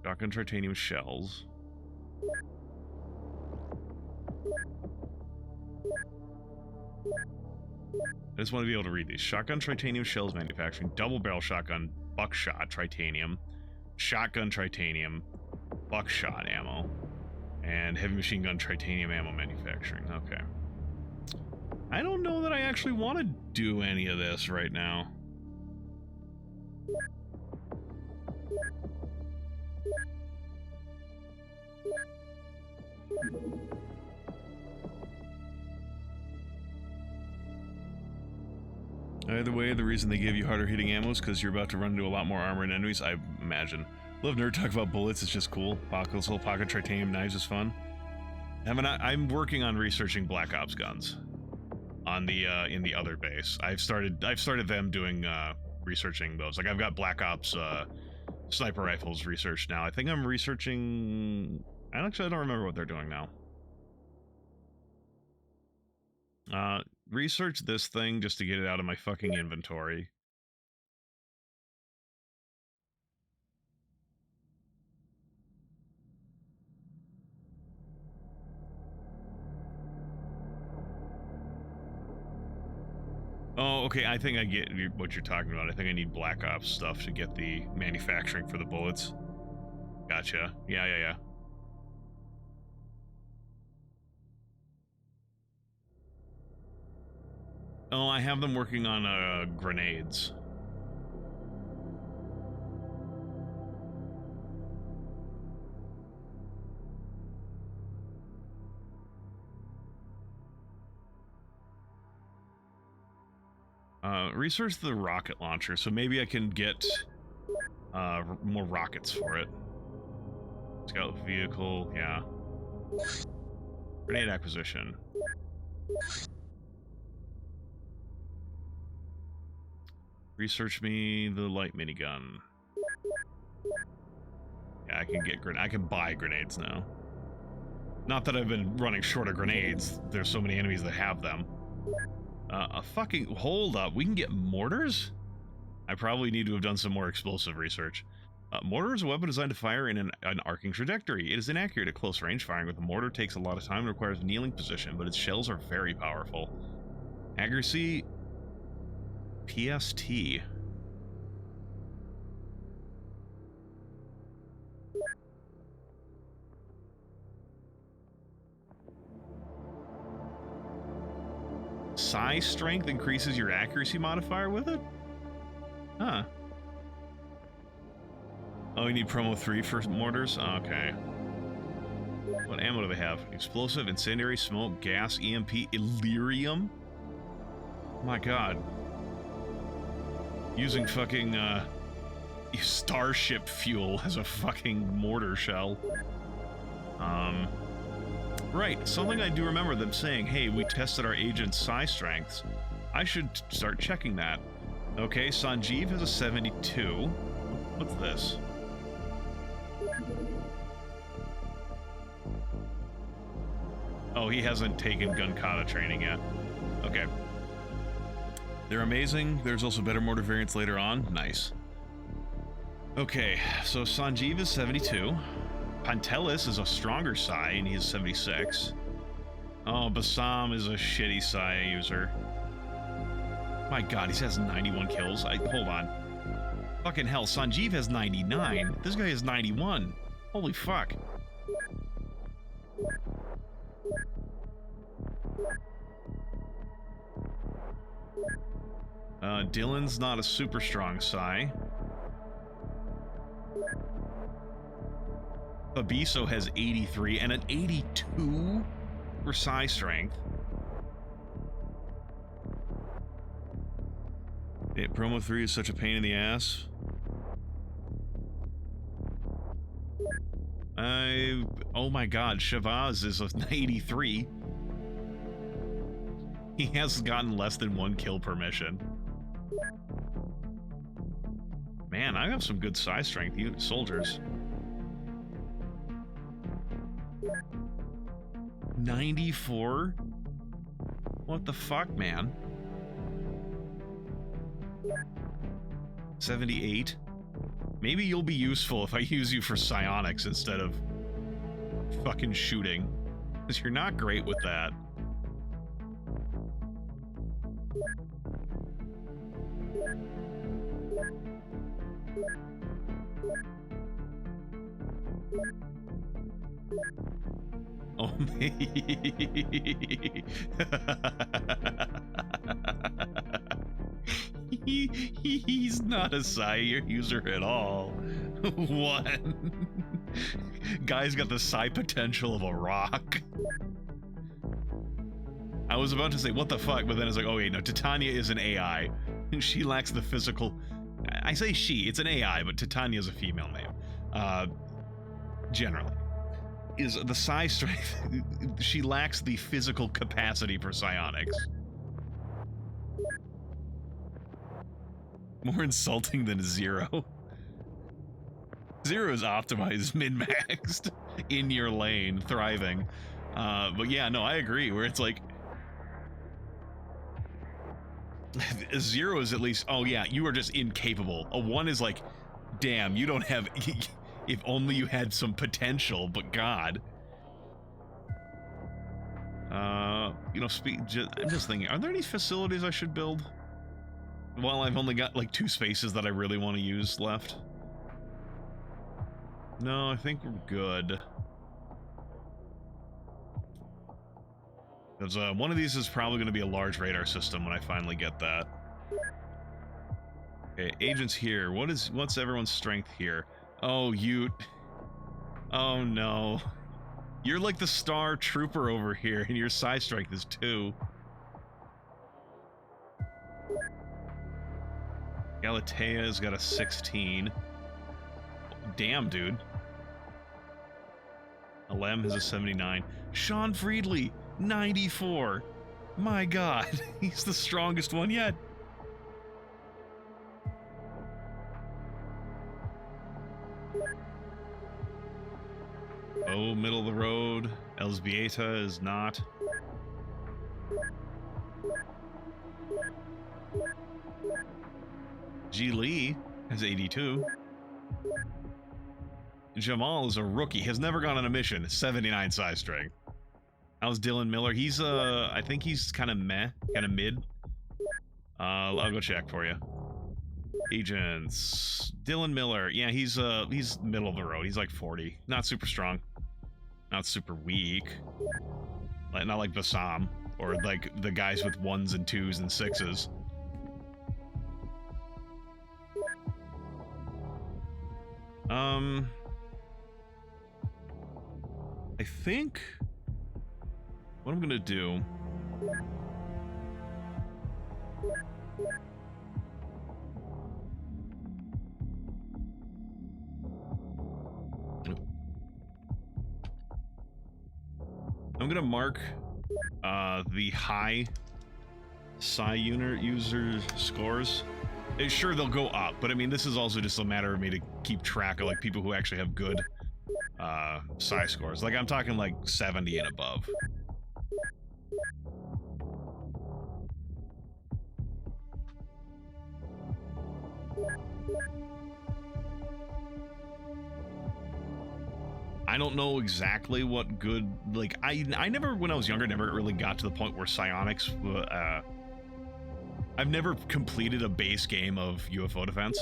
Shotgun titanium shells. I just want to be able to read these. Shotgun titanium shells manufacturing, double barrel shotgun, buckshot titanium, shotgun titanium, buckshot ammo, and heavy machine gun titanium ammo manufacturing. Okay. I don't know that I actually want to do any of this right now. Either way, the reason they give you harder hitting ammo is because you're about to run into a lot more armor and enemies, I imagine. Love nerd talk about bullets, it's just cool. This whole pocket titanium knives is fun. I'm working on researching Black Ops guns on the in the other base. I've started them doing researching those. Like I've got Black Ops sniper rifles researched now. I think I'm researching. I don't remember what they're doing now. Research this thing just to get it out of my fucking inventory. Oh, okay, I think I get what you're talking about. I think I need Black Ops stuff to get the manufacturing for the bullets. Gotcha. Yeah. Oh, I have them working on grenades. Research the rocket launcher, so maybe I can get more rockets for it. Scout vehicle, yeah. Grenade acquisition. Research me the light minigun. Yeah, I can buy grenades now. Not that I've been running short of grenades. There's so many enemies that have them. Hold up. We can get mortars? I probably need to have done some more explosive research. Mortar is a weapon designed to fire in an arcing trajectory. It is inaccurate at close range. Firing with a mortar takes a lot of time and requires a kneeling position, but its shells are very powerful. Accuracy... PST. Psi strength increases your accuracy modifier with it? Huh. Oh, you need promo 3 for mortars? Okay. What ammo do they have? Explosive, incendiary, smoke, gas, EMP, Illyrium? Oh my god. Using fucking, starship fuel as a fucking mortar shell. Right, something I do remember them saying, hey, we tested our agent's psi strengths. I should start checking that. Okay, Sanjeev has a 72. What's this? Oh, he hasn't taken gun kata training yet. Okay. They're amazing. There's also better mortar variants later on. Nice. Okay, so Sanjeev is 72. Pantelis is a stronger psi, and he's 76. Oh, Bassam is a shitty psi user. My god, he has 91 kills. Hold on. Fucking hell, Sanjeev has 99. This guy has 91. Holy fuck. Dylan's not a super strong psi. Fabiso has 83 and an 82 for psi strength. Okay, promo 3 is such a pain in the ass. Oh my god, Shavaz is a 83. He has gotten less than 1 kill per mission. Man, I have some good psi strength soldiers. 94? What the fuck, man? 78? Maybe you'll be useful if I use you for psionics instead of fucking shooting. Because you're not great with that. Oh, he's not a psi user at all. What? Guy's got the psi potential of a rock. I was about to say, what the fuck, but then it's like, oh wait, no, Titania is an AI. She lacks the physical... I say she, it's an AI, but Titania is a female name. Generally. Is the psi strength... she lacks the physical capacity for psionics. More insulting than Zero. Zero is optimized, min-maxed, in your lane, thriving. But yeah, no, I agree, where it's like... Zero is at least, oh yeah, you are just incapable. A 1 is like, damn, you don't have... if only you had some potential, but god. You know, I'm just thinking, are there any facilities I should build? Well, I've only got like 2 spaces that I really want to use left. No, I think we're good. Because one of these is probably going to be a large radar system when I finally get that. Okay, agents here. What's everyone's strength here? Oh, you... Oh, no. You're like the star trooper over here, and your psi strength is 2. Galatea's got a 16. Damn, dude. Alem has a 79. Sean Friedley, 94. My god, he's the strongest one yet. Oh, middle of the road. Elsbieta is not. G. Lee has 82. Jamal is a rookie. Has never gone on a mission. 79 psi strength. How's Dylan Miller? He's, I think he's kind of meh. Kind of mid. I'll go check for you. Agents. Dylan Miller. Yeah, he's middle of the road. He's like 40. Not super strong. Not super weak. Not like Bassam. or like the guys with 1s and 2s and 6s. I think what I'm gonna do. I'm gonna mark the high Psi unit user scores. Sure, they'll go up, but I mean, this is also just a matter of me to keep track of like people who actually have good Psi scores. Like I'm talking like 70 and above. I don't know exactly what good, like, I never, when I was younger, never really got to the point where psionics, I've never completed a base game of UFO Defense,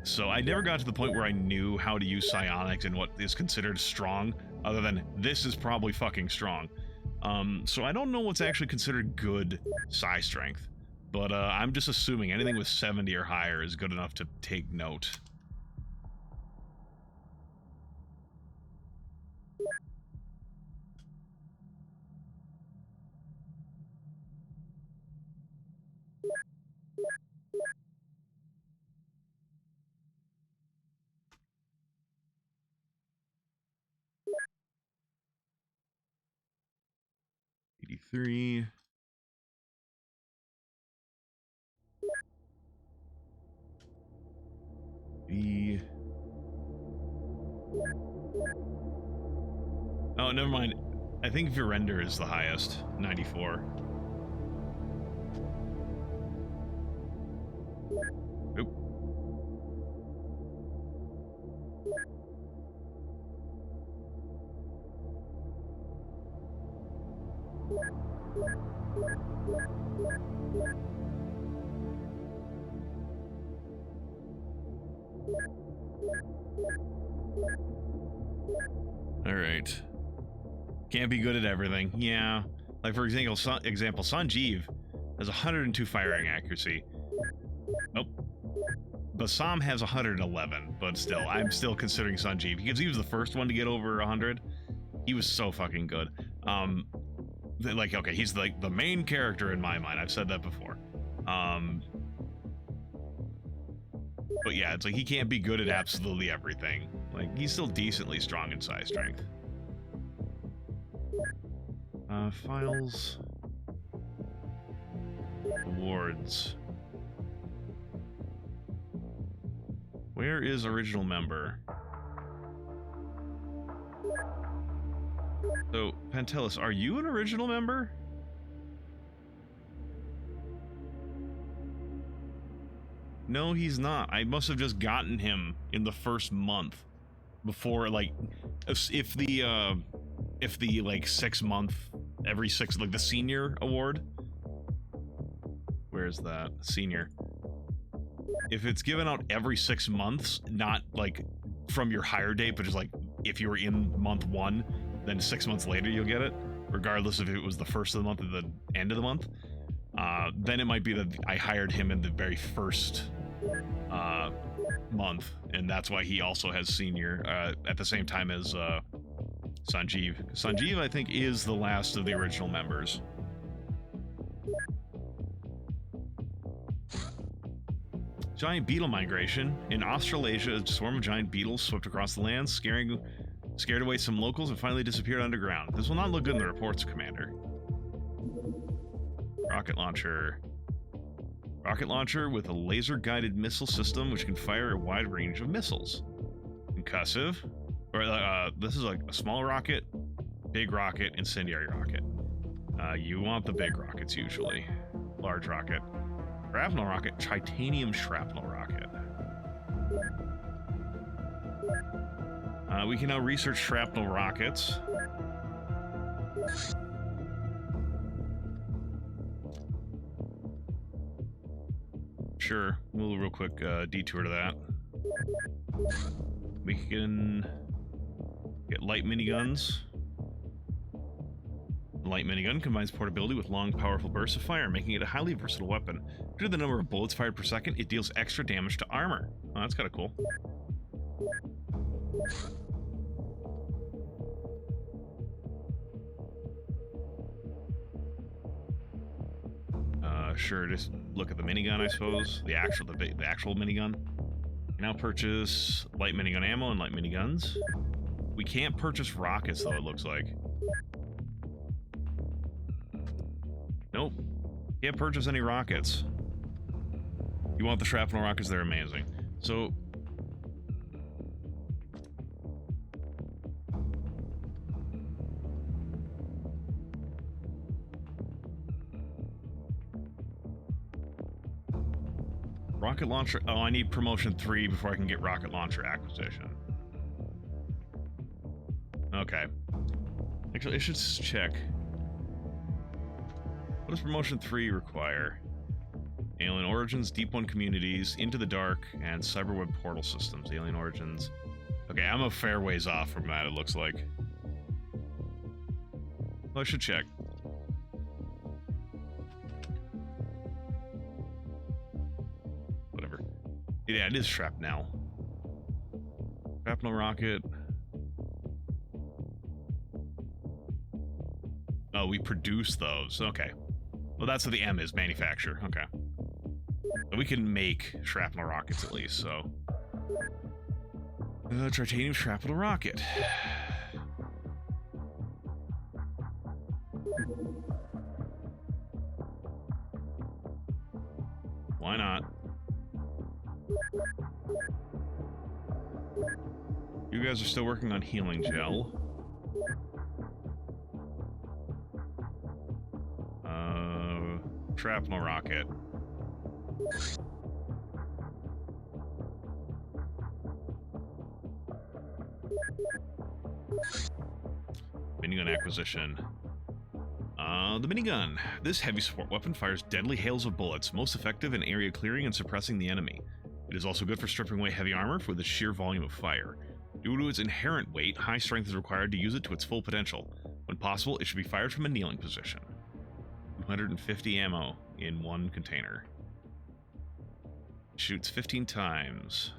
so I never got to the point where I knew how to use psionics and what is considered strong, other than this is probably fucking strong. So I don't know what's actually considered good psi strength, but I'm just assuming anything with 70 or higher is good enough to take note. Three. Oh, never mind. I think Virender is the highest, 94. Oop. All right. Can't be good at everything. Yeah. Like for example, Sanjeev has 102 firing accuracy. Nope. Bassam has 111, but still, I'm still considering Sanjeev because he was the first one to get over 100. He was so fucking good. Like, okay, he's like the main character in my mind. I've said that before. But yeah, it's like he can't be good at absolutely everything. Like, he's still decently strong in psi strength. Files. Awards. Where is original member? So, Pantelis, are you an original member? No, he's not. I must have just gotten him in the first month before, like, if the like 6 month, every 6, like the senior award. Where's that? Senior. If it's given out every 6 months, not like from your hire date, but just like if you were in month 1, then 6 months later you'll get it, regardless if it was the first of the month or the end of the month. Then it might be that I hired him in the very first month, and that's why he also has senior at the same time as Sanjeev. Sanjeev, I think, is the last of the original members. Giant beetle migration. In Australasia, a swarm of giant beetles swept across the land, scared away some locals and finally disappeared underground. This will not look good in the reports, Commander. Rocket launcher. Rocket launcher with a laser-guided missile system which can fire a wide range of missiles. Concussive. This is like a small rocket, big rocket, incendiary rocket. You want the big rockets usually. Large rocket. Shrapnel rocket, titanium shrapnel rocket. We can now research shrapnel rockets. Sure, we'll real quick detour to that. We can get light miniguns. The light minigun combines portability with long, powerful bursts of fire, making it a highly versatile weapon. Due to the number of bullets fired per second, it deals extra damage to armor. Oh, that's kind of cool. Sure, just look at the minigun, I suppose. The actual minigun. Now purchase light minigun ammo and light miniguns. We can't purchase rockets, though, it looks like. Nope. Can't purchase any rockets. You want the shrapnel rockets? They're amazing. So... rocket launcher... Oh, I need promotion 3 before I can get rocket launcher acquisition. Okay. Actually, I should check. What does promotion 3 require? Alien Origins, Deep One Communities, Into the Dark, and Cyberweb Portal Systems. Alien Origins. Okay, I'm a fair ways off from that, it looks like. Well, I should check. Whatever. Yeah, it is shrapnel. Shrapnel rocket. Oh, we produce those. Okay. Well, that's what the M is, manufacture. Okay. We can make shrapnel rockets at least, so... titanium shrapnel rocket. Why not? You guys are still working on healing gel. Shrapnel rocket. Minigun acquisition. The minigun. This heavy support weapon fires deadly hails of bullets, most effective in area clearing and suppressing the enemy. It is also good for stripping away heavy armor for the sheer volume of fire. Due to its inherent weight, high strength is required to use it to its full potential. When possible, it should be fired from a kneeling position. 250 ammo in one container. Shoots 15 times.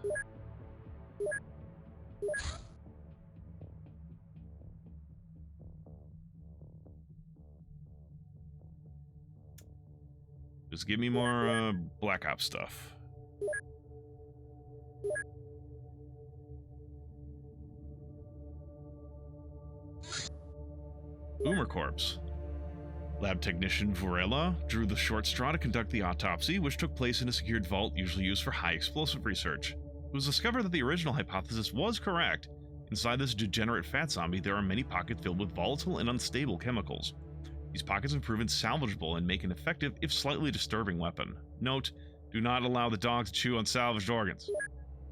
Just give me more Black Ops stuff. Boomer Corpse. Lab technician Vorella drew the short straw to conduct the autopsy, which took place in a secured vault usually used for high explosive research. It was discovered that the original hypothesis was correct. Inside this degenerate fat zombie, there are many pockets filled with volatile and unstable chemicals. These pockets have proven salvageable and make an effective, if slightly disturbing, weapon. Note, do not allow the dogs to chew on salvaged organs.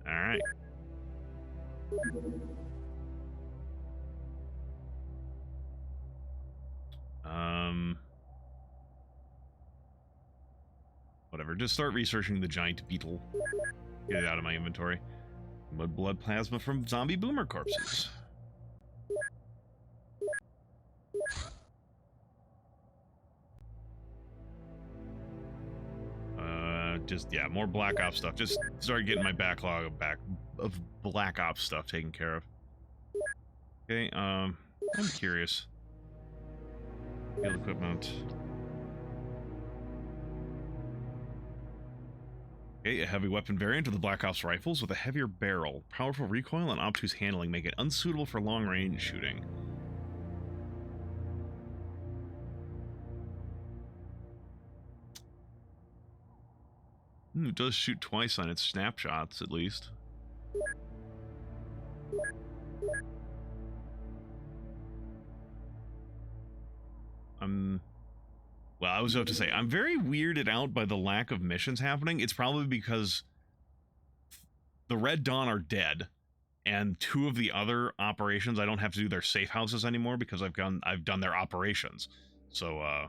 Alright. Whatever, just start researching the giant beetle. Get it out of my inventory. Mud blood plasma from zombie boomer corpses. Yeah, more Black Ops stuff. Just start getting my backlog of Black Ops stuff taken care of. Okay, I'm curious. Field equipment. Okay, a heavy weapon variant of the Black Ops rifles with a heavier barrel. Powerful recoil and obtuse handling make it unsuitable for long-range shooting. It does shoot twice on its snapshots, at least. Well, I was about to say, I'm very weirded out by the lack of missions happening. It's probably because the Red Dawn are dead, and 2 of the other operations, I don't have to do their safe houses anymore because I've done their operations. So,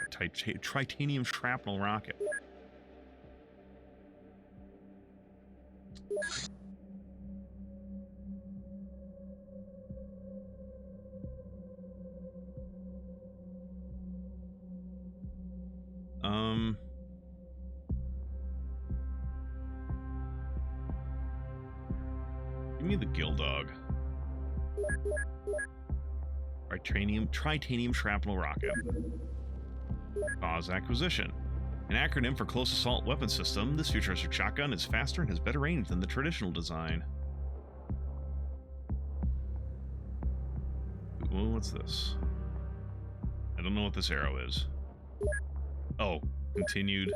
titanium shrapnel rocket. Give me the Gill Dog. Tritanium shrapnel rocket. Cause acquisition. An acronym for close assault weapon system, this futuristic shotgun is faster and has better range than the traditional design. Well, what's this? I don't know what this arrow is. Oh, continued.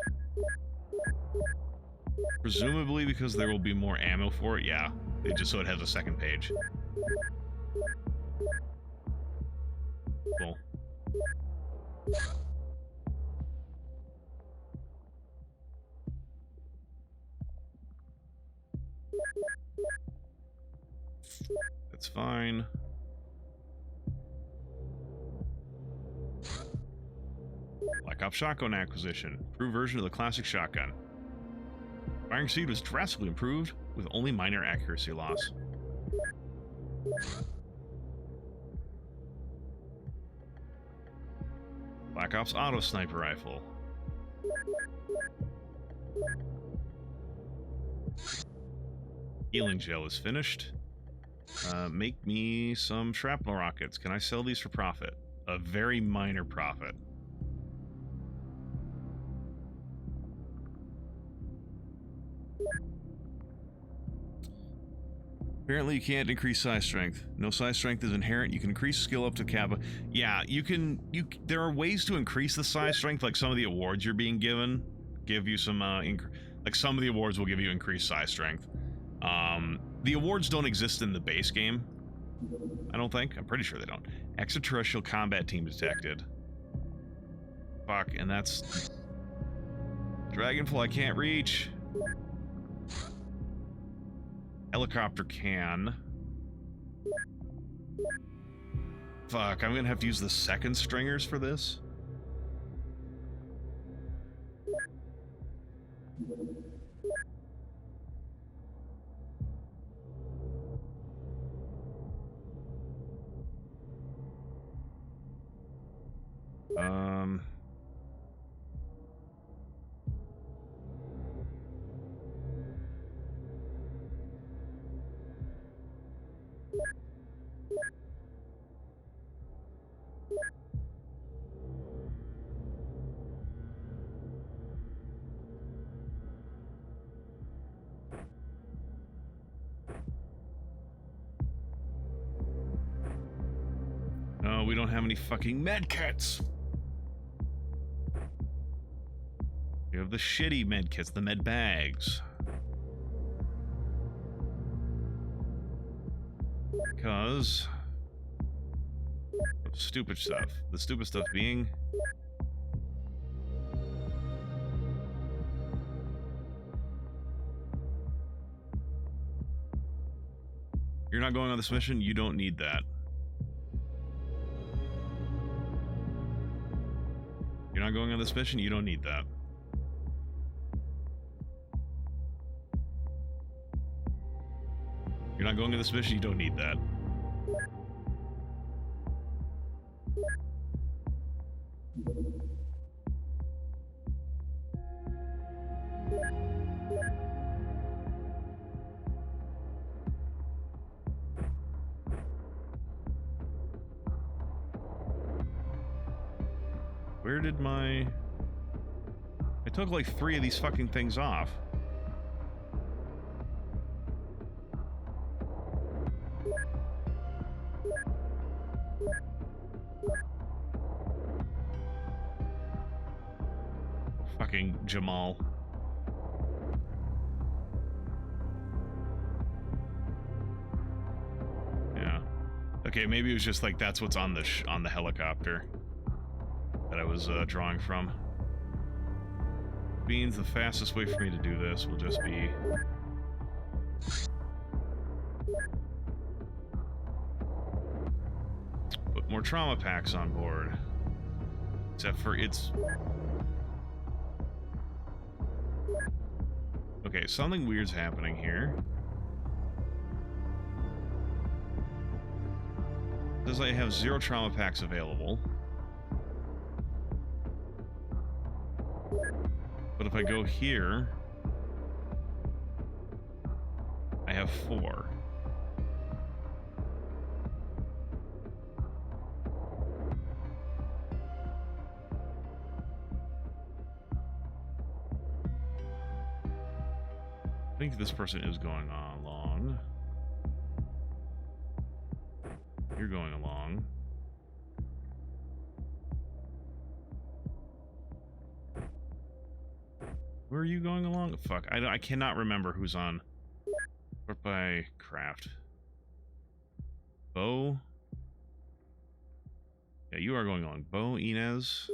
Presumably because there will be more ammo for it, yeah. Just so it has a second page. Cool. That's fine. Black Ops shotgun acquisition. Improved version of the classic shotgun. Firing speed was drastically improved with only minor accuracy loss. Black Ops auto sniper rifle. Healing gel is finished. Make me some shrapnel rockets. Can I sell these for profit? A very minor profit. Apparently you can't increase size strength. No size strength is inherent. You can increase skill up to kappa. Yeah, you can. There are ways to increase the size strength, like some of the awards you're being given give you some. Like some of the awards will give you increased size strength. The awards don't exist in the base game. I don't think. I'm pretty sure they don't. Extraterrestrial combat team detected. Fuck, and that's Dragonfly can't reach. Helicopter can. Fuck, I'm gonna have to use the second stringers for this. No, we don't have any fucking medkits. We have the shitty medkits, the med bags. Because of stupid stuff. The stupid stuff being you're not going on this mission, you don't need that. You're not going on this mission, you don't need that. You're not going on this mission, you don't need that. Where did my... I took like 3 of these fucking things off. Fucking Jamal. Yeah. Okay, maybe it was just like that's what's on the helicopter that I was drawing from. Means the fastest way for me to do this will just be put more trauma packs on board. Except for it's... Okay, something weird's happening here. It says I have 0 trauma packs available. But if I go here, I have 4. I think this person is going along. You're going along. Where are you going along? Fuck, I cannot remember who's on. Sort by craft. Bo. Yeah, you are going along. Bo, Inez.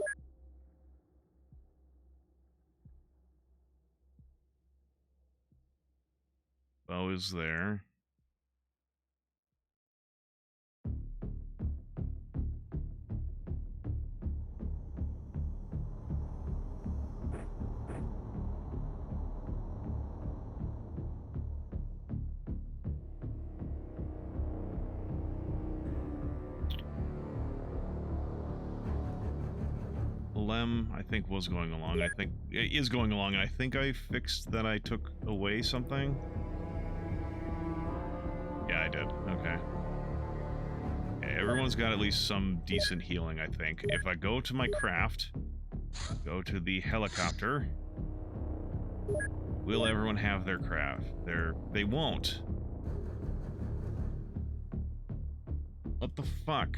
Bo is there. Lem, I think, was going along. I think it is going along. I think I fixed that I took away something. Yeah, I did. Okay. Everyone's got at least some decent healing, I think. If I go to my craft, go to the helicopter, will everyone have their craft? They won't. What the fuck?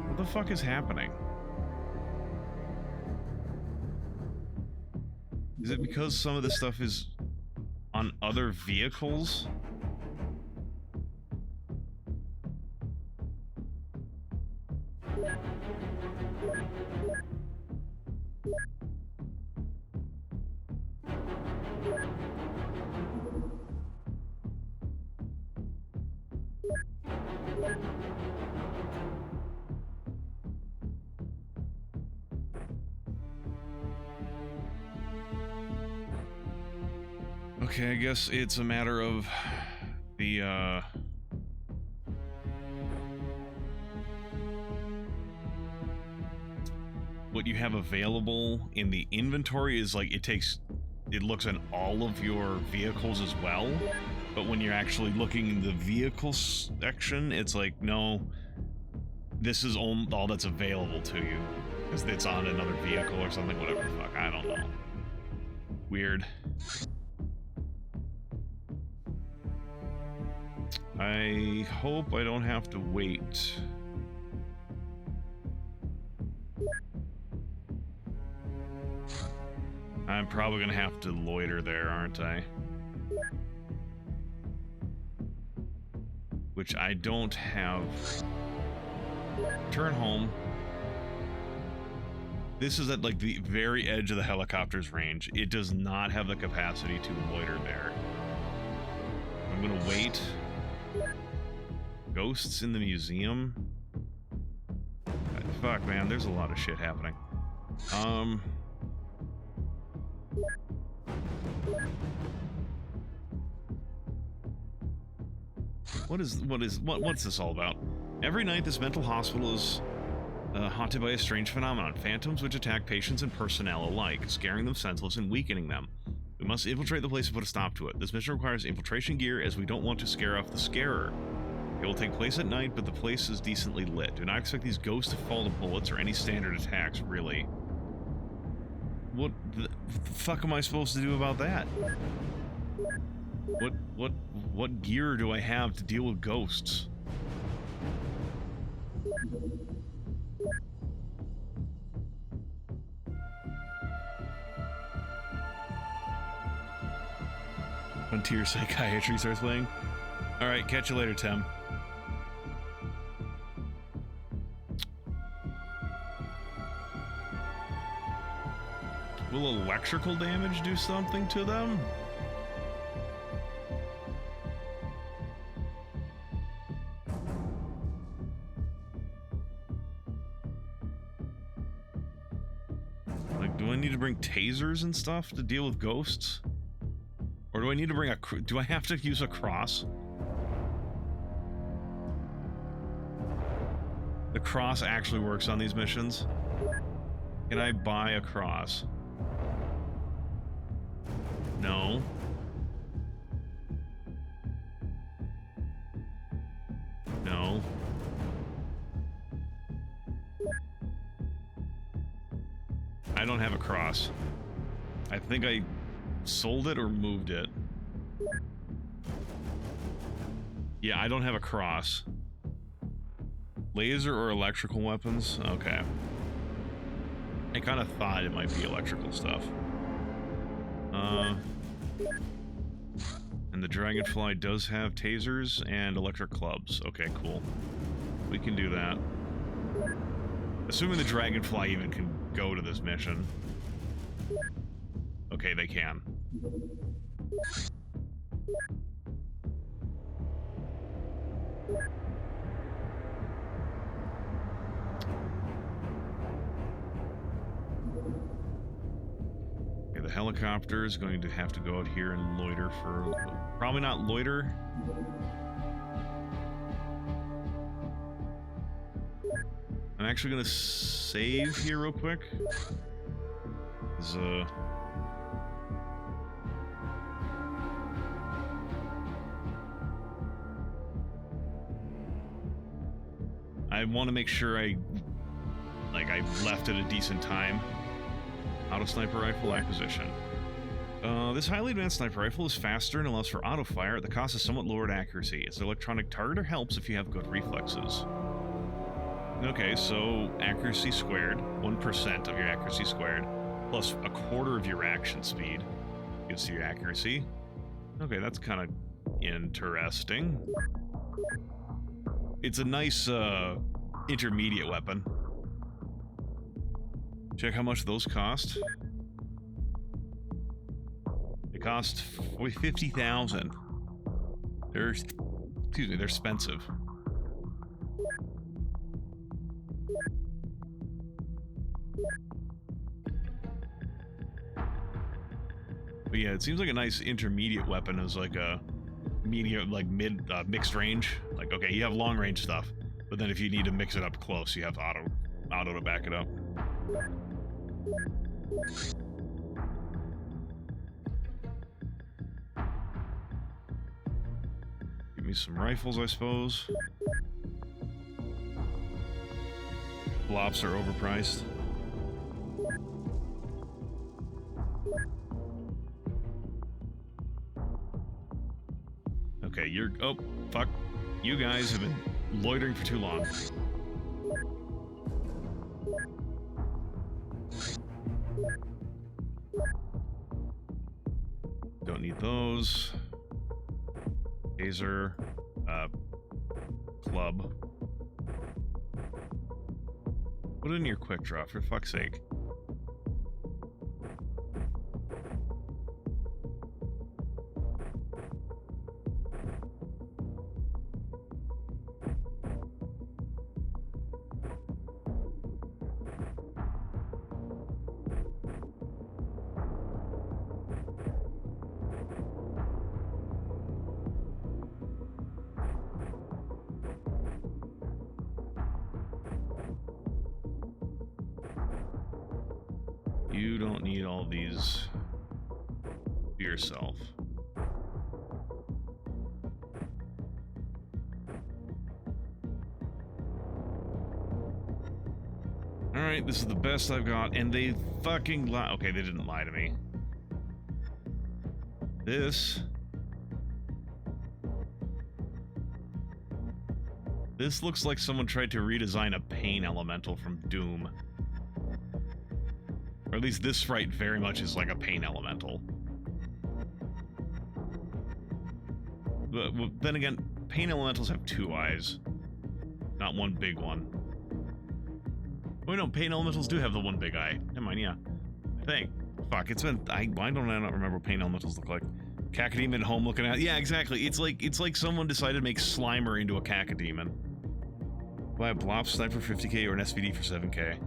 What the fuck is happening? Is it because some of this stuff is on other vehicles? Okay, I guess it's a matter of the, what you have available in the inventory is like, it looks at all of your vehicles as well, but when you're actually looking in the vehicle section, it's like, no, this is all that's available to you, because it's on another vehicle or something, whatever the fuck, I don't know. Weird. I hope I don't have to wait. I'm probably gonna have to loiter there, aren't I? Which I don't have. Turn home. This is at like the very edge of the helicopter's range. It does not have the capacity to loiter there. I'm gonna wait. Ghosts in the museum. Fuck, man, there's a lot of shit happening. What's this all about? Every night, this mental hospital is haunted by a strange phenomenon. Phantoms which attack patients and personnel alike, scaring them senseless and weakening them. We must infiltrate the place and put a stop to it. This mission requires infiltration gear as we don't want to scare off the scarer. It will take place at night, but the place is decently lit. Do not expect these ghosts to fall to bullets or any standard attacks, really. What the fuck am I supposed to do about that? What gear do I have to deal with ghosts? Frontier Psychiatry starts playing. Alright, catch you later, Tim. Will electrical damage do something to them? Like, do I need to bring tasers and stuff to deal with ghosts? Or do I need to bring do I have to use a cross? The cross actually works on these missions. Can I buy a cross? No. No. I don't have a cross. I think I sold it or moved it. Yeah, I don't have a cross. Laser or electrical weapons? Okay. I kind of thought it might be electrical stuff. And the Dragonfly does have tasers and electric clubs. Okay, cool. We can do that. Assuming the Dragonfly even can go to this mission. Okay, they can. Okay, the helicopter is going to have to go out here and loiter for... Probably not loiter. I'm actually going to save here real quick. I want to make sure I left at a decent time. Auto sniper rifle acquisition. This highly advanced sniper rifle is faster and allows for auto fire. The cost is somewhat lowered accuracy. Its electronic targeter helps if you have good reflexes. Okay, so accuracy squared, 1% of your accuracy squared, plus a quarter of your action speed gives you your accuracy. Okay, that's kind of interesting. It's a nice intermediate weapon. Check how much those cost. They cost 50,000. They're expensive. But yeah, it seems like a nice intermediate weapon is like a medium, like mixed range. Like, okay, you have long range stuff, but then if you need to mix it up close, you have auto to back it up. Give me some rifles, I suppose. Flops are overpriced. Okay, you're... Oh, fuck. You guys have been loitering for too long. Don't need those. Taser. Club. Put in your quick draw, for fuck's sake. You don't need all these for yourself. Alright, this is the best I've got, and they fucking lie. Okay, they didn't lie to me. This looks like someone tried to redesign a pain elemental from Doom. Or at least this sprite very much is like a pain elemental. But then again, pain elementals have two eyes, not one big one. Oh no, pain elementals do have the one big eye. Never mind, yeah. I think. Fuck, it's been... Why don't I not remember what pain elementals look like? Cacodemon at home looking at... Yeah, exactly. It's like someone decided to make Slimer into a Cacodemon. Buy a Blop Sniper for 50k or an SPD for 7k.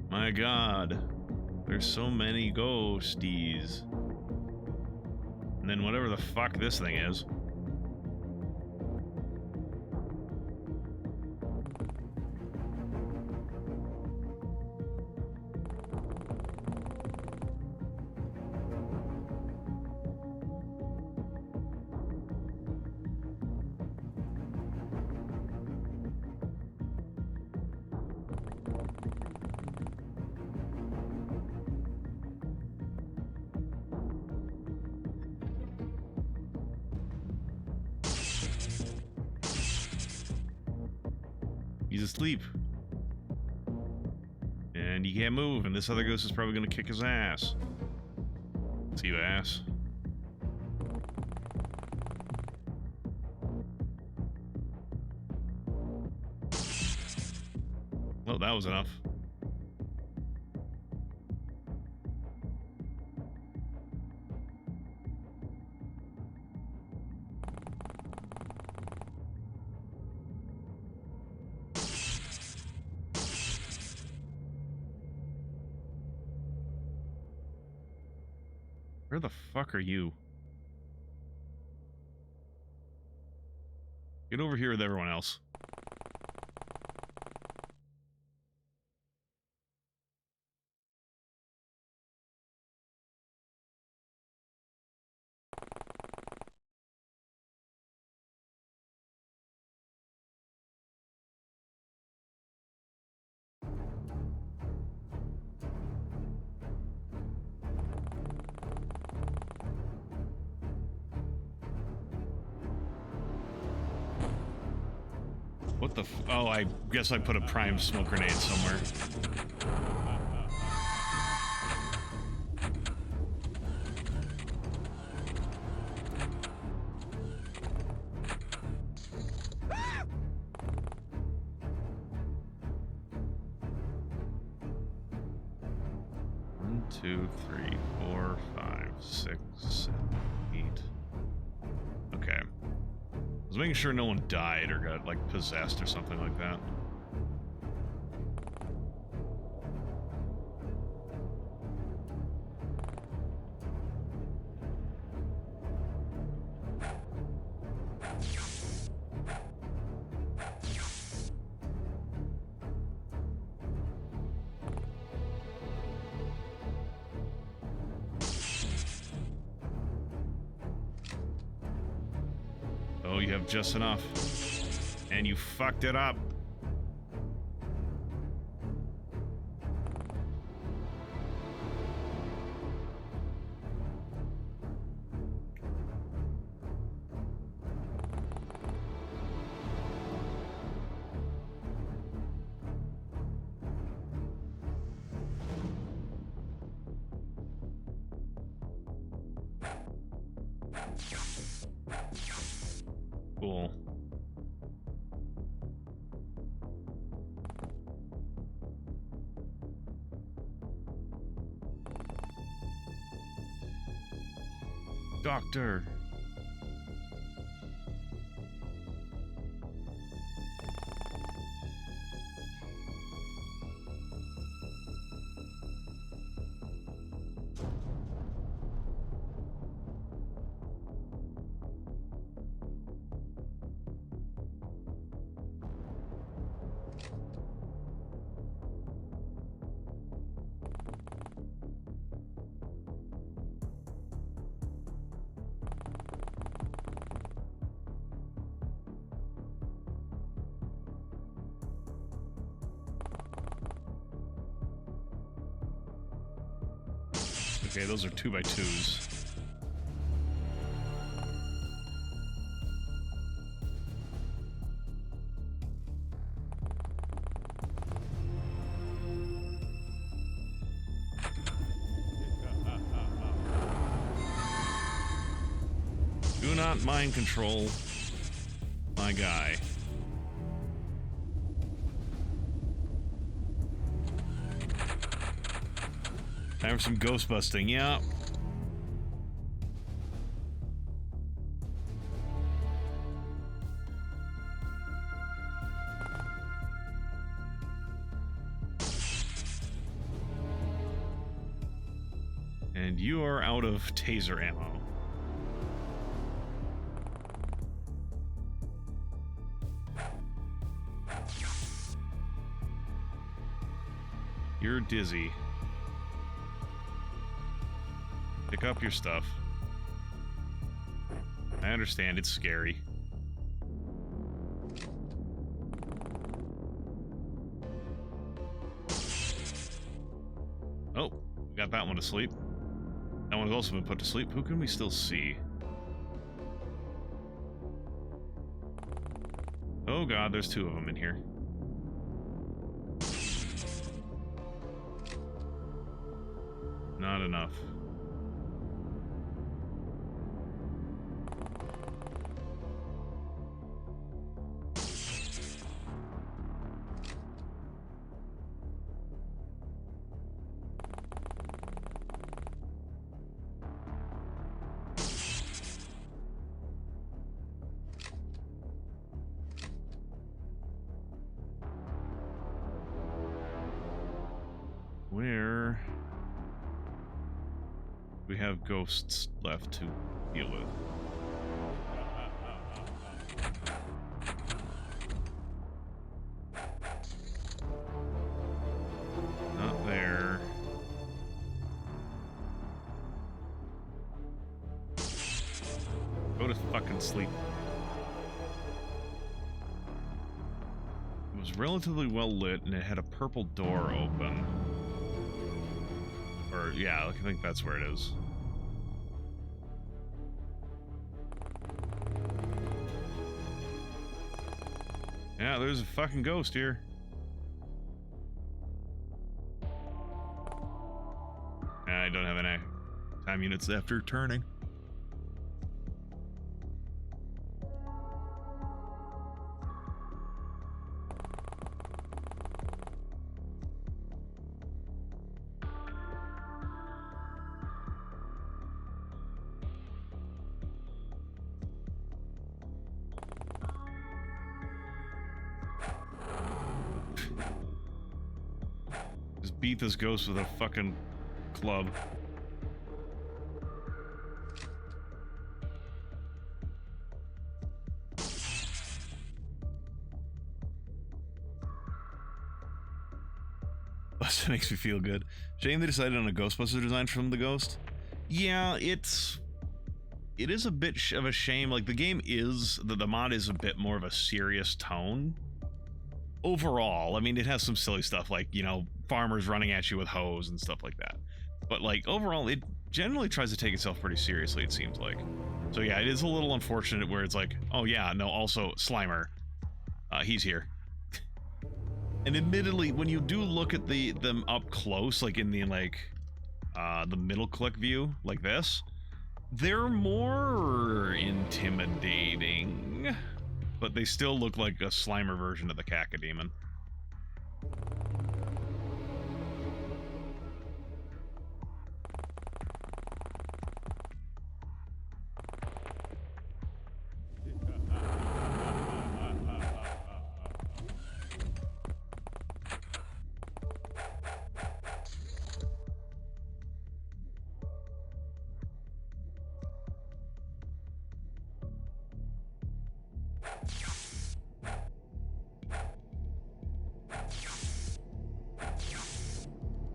My god. There's so many ghosties. then whatever the fuck this thing is. He's asleep. And he can't move, and this other ghost is probably gonna kick his ass. See you, ass. Well, that was enough. Where the fuck are you? Get over here with everyone else. What the f- Oh, I guess I put a prime smoke grenade somewhere. One, two, three, 4, 5, 6, 7, 8. Okay. I was making sure no one died or got, like, possessed or something like that. Oh, you have just enough. And you fucked it up. Cool. Doctor. Okay, those are 2x2s. Do not mind control my guy. Time for some ghost busting, yeah. And you are out of taser ammo. You're dizzy. Pick up your stuff. I understand, it's scary. Oh, we got that one to sleep. That one has also been put to sleep. Who can we still see? Oh god, there's two of them in here. Not enough. Where we have ghosts left to deal with? Not there. Go to fucking sleep. It was relatively well lit and it had a purple door open. Or, yeah, I think that's where it is. Yeah, there's a fucking ghost here. I don't have any time units after turning. Just beat this ghost with a fucking club. That makes me feel good. Shame they decided on a Ghostbuster design from the ghost. Yeah, it is a bit of a shame. Like, the game is, the mod is a bit more of a serious tone. Overall, I mean, it has some silly stuff like, you know, farmers running at you with hoes and stuff like that. But, like, overall, it generally tries to take itself pretty seriously, it seems like. So, yeah, it is a little unfortunate where it's like, oh, yeah, no, also, Slimer. He's here. And admittedly, when you do look at them up close, like in the, like, the middle click view, like this, they're more intimidating. But they still look like a Slimer version of the Cacodemon.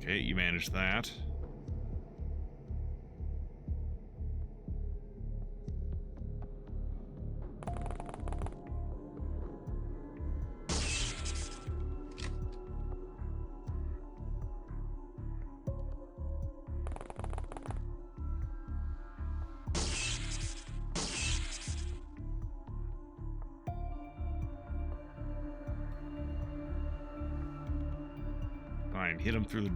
Okay, you managed that. Fine, hit him through the...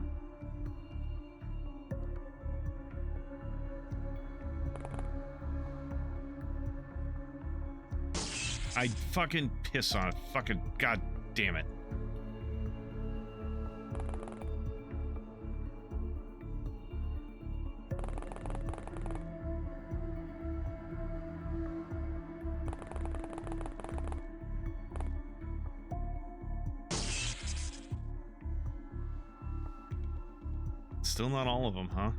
I fucking piss on it. Fucking god damn it. Still not all of them, huh?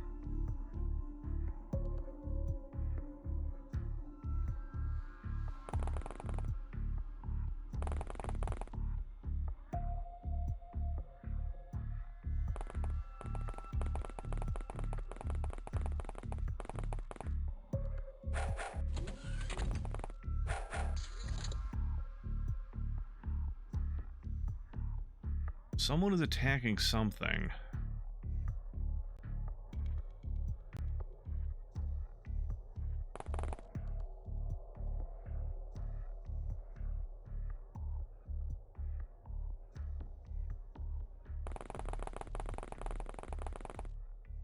Someone is attacking something.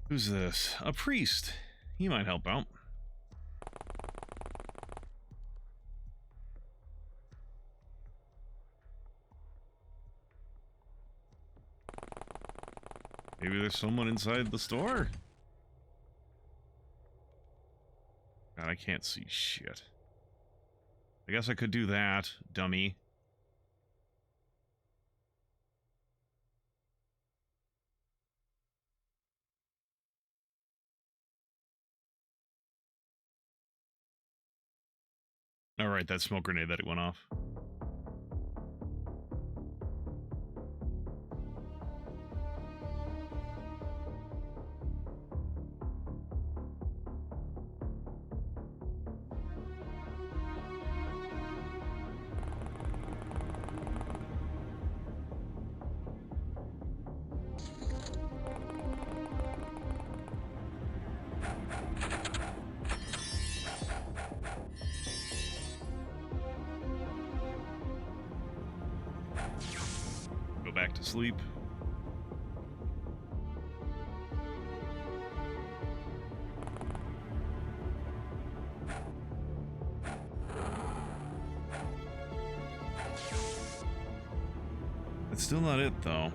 Who's this? A priest. He might help out. Maybe there's someone inside the store? God, I can't see shit. I guess I could do that, dummy. Alright, that smoke grenade that it went off. Back to sleep. That's still not it, though.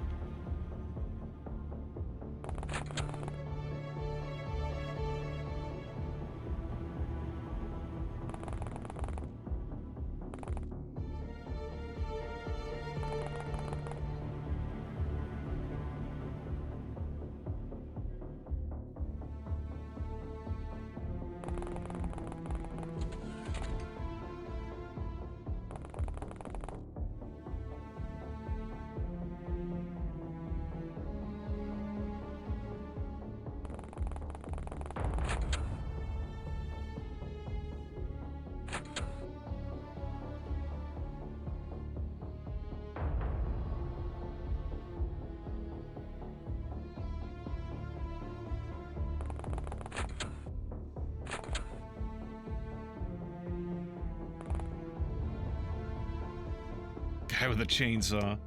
Guy with a chainsaw.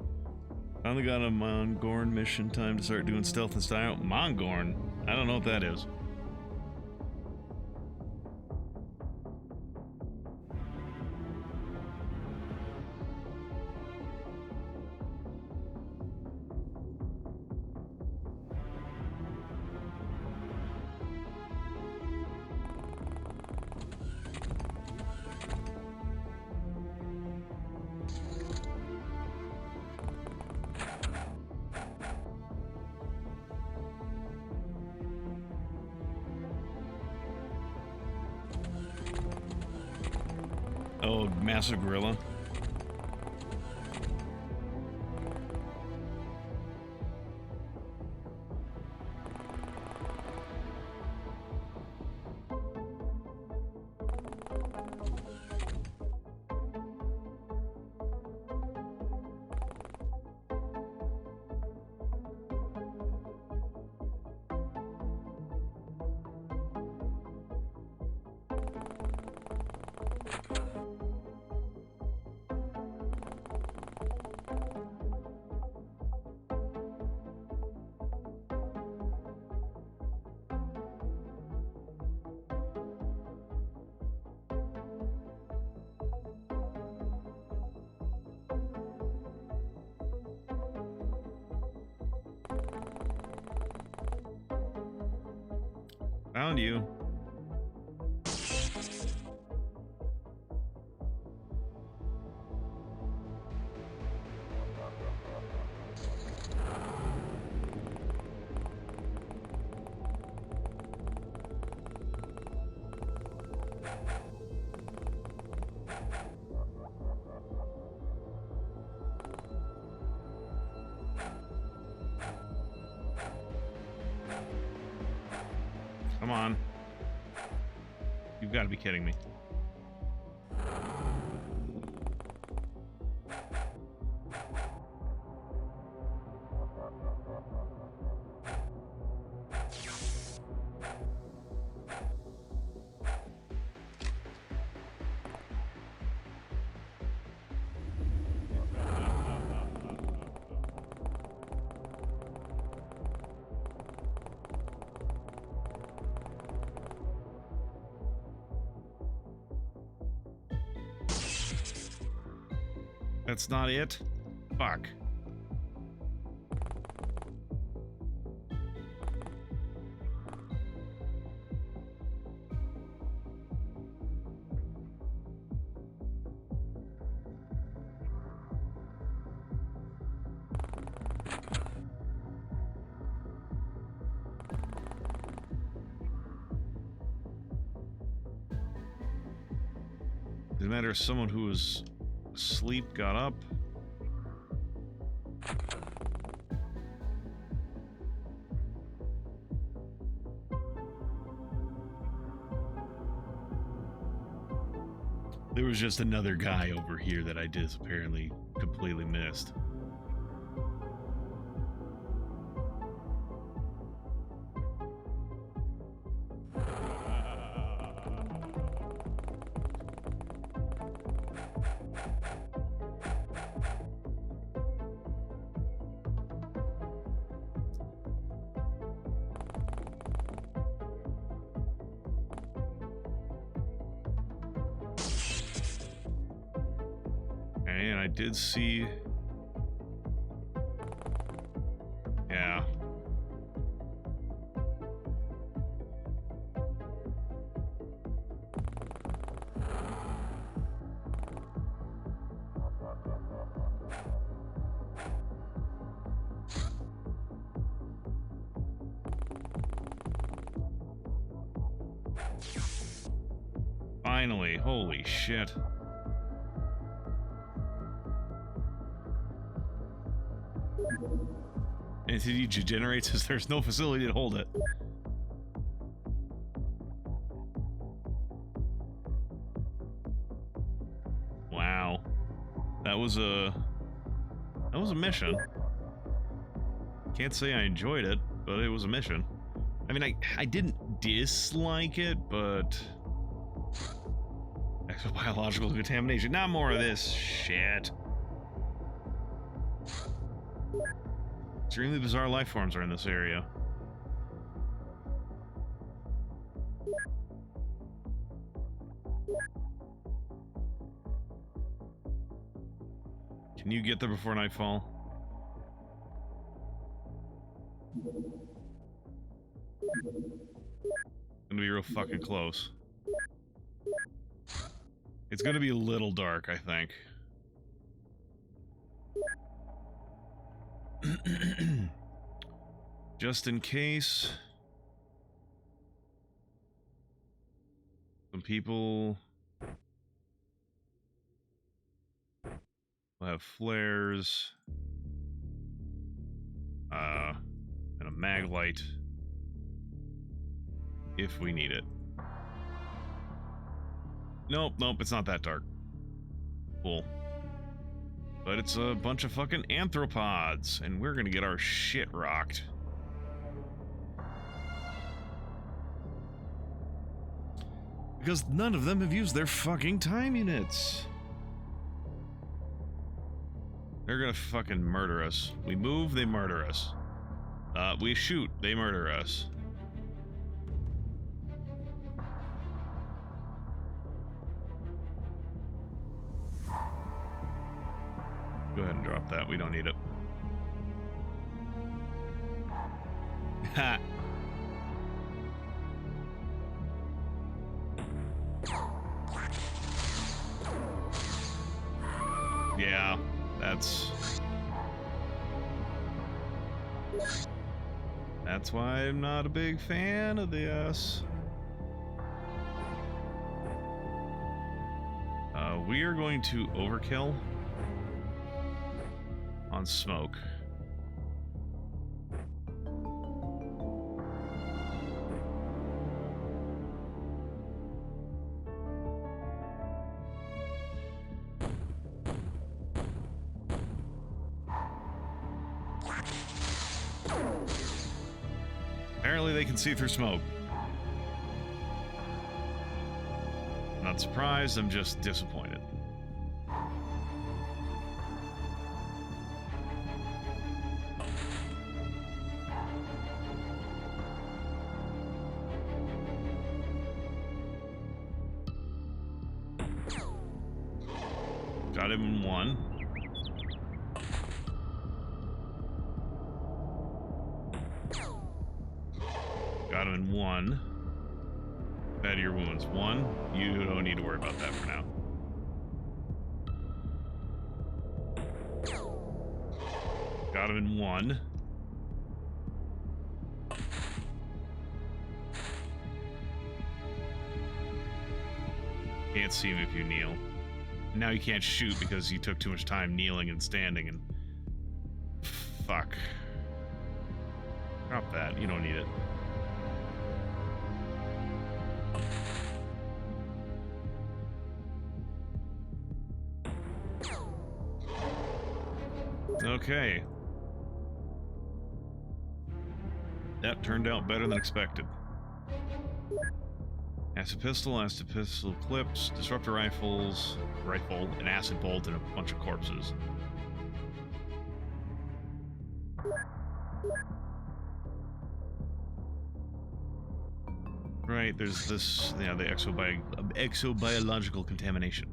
Finally got a Mongorn mission. Time to start doing stealth and style. Mongorn? I don't know what that is. Oh, massive gorilla. Found you. Come on. You've got to be kidding me. That's not it? Fuck. Doesn't matter if someone who was asleep got up. There was just another guy over here that I just apparently completely missed. And I did see... Yeah. Finally, holy shit. Entity degenerates as there's no facility to hold it. Wow. That was a mission. Can't say I enjoyed it, but it was a mission. I mean, I didn't dislike it, but exobiological contamination. Not more of this shit. Extremely bizarre life forms are in this area. Can you get there before nightfall? Gonna be real fucking close. It's gonna be a little dark, I think. Just in case some people will have flares, and a mag light if we need it. Nope, it's not that dark. Cool. But it's a bunch of fucking anthropods, and we're gonna get our shit rocked. Because none of them have used their fucking time units. They're gonna fucking murder us. We move, they murder us. We shoot, they murder us. Go ahead and drop that. We don't need it. Ha! Yeah, that's why I'm not a big fan of this. We are going to overkill on smoke. Apparently they can see through smoke. I'm not surprised, I'm just disappointed. Got him in one. in 1. Add your wounds. 1. You don't need to worry about that for now. Got him in 1. Can't see him if you kneel. Now you can't shoot because you took too much time kneeling and standing and... Fuck. Drop that. You don't need it. Okay. That turned out better than expected. Acid pistol clips, disruptor rifle, an acid bolt, and a bunch of corpses. Right, there's this, yeah, the exobiological contamination.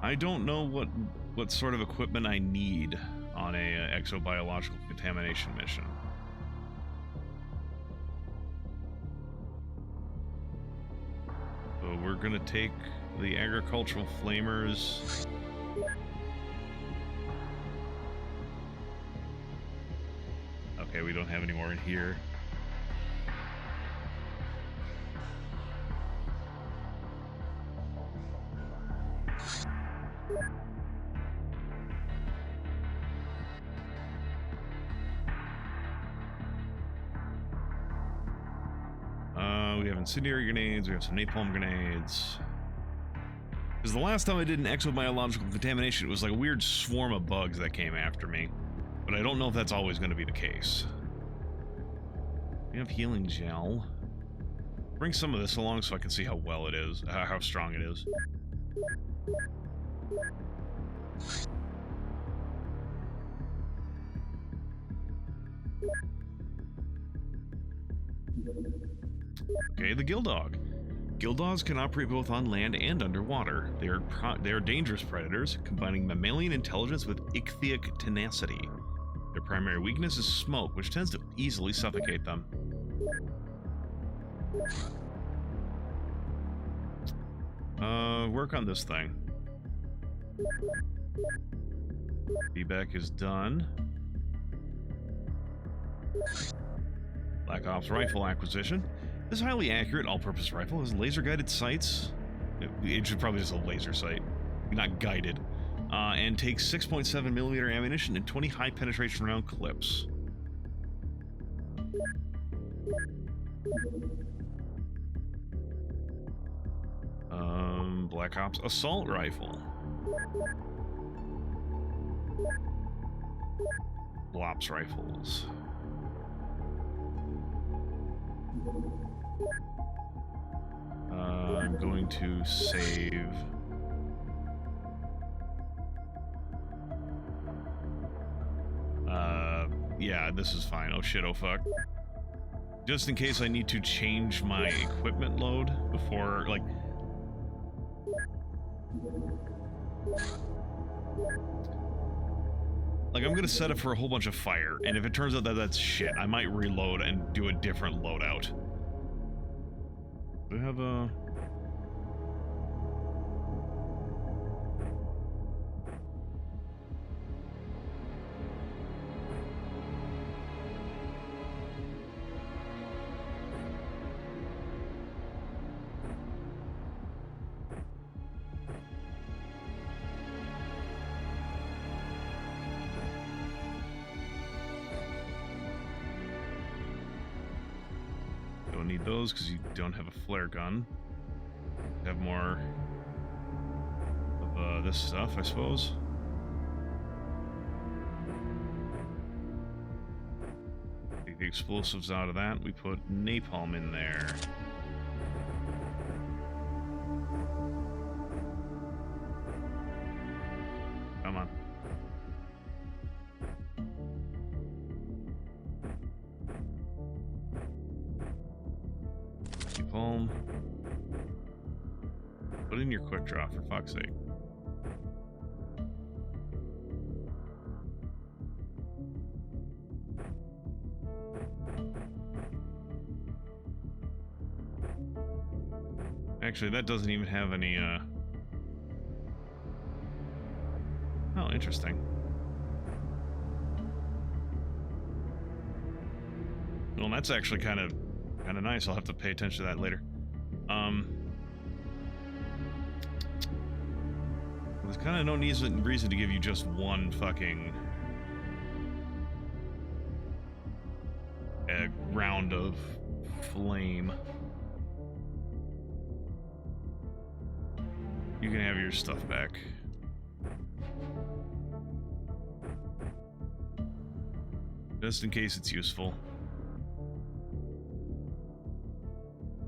I don't know what sort of equipment I need on a exobiological contamination mission. So we're gonna take the agricultural flamers. Okay, we don't have any more in here. We have incendiary grenades, we have some napalm grenades. Because the last time I did an exobiological contamination, it was like a weird swarm of bugs that came after me. But I don't know if that's always going to be the case. We have healing gel. Bring some of this along so I can see how well it is, how strong it is. Okay, the Gildog. Gildogs can operate both on land and underwater. They are dangerous predators, combining mammalian intelligence with ichthytic tenacity. Their primary weakness is smoke, which tends to easily suffocate them. Work on this thing. Feedback is done. Black Ops rifle acquisition. This highly accurate all-purpose rifle has laser-guided sights. It should probably just a laser sight, not guided. And takes 6.7mm ammunition and 20 high-penetration round clips. Black Ops assault rifle. Blops rifles. I'm going to save. Yeah, this is fine. Oh shit, oh fuck. Just in case I need to change my equipment load before, like... I'm gonna set it for a whole bunch of fire, and if it turns out that that's shit, I might reload and do a different loadout. Do we have a... Don't need those because you don't have a flare gun. Have more of this stuff, I suppose. Take the explosives out of that. We put napalm in there. Come on. Napalm. Put in your quick draw, for fuck's sake. Actually, that doesn't even have any, Oh, interesting. Well, that's actually kind of nice. I'll have to pay attention to that later. There's kind of no reason to give you just one fucking round of flame. You can have your stuff back. Just in case it's useful.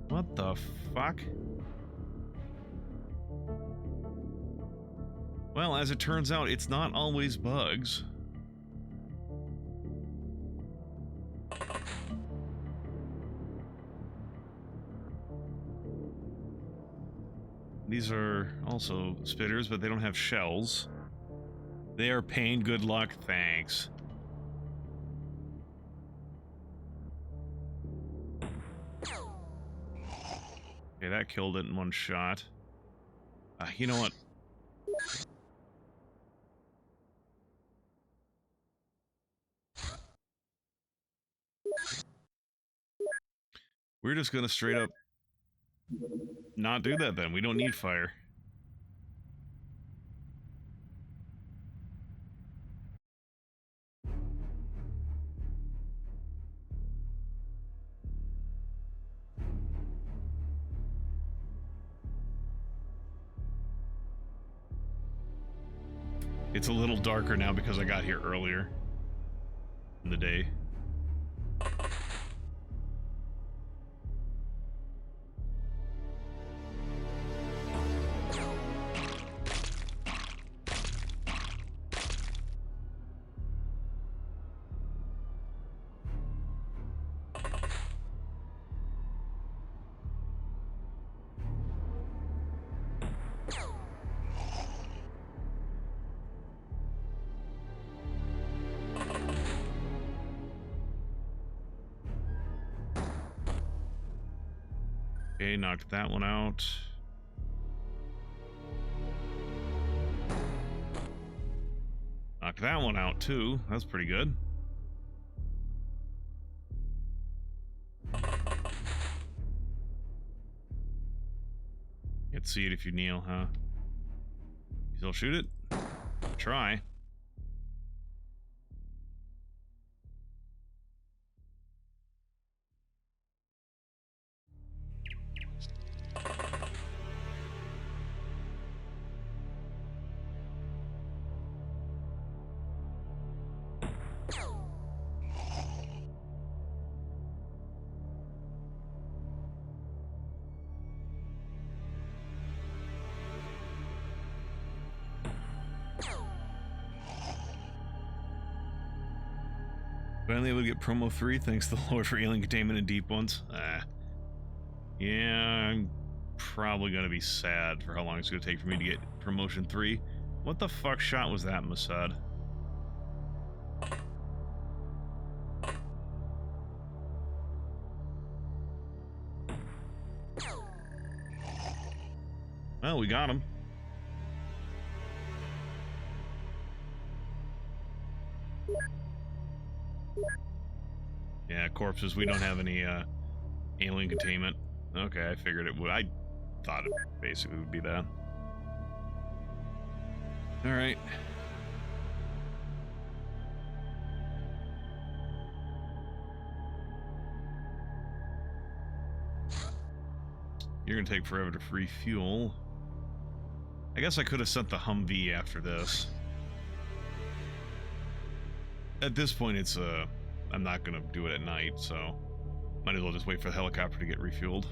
What the fuck? Well, as it turns out, it's not always bugs. These are also spitters, but they don't have shells. They are pain. Good luck. Thanks. Okay, that killed it in one shot. You know what? We're just gonna straight up not do that then. We don't need fire. It's a little darker now because I got here earlier in the day. Okay, knocked that one out. Knocked that one out too. That's pretty good. Can't see it if you kneel, huh? You still shoot it? Try. Finally able to get promo 3, thanks to the Lord for alien containment in deep ones. Yeah, I'm probably gonna be sad for how long it's gonna take for me to get promotion 3. What the fuck shot was that, Mossad? Well, we got him. Yeah, corpses. We don't have any alien containment. Okay, I figured it would. I thought it basically would be that. All right. You're gonna take forever to refuel. I guess I could have sent the Humvee after this. At this point, it's I'm not gonna do it at night, so might as well just wait for the helicopter to get refueled.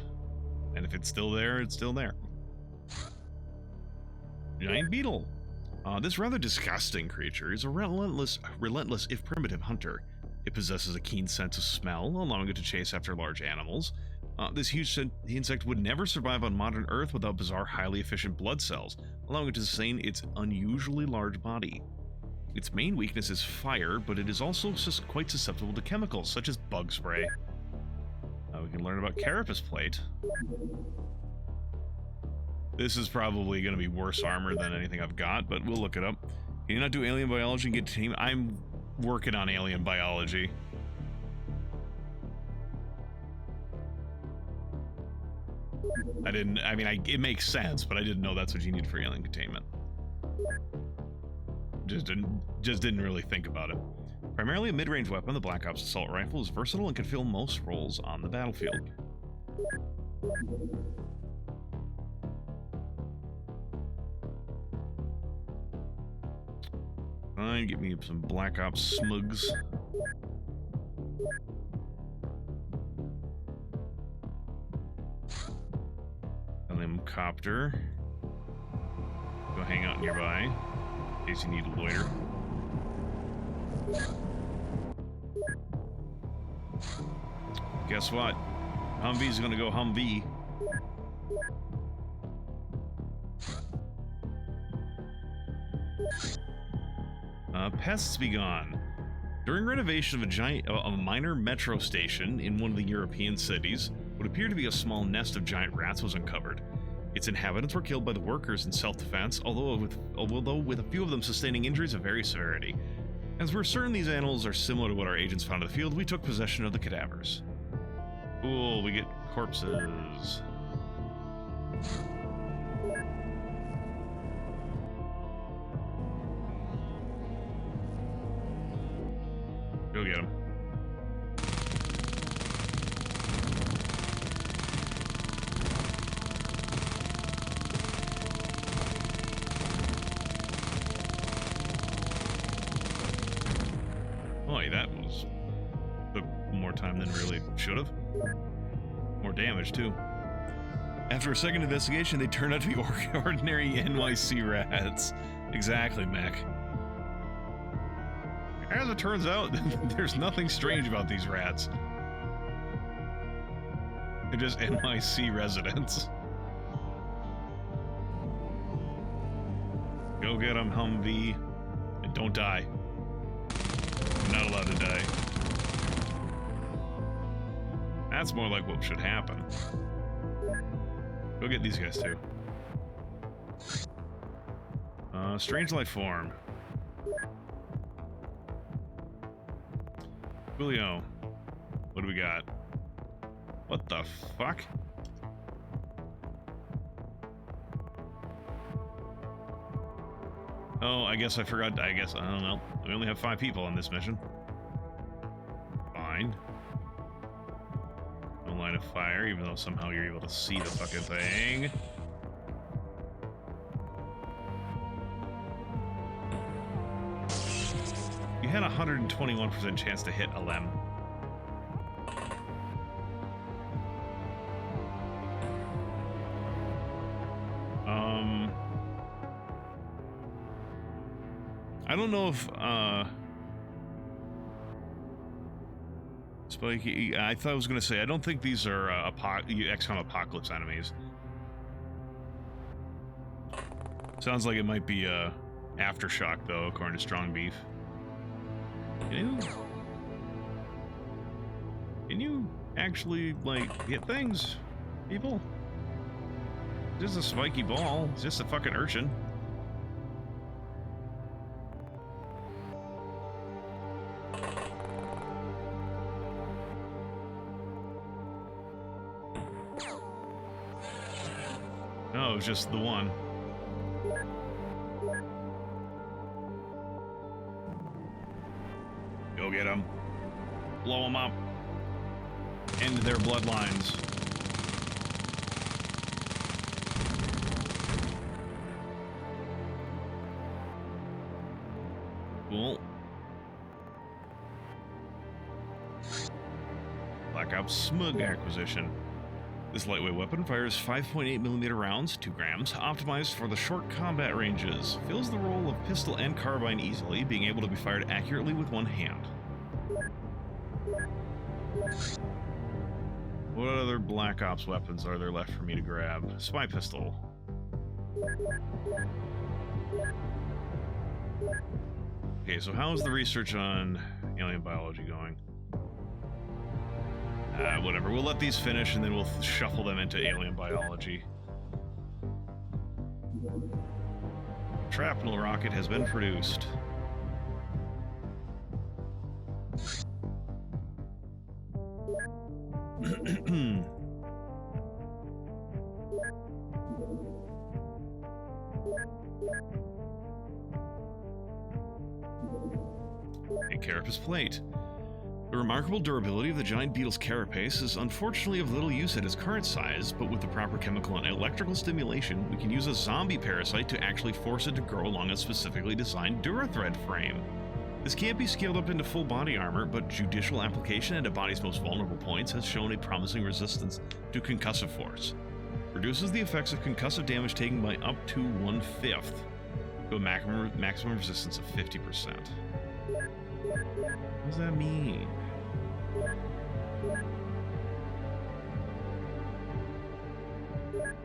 And if it's still there, it's still there. Giant beetle. This rather disgusting creature is a relentless if primitive hunter. It possesses a keen sense of smell, allowing it to chase after large animals. This huge insect would never survive on modern Earth without bizarre, highly efficient blood cells, allowing it to sustain its unusually large body. Its main weakness is fire, but it is also quite susceptible to chemicals, such as bug spray. We can learn about carapace plate. This is probably going to be worse armor than anything I've got, but we'll look it up. Can you not do alien biology and get team? I'm working on alien biology. It makes sense, but I didn't know that's what you need for alien containment. Just didn't really think about it. Primarily a mid-range weapon, the Black Ops assault rifle is versatile and can fill most roles on the battlefield. Fine, get me some Black Ops smugs. Copter. Go hang out nearby in case you need to loiter. Guess what? Humvee's gonna go Humvee. Pests be gone. During renovation of a minor metro station in one of the European cities, what appeared to be a small nest of giant rats was uncovered. Its inhabitants were killed by the workers in self-defense, although with a few of them sustaining injuries of various severity. As we're certain these animals are similar to what our agents found in the field, we took possession of the cadavers. Cool, we get corpses. Go get them. Took more time than really should have. More damage, too. After a second investigation, they turned out to be ordinary NYC rats. Exactly, Mac. As it turns out, there's nothing strange about these rats. They're just NYC residents. Go get them, Humvee. And don't die. You're not allowed to die. That's more like what should happen. Go get these guys too. Strange life form. Julio. What do we got? What the fuck? Oh, I guess I forgot. I don't know. We only have 5 people on this mission. Fine. No line of fire, even though somehow you're able to see the fucking thing. You had a 121% chance to hit a LEM. I don't know if, Spiky, I thought I was going to say, I don't think these are, XCOM Apocalypse enemies. Sounds like it might be, Aftershock, though, according to Strong Beef. Can you actually, like, hit things, people? It's just a spiky ball. It's just a fucking urchin. No, it was just the one. Go get them. Blow them up. End their bloodlines. Cool. Black Ops Smug acquisition. This lightweight weapon fires 5.8mm rounds, 2 grams, optimized for the short combat ranges. Fills the role of pistol and carbine easily, being able to be fired accurately with one hand. What other Black Ops weapons are there left for me to grab? Spy pistol. Okay, so how is the research on alien biology going? Whatever. We'll let these finish and then we'll shuffle them into alien biology. Shrapnel rocket has been produced. A carapace plate. The remarkable durability of the giant beetle's carapace is unfortunately of little use at its current size, but with the proper chemical and electrical stimulation, we can use a zombie parasite to actually force it to grow along a specifically designed Durathread frame. This can't be scaled up into full body armor, but judicial application at a body's most vulnerable points has shown a promising resistance to concussive force. Reduces the effects of concussive damage taken by up to 1/5 to a maximum resistance of 50%. What does that mean?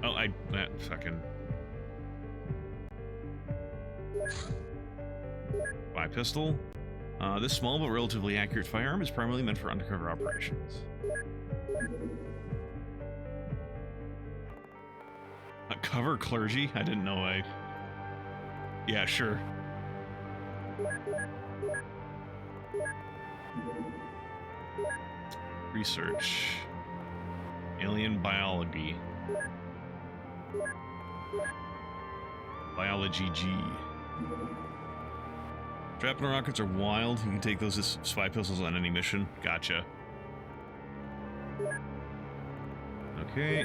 Oh, that fucking... Bi-pistol. This small but relatively accurate firearm is primarily meant for undercover operations. A cover clergy? I didn't know Yeah, sure. Research. Alien biology. Biology G. Shrapnel rockets are wild. You can take those as spy pistols on any mission. Gotcha. Okay,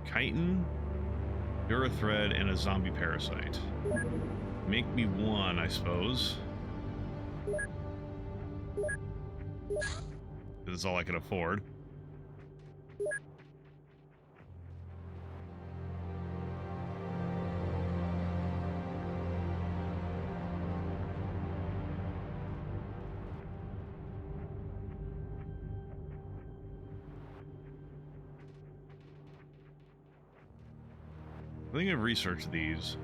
chitin, Durathread, and a zombie parasite. Make me one, I suppose. That's all I can afford. I think I've researched these.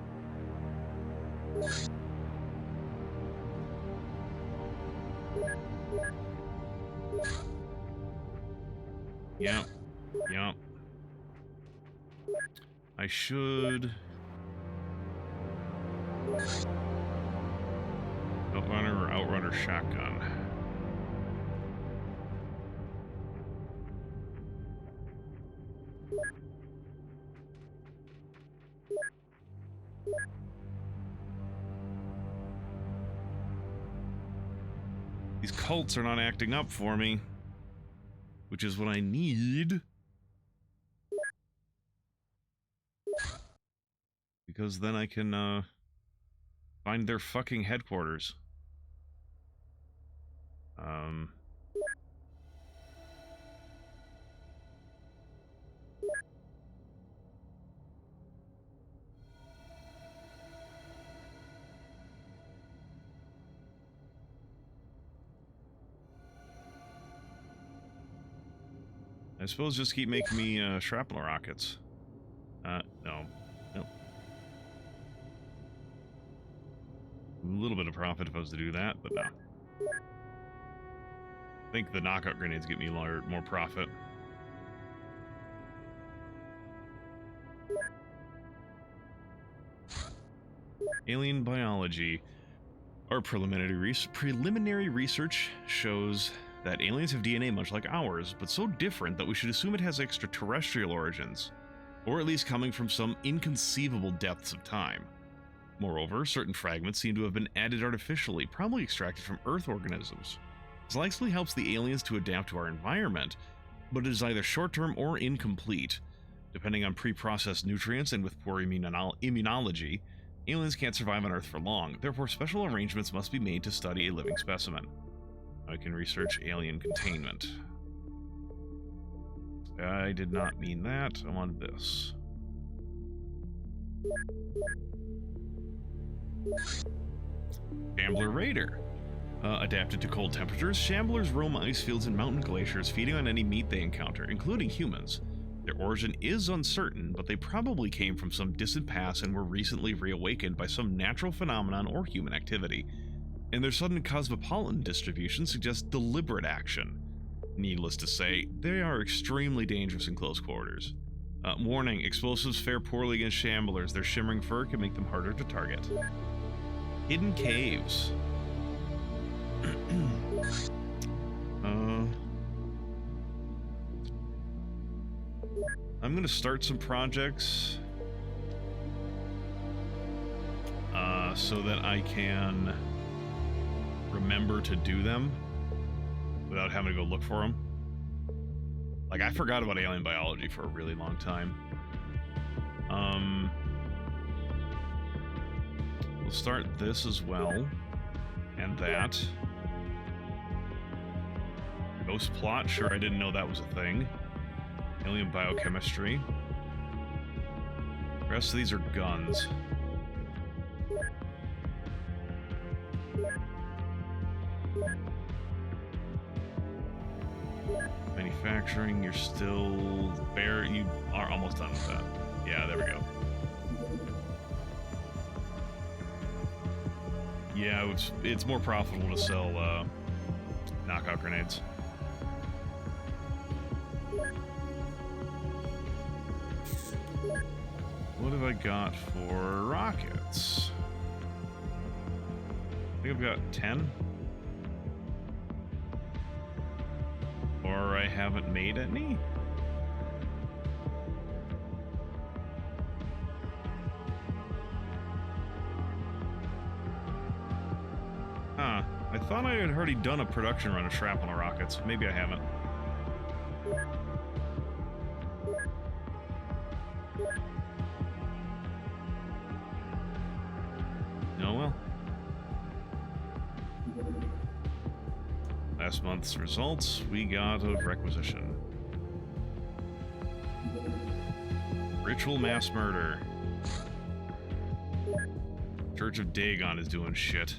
Yeah. Yeah. I should... Outrunner or Outrunner shotgun. These cults are not acting up for me, which is what I need. Because then I can, find their fucking headquarters. I suppose just keep making me, shrapnel rockets. No. Nope. A little bit of profit if I was to do that, but no. I think the knockout grenades get me more profit. Alien biology. Our preliminary research shows that aliens have DNA much like ours, but so different that we should assume it has extraterrestrial origins, or at least coming from some inconceivable depths of time. Moreover, certain fragments seem to have been added artificially, probably extracted from Earth organisms. This likely helps the aliens to adapt to our environment, but it is either short-term or incomplete. Depending on pre-processed nutrients and with poor immunology, aliens can't survive on Earth for long, therefore special arrangements must be made to study a living specimen. I can research alien containment. I did not mean that. I wanted this. Shambler Raider. Adapted to cold temperatures, shamblers roam ice fields and mountain glaciers, feeding on any meat they encounter, including humans. Their origin is uncertain, but they probably came from some distant past and were recently reawakened by some natural phenomenon or human activity. And their sudden cosmopolitan distribution suggests deliberate action. needless to say, they are extremely dangerous in close quarters. Warning, explosives fare poorly against shamblers. Their shimmering fur can make them harder to target. Hidden caves. I'm gonna start some projects so that I can remember to do them without having to go look for them. Like, I forgot about alien biology for a really long time. We'll start this as well, and that. Ghost plot, sure, I didn't know that was a thing. Alien biochemistry. The rest of these are guns. Manufacturing, you're still bare. You are almost done with that. Yeah, there we go. Yeah, it's more profitable to sell knockout grenades. What have I got for rockets? I think I've got 10. Or I haven't made any? Huh. I thought I had already done a production run of shrapnel rockets. Maybe I haven't. Oh well. Last month's results, we got a requisition. Ritual mass murder. Church of Dagon is doing shit.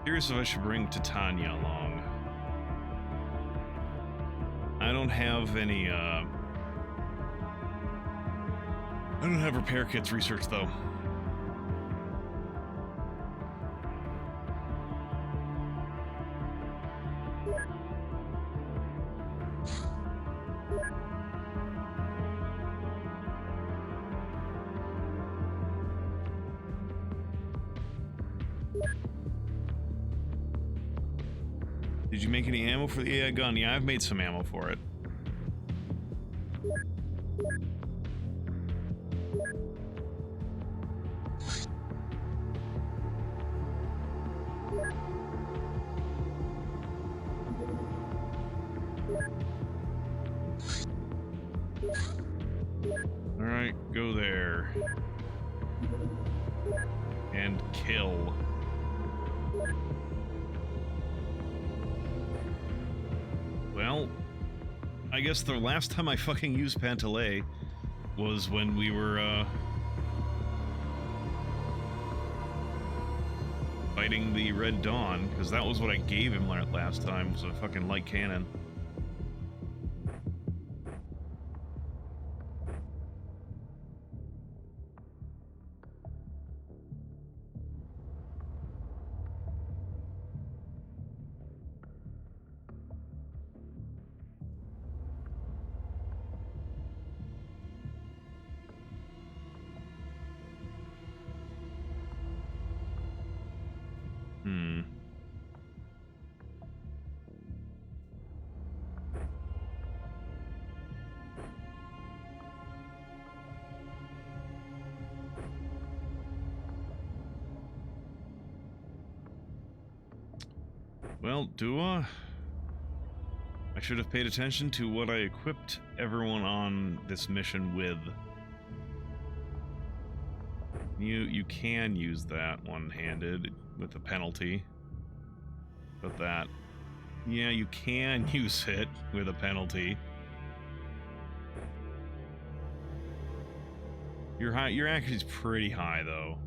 Curious if I should bring Titania along. I don't have any, I don't have repair kits researched, though. Did you make any ammo for the AI gun? Yeah, I've made some ammo for it. Alright, go there. And kill. Well, I guess the last time I fucking used Pantalei was when we were, fighting the Red Dawn, because that was what I gave him last time, was a fucking light cannon. Well, Dua, I should have paid attention to what I equipped everyone on this mission with. You can use that one-handed with a penalty. But that... Yeah, you can use it with a penalty. Your accuracy's pretty high, though.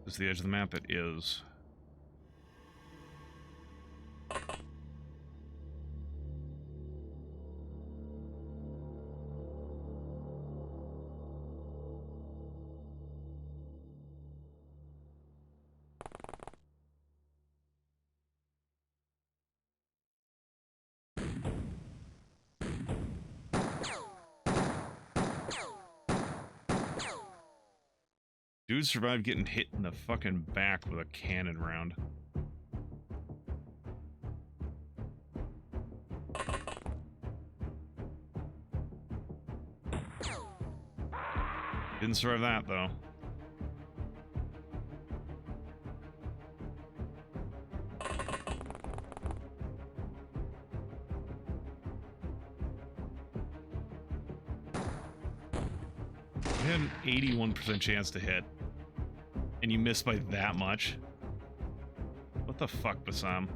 Is the edge of the map? It is. Dude survived getting hit in the fucking back with a cannon round. Didn't survive that, though. You had an 81% chance to hit. And you missed by that much? What the fuck, Bassam?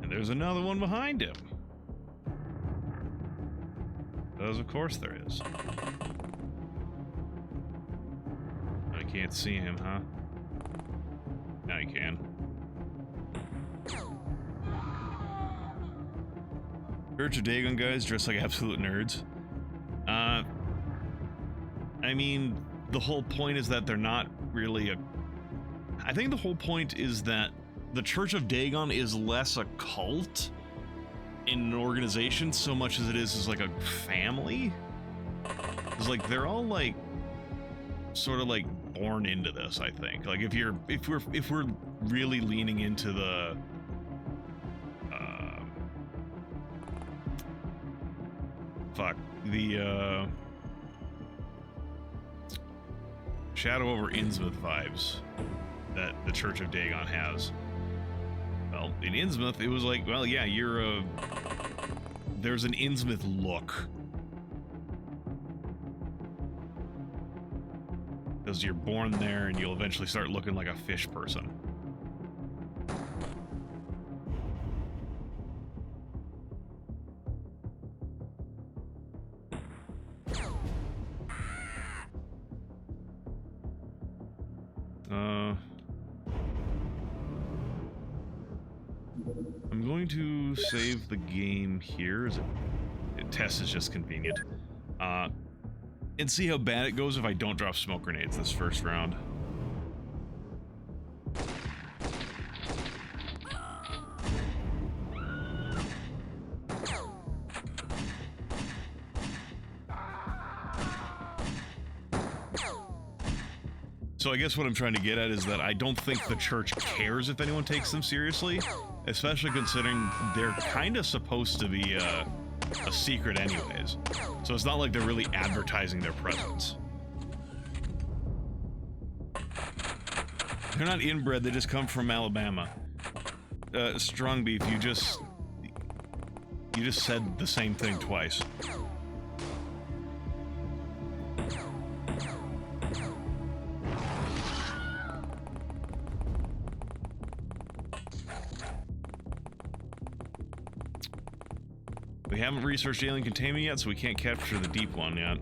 And there's another one behind him. Of course there is. I can't see him, huh? Now you can. Church of Dagon guys dressed like absolute nerds. I mean, the whole point is that they're not really a... I think the whole point is that the Church of Dagon is less a cult in an organization so much as it is like a family. It's like they're all like sort of like born into this, I think. Like if we're really leaning into the Shadow over Innsmouth vibes that the Church of Dagon has. Well, in Innsmouth, it was like, well, yeah, you're there's an Innsmouth look. Because you're born there and you'll eventually start looking like a fish person. I'm going to save the game here. Test is just convenient. And see how bad it goes if I don't drop smoke grenades this first round. So I guess what I'm trying to get at is that I don't think the church cares if anyone takes them seriously, especially considering they're kind of supposed to be a secret anyways. So it's not like they're really advertising their presence. They're not inbred, they just come from Alabama. Strong beef, you just said the same thing twice. We haven't researched alien containment yet, so we can't capture the deep one yet.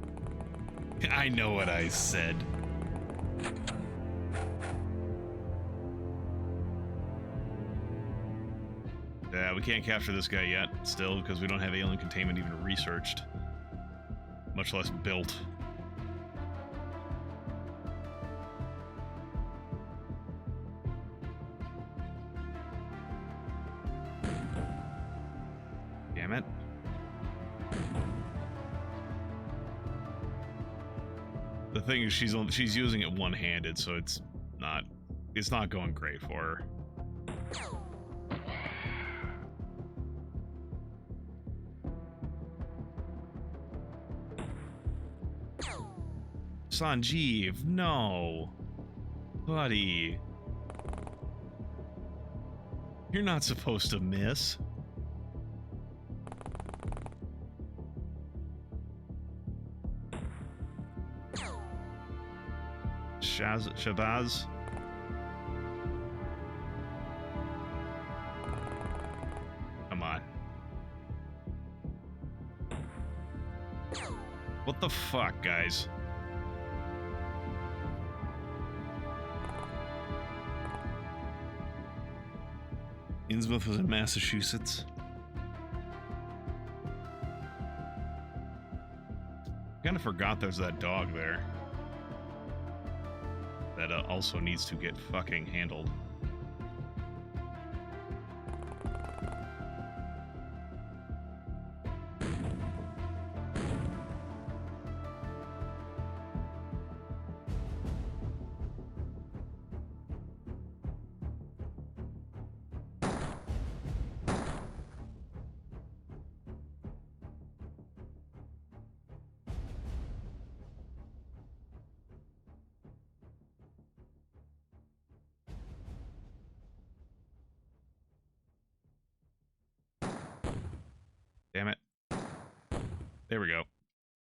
I know what I said. Yeah, we can't capture this guy yet, still, because we don't have alien containment even researched. Much less built. Damn it. The thing is, she's using it one-handed, so it's not going great for her. Sanjeev, no. Buddy. You're not supposed to miss. Shabazz. Come on. What the fuck, guys? Innsmouth was in Massachusetts. Kind of forgot there's that dog there. That also needs to get fucking handled. Damn it. There we go.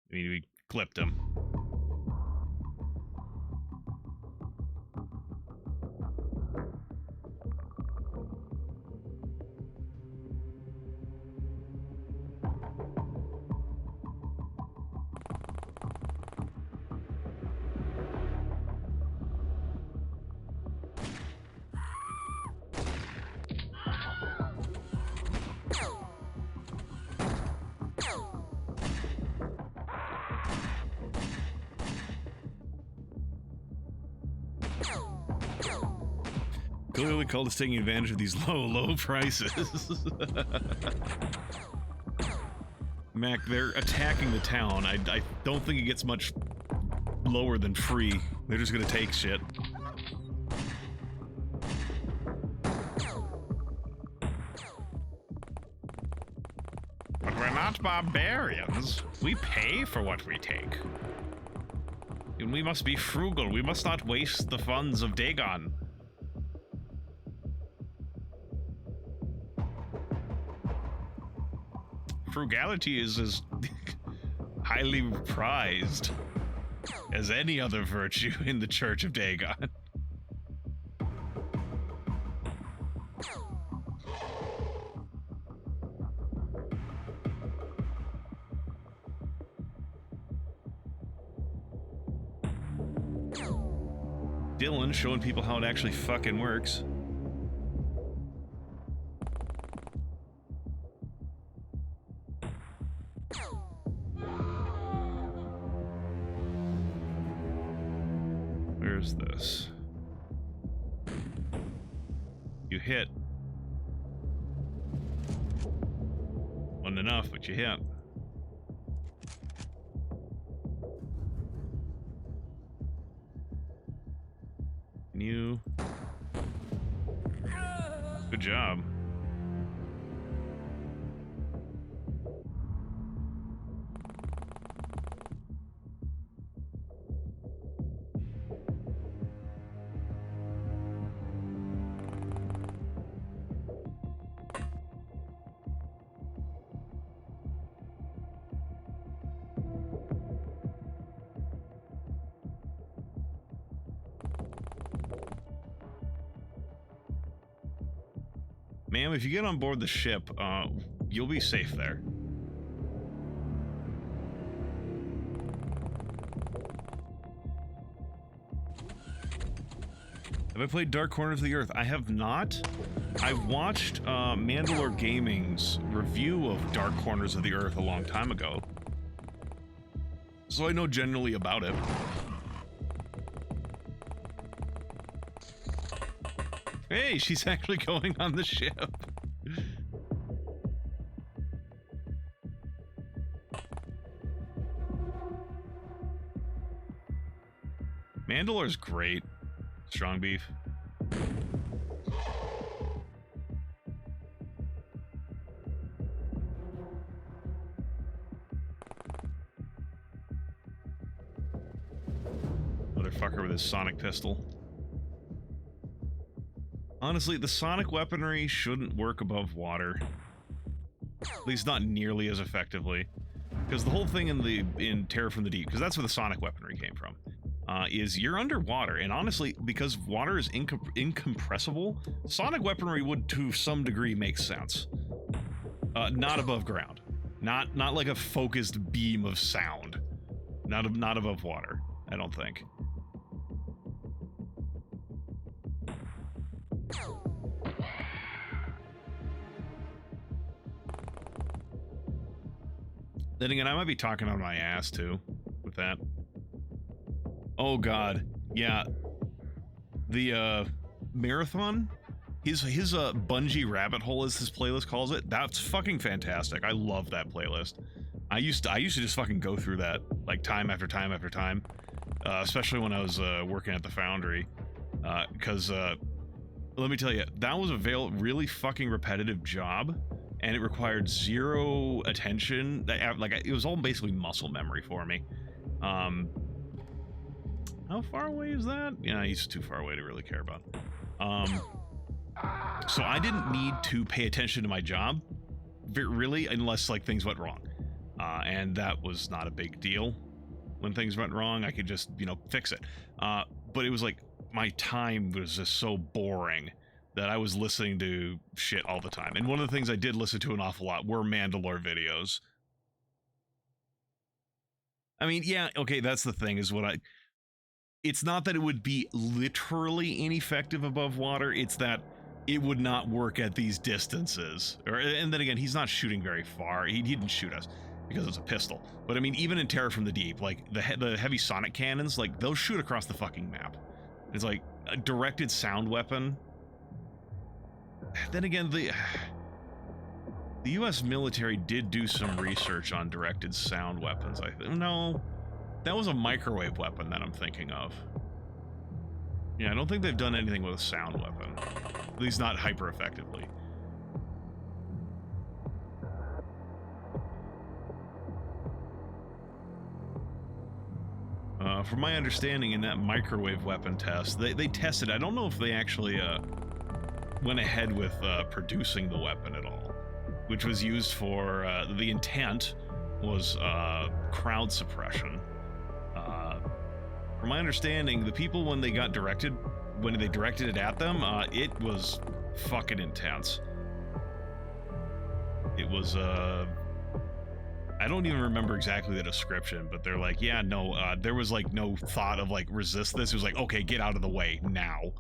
I mean, we clipped him. Clearly called us taking advantage of these low prices. Mac, they're attacking the town. I don't think it gets much lower than free. They're just gonna take shit. But we're not barbarians. We pay for what we take. And we must be frugal. We must not waste the funds of Dagon. Frugality is as highly prized as any other virtue in the Church of Dagon. Dylan showing people how it actually fucking works. Where's this? You hit. Wasn't enough, but you hit. You. Good job. Ma'am, if you get on board the ship, you'll be safe there. Have I played Dark Corners of the Earth? I have not. I've watched Mandalore Gaming's review of Dark Corners of the Earth a long time ago, so I know generally about it. Hey, she's actually going on the ship. Mandalore's great. Strong beef. Motherfucker with his sonic pistol. Honestly, the sonic weaponry shouldn't work above water. At least not nearly as effectively. Because the whole thing in Terror from the Deep, because that's where the sonic weaponry came from. is you're underwater, and honestly, because water is incompressible, sonic weaponry would to some degree make sense. Not above ground, not like a focused beam of sound, not above water. I don't think. Then again, I might be talking on my ass too with that. Oh god, yeah. The marathon, his bungee rabbit hole, as his playlist calls it, that's fucking fantastic. I love that playlist. I used to just fucking go through that like time after time after time, especially when I was working at the foundry, because let me tell you, that was a really fucking repetitive job, and it required zero attention. Like, it was all basically muscle memory for me. How far away is that? Yeah, he's too far away to really care about. So I didn't need to pay attention to my job, really, unless like things went wrong. And that was not a big deal. When things went wrong, I could just, you know, fix it. But it was like, my time was just so boring that I was listening to shit all the time. And one of the things I did listen to an awful lot were Mandalore videos. I mean, yeah, okay, that's the thing, is it's not that it would be literally ineffective above water, it's that it would not work at these distances. And then again, he's not shooting very far. He didn't shoot us because it's a pistol. But I mean, even in Terror from the Deep, like the heavy sonic cannons, like those shoot across the fucking map. It's like a directed sound weapon. Then again, the US military did do some research on directed sound weapons. No, that was a microwave weapon that I'm thinking of. Yeah, I don't think they've done anything with a sound weapon. At least not hyper effectively. From my understanding, in that microwave weapon test, they tested. I don't know if they actually went ahead with producing the weapon at all, which was used for the intent was crowd suppression. From my understanding, the people, when they directed it at them, it was fucking intense. It was I don't even remember exactly the description, but they're like, yeah, no, there was like no thought of like resist this. It was like, okay, get out of the way now.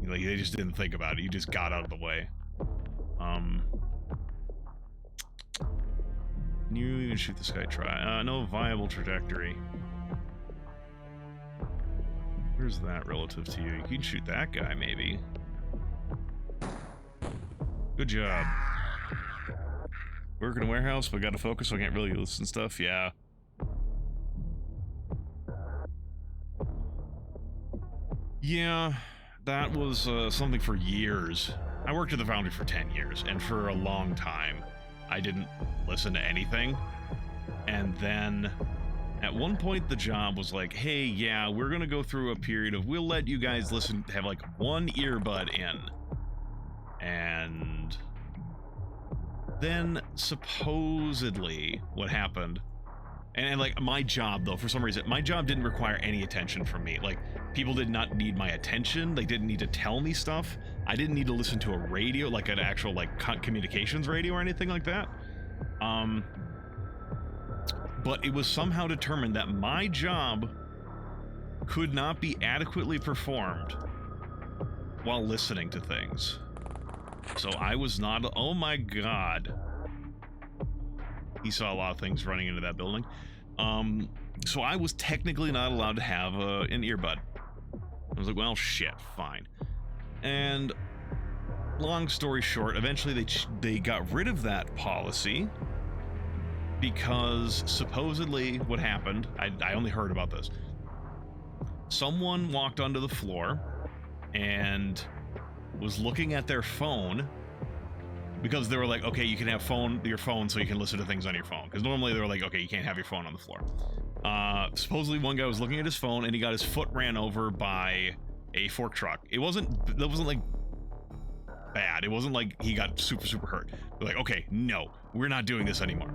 Like, they just didn't think about it. You just got out of the way. Can you even shoot this guy? Try. No viable trajectory. Where's that relative to you? You can shoot that guy, maybe. Good job. Work in a warehouse, but gotta focus, so I can't really listen to stuff. Yeah. Yeah, that was something for years. I worked at the foundry for 10 years, and for a long time, I didn't listen to anything. And then, at one point, the job was like, hey, yeah, we're gonna go through a period of, we'll let you guys listen, have like one earbud in. And then, supposedly, what happened, and like my job, though, for some reason, my job didn't require any attention from me. Like, people did not need my attention. They didn't need to tell me stuff. I didn't need to listen to a radio, like an actual like communications radio or anything like that. But it was somehow determined that my job could not be adequately performed while listening to things. So I was not, oh my god. He saw a lot of things running into that building. So I was technically not allowed to have an earbud. I was like, well, shit, fine. And long story short, eventually they got rid of that policy because supposedly what happened, I only heard about this. Someone walked onto the floor and was looking at their phone because they were like, okay, you can have your phone so you can listen to things on your phone. Because normally they were like, okay, you can't have your phone on the floor. Supposedly one guy was looking at his phone and he got his foot ran over by a fork truck. That wasn't like bad. It wasn't like he got super hurt. They're like, okay, no, we're not doing this anymore.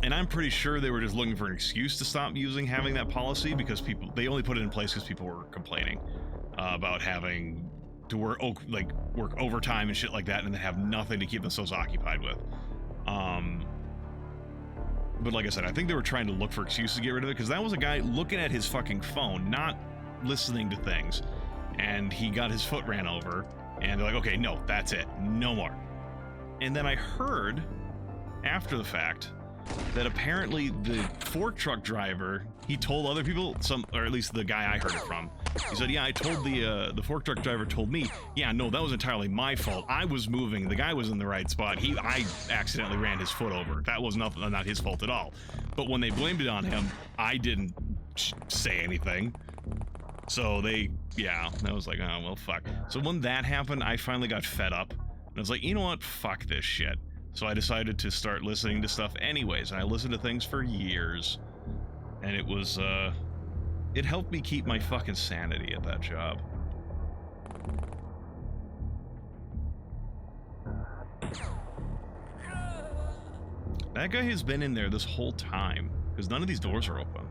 And I'm pretty sure they were just looking for an excuse to stop having that policy, because they only put it in place because people were complaining about having to work overtime and shit like that, and then have nothing to keep themselves occupied with. But like I said, I think they were trying to look for excuses to get rid of it, because that was a guy looking at his fucking phone, not listening to things, and he got his foot ran over, and they're like, okay, no, that's it, no more. And then I heard after the fact that apparently the fork truck driver, he told other people, or at least the guy I heard it from, he said, yeah, I told the fork truck driver told me, yeah, no, that was entirely my fault. I was moving, the guy was in the right spot. I accidentally ran his foot over. That was not his fault at all. But when they blamed it on him, I didn't say anything. So I was like, oh, well, fuck. So when that happened, I finally got fed up. And I was like, you know what? Fuck this shit. So I decided to start listening to stuff anyways, and I listened to things for years. And it was, it helped me keep my fucking sanity at that job. That guy has been in there this whole time, because none of these doors are open.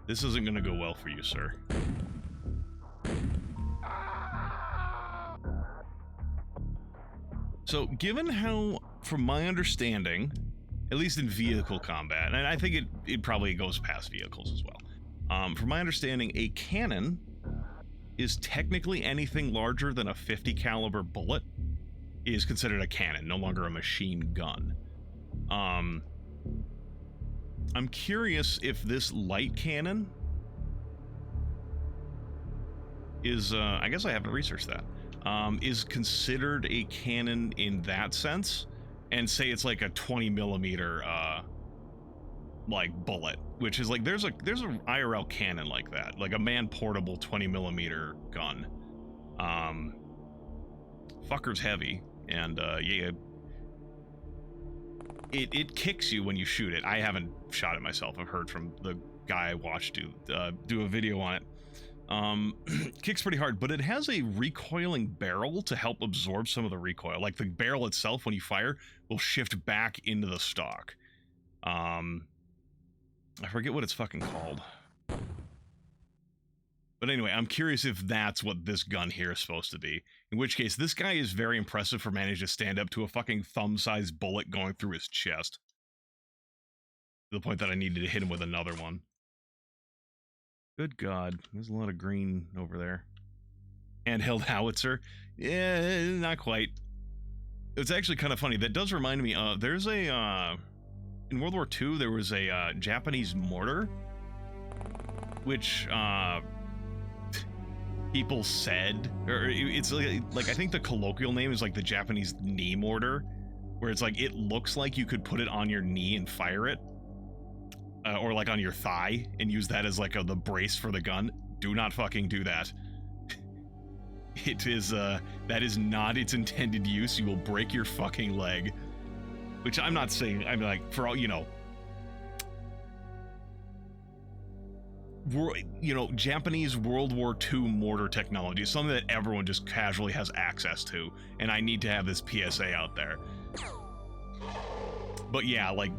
This isn't gonna go well for you, sir. So, given how, from my understanding, at least in vehicle combat, and I think it probably goes past vehicles as well. From my understanding, a cannon is technically anything larger than a 50 caliber bullet is considered a cannon, no longer a machine gun. I'm curious if this light cannon is, I guess I haven't researched that, is considered a cannon in that sense, and say it's like a 20 millimeter, like bullet, which is like, there's a IRL cannon like that, like a man-portable 20 millimeter gun. Fucker's heavy, and, yeah, it kicks you when you shoot it. I haven't shot it myself. I've heard from the guy I watched do a video on it. Kicks pretty hard, but it has a recoiling barrel to help absorb some of the recoil. Like the barrel itself, when you fire, will shift back into the stock. I forget what it's fucking called. But anyway, I'm curious if that's what this gun here is supposed to be. In which case, this guy is very impressive for managing to stand up to a fucking thumb-sized bullet going through his chest. To the point that I needed to hit him with another one. Good God, there's a lot of green over there. Handheld howitzer? Yeah, not quite. It's actually kind of funny. That does remind me, there's a, in World War II, there was a Japanese mortar, which, people said, or it's like I think the colloquial name is like the Japanese knee mortar, where it's like it looks like you could put it on your knee and fire it, or like on your thigh and use that as like the brace for the gun. Do not fucking do that. It is that is not its intended use. You will break your fucking leg. Which I'm not saying, I'm like, for all you know, Japanese World War II mortar technology is something that everyone just casually has access to, and I need to have this PSA out there. But yeah, like,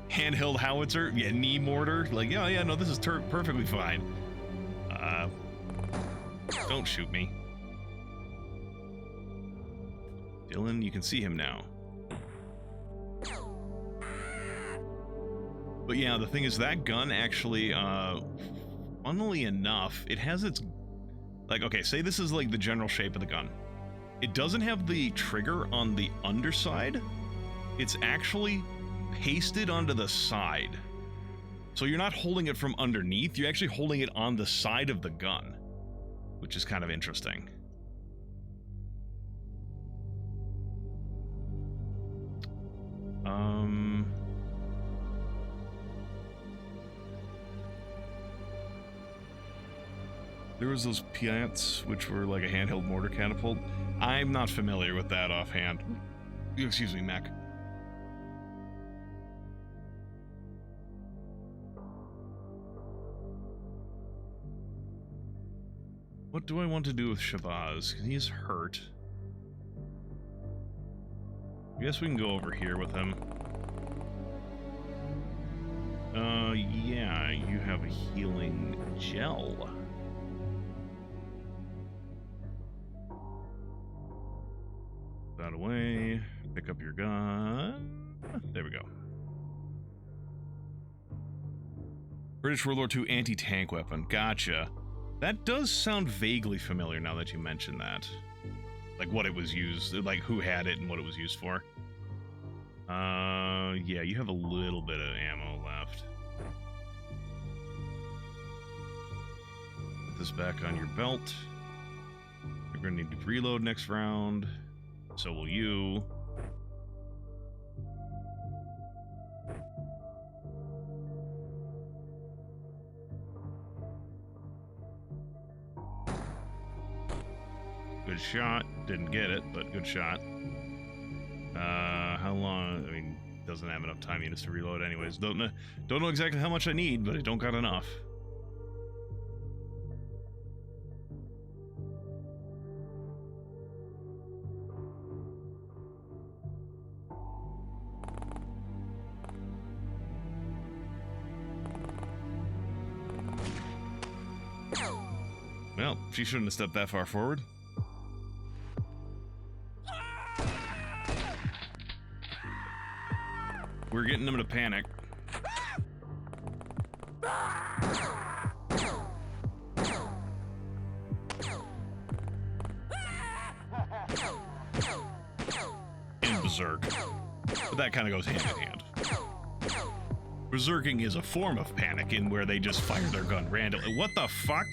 handheld howitzer, yeah, knee mortar, like, yeah, no, this is perfectly fine. Don't shoot me. Dylan, you can see him now. But yeah, the thing is, that gun actually, funnily enough, it has its, like, okay, say this is like the general shape of the gun. It doesn't have the trigger on the underside. It's actually pasted onto the side. So you're not holding it from underneath, you're actually holding it on the side of the gun, which is kind of interesting. There was those Piats, which were like a handheld mortar catapult. I'm not familiar with that offhand. Excuse me, Mac. What do I want to do with Shabazz? He's hurt. I guess we can go over here with him. Yeah, you have a healing gel. That away. Pick up your gun. There we go. British World War II anti-tank weapon. Gotcha. That does sound vaguely familiar now that you mention that. Like what it was used, like who had it and what it was used for. Yeah, you have a little bit of ammo left. Put this back on your belt. You're gonna need to reload next round. So will you. Good shot. Didn't get it, but good shot. How long? I mean, doesn't have enough time units to reload anyways. Don't know exactly how much I need, but I don't got enough. Well, she shouldn't have stepped that far forward. We're getting them to panic. And berserk. But that kind of goes hand in hand. Berserking is a form of panic in where they just fire their gun randomly. What the fuck?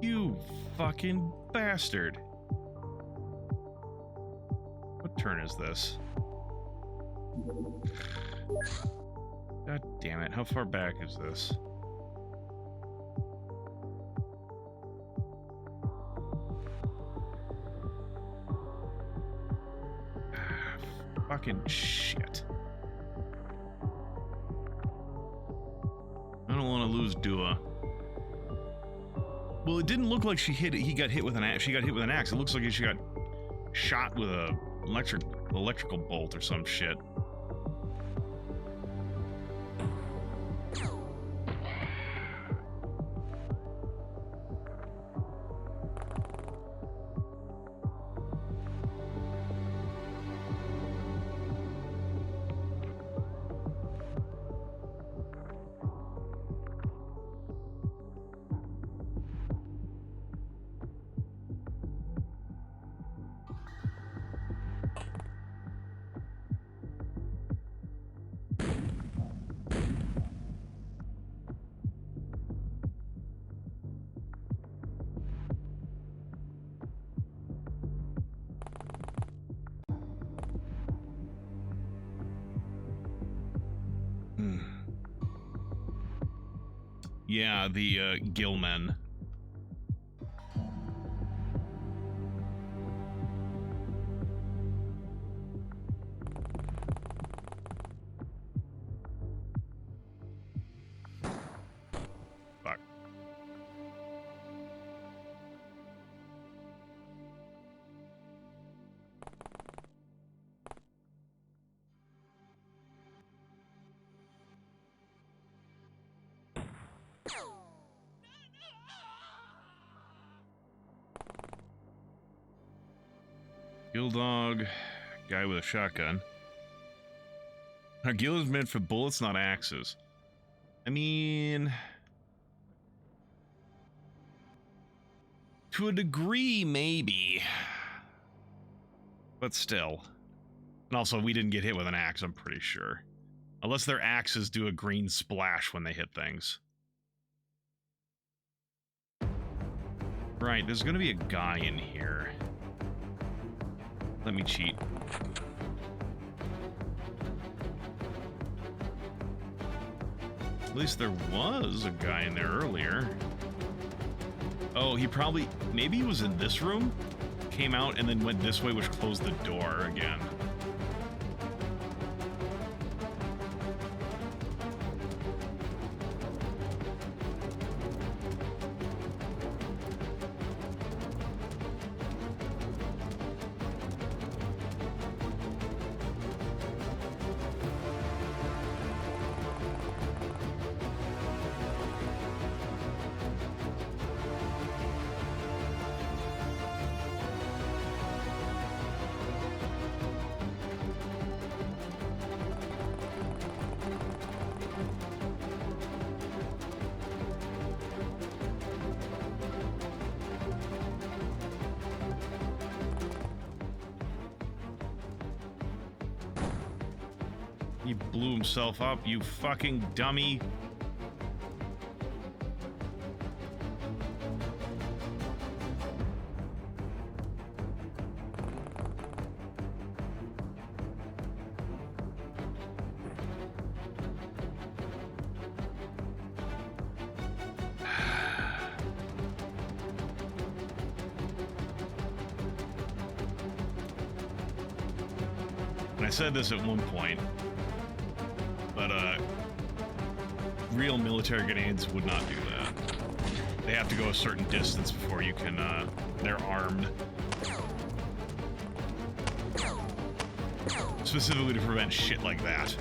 You fucking bastard. What turn is this? God damn it, how far back is this? Fucking shit. I don't want to lose Dua. Well, it didn't look like she hit it. He got hit with an axe. She got hit with an axe. It looks like she got shot with a electrical bolt or some shit. Yeah, the Gillmen. Fuck. Gill dog, guy with a shotgun. Our gill is meant for bullets, not axes. I mean, to a degree, maybe. But still. And also, we didn't get hit with an axe, I'm pretty sure. Unless their axes do a green splash when they hit things. Right, there's gonna be a guy in here. Let me cheat. At least there was a guy in there earlier. Oh, he probably... Maybe he was in this room, came out, and then went this way, which closed the door again. He blew himself up, you fucking dummy. I said this at one point, but real military grenades would not do that. They have to go a certain distance before you can, they're armed. Specifically to prevent shit like that.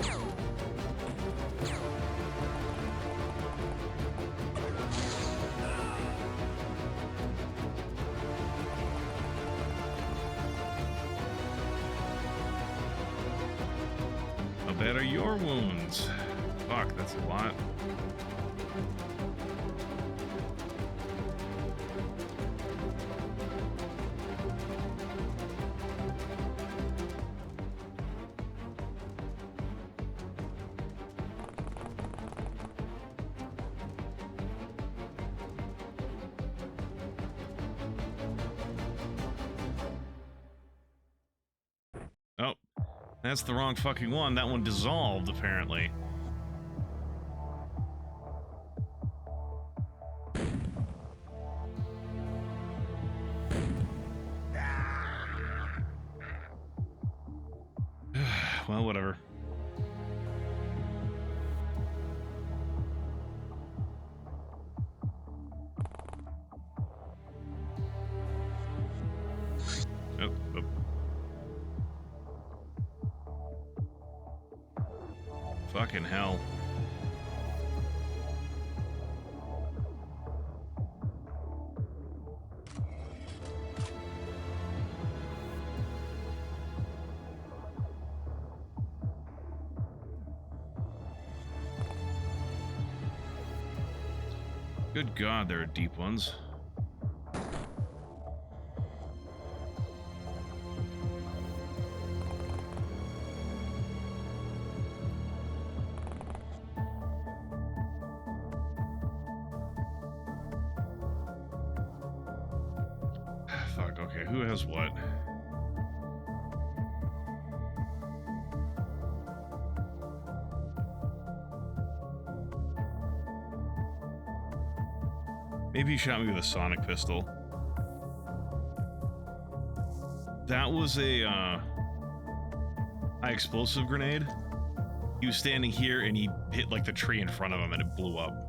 How bad are your wounds? Fuck, that's a lot. Oh, that's the wrong fucking one. That one dissolved, apparently. Well, whatever. Oh, oh. Fucking hell. Good God, there are deep ones. Fuck, okay, who has what? Maybe he shot me with a sonic pistol. That was a high explosive grenade. He was standing here and he hit like the tree in front of him and it blew up.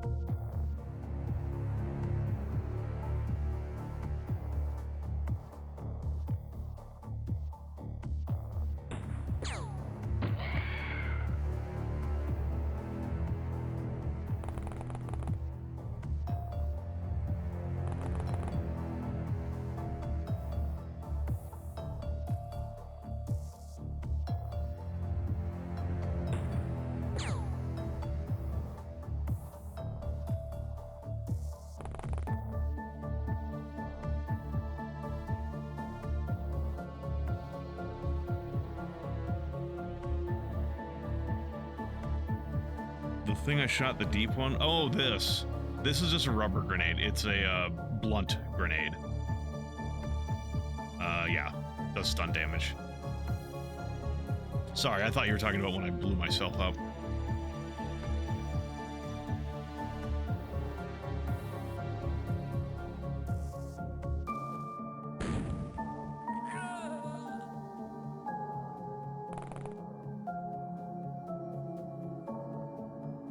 The thing I shot the deep one? Oh, this. This is just a rubber grenade. It's a blunt grenade. Yeah, does stun damage. Sorry, I thought you were talking about when I blew myself up.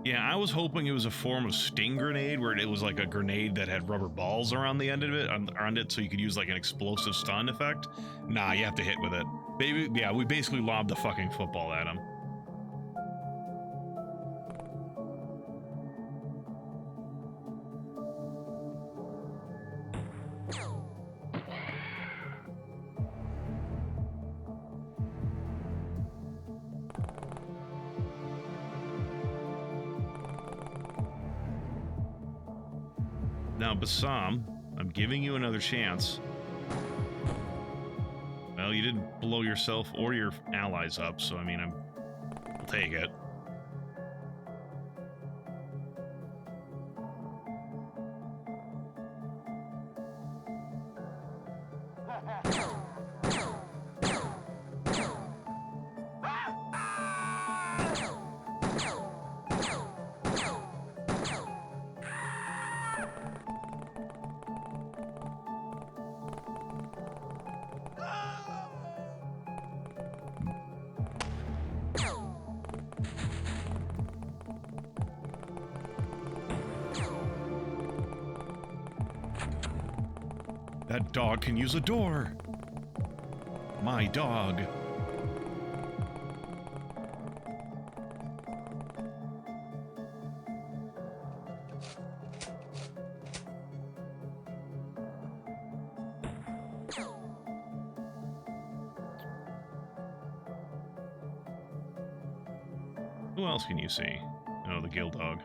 Yeah, I was hoping it was a form of sting grenade where it was like a grenade that had rubber balls around the end of it, around it, so you could use like an explosive stun effect. Nah, you have to hit with it. Baby, yeah, we basically lobbed the fucking football at him. Now, Bassam, I'm giving you another chance. Well, you didn't blow yourself or your allies up, so I mean, I'll take it. That dog can use a door. My dog. Who else can you see? Oh, the guild dog.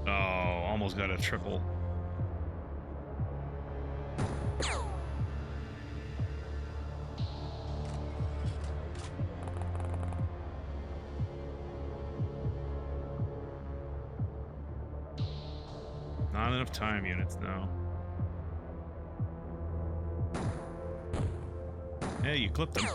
Oh, almost got a triple. Not enough time units now. Hey, you clipped them.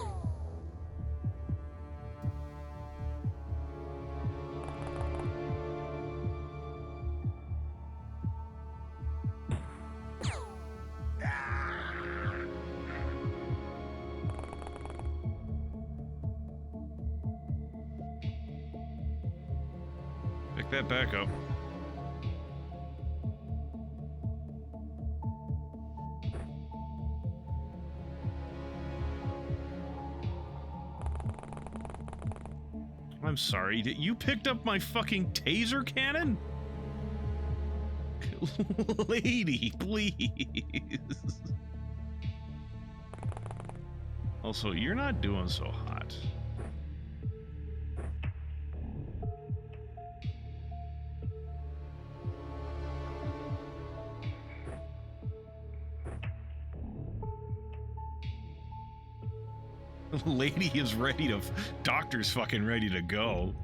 Pick that back up. I'm sorry, you picked up my fucking taser cannon? Lady, please. Also, you're not doing so hot. Lady is ready to... Doctor's fucking ready to go.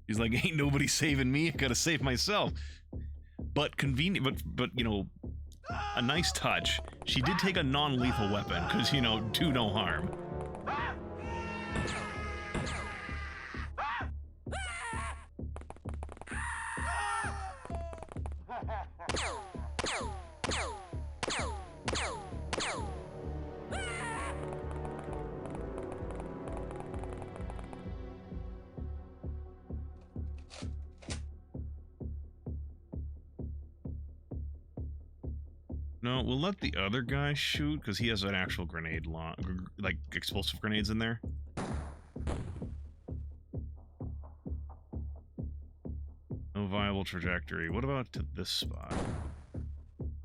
He's like, ain't nobody saving me, I gotta save myself. But convenient, but you know, a nice touch. She did take a non-lethal weapon, because, you know, do no harm. No, we'll let the other guy shoot, because he has an actual grenade like explosive grenades in there. No viable trajectory. What about to this spot?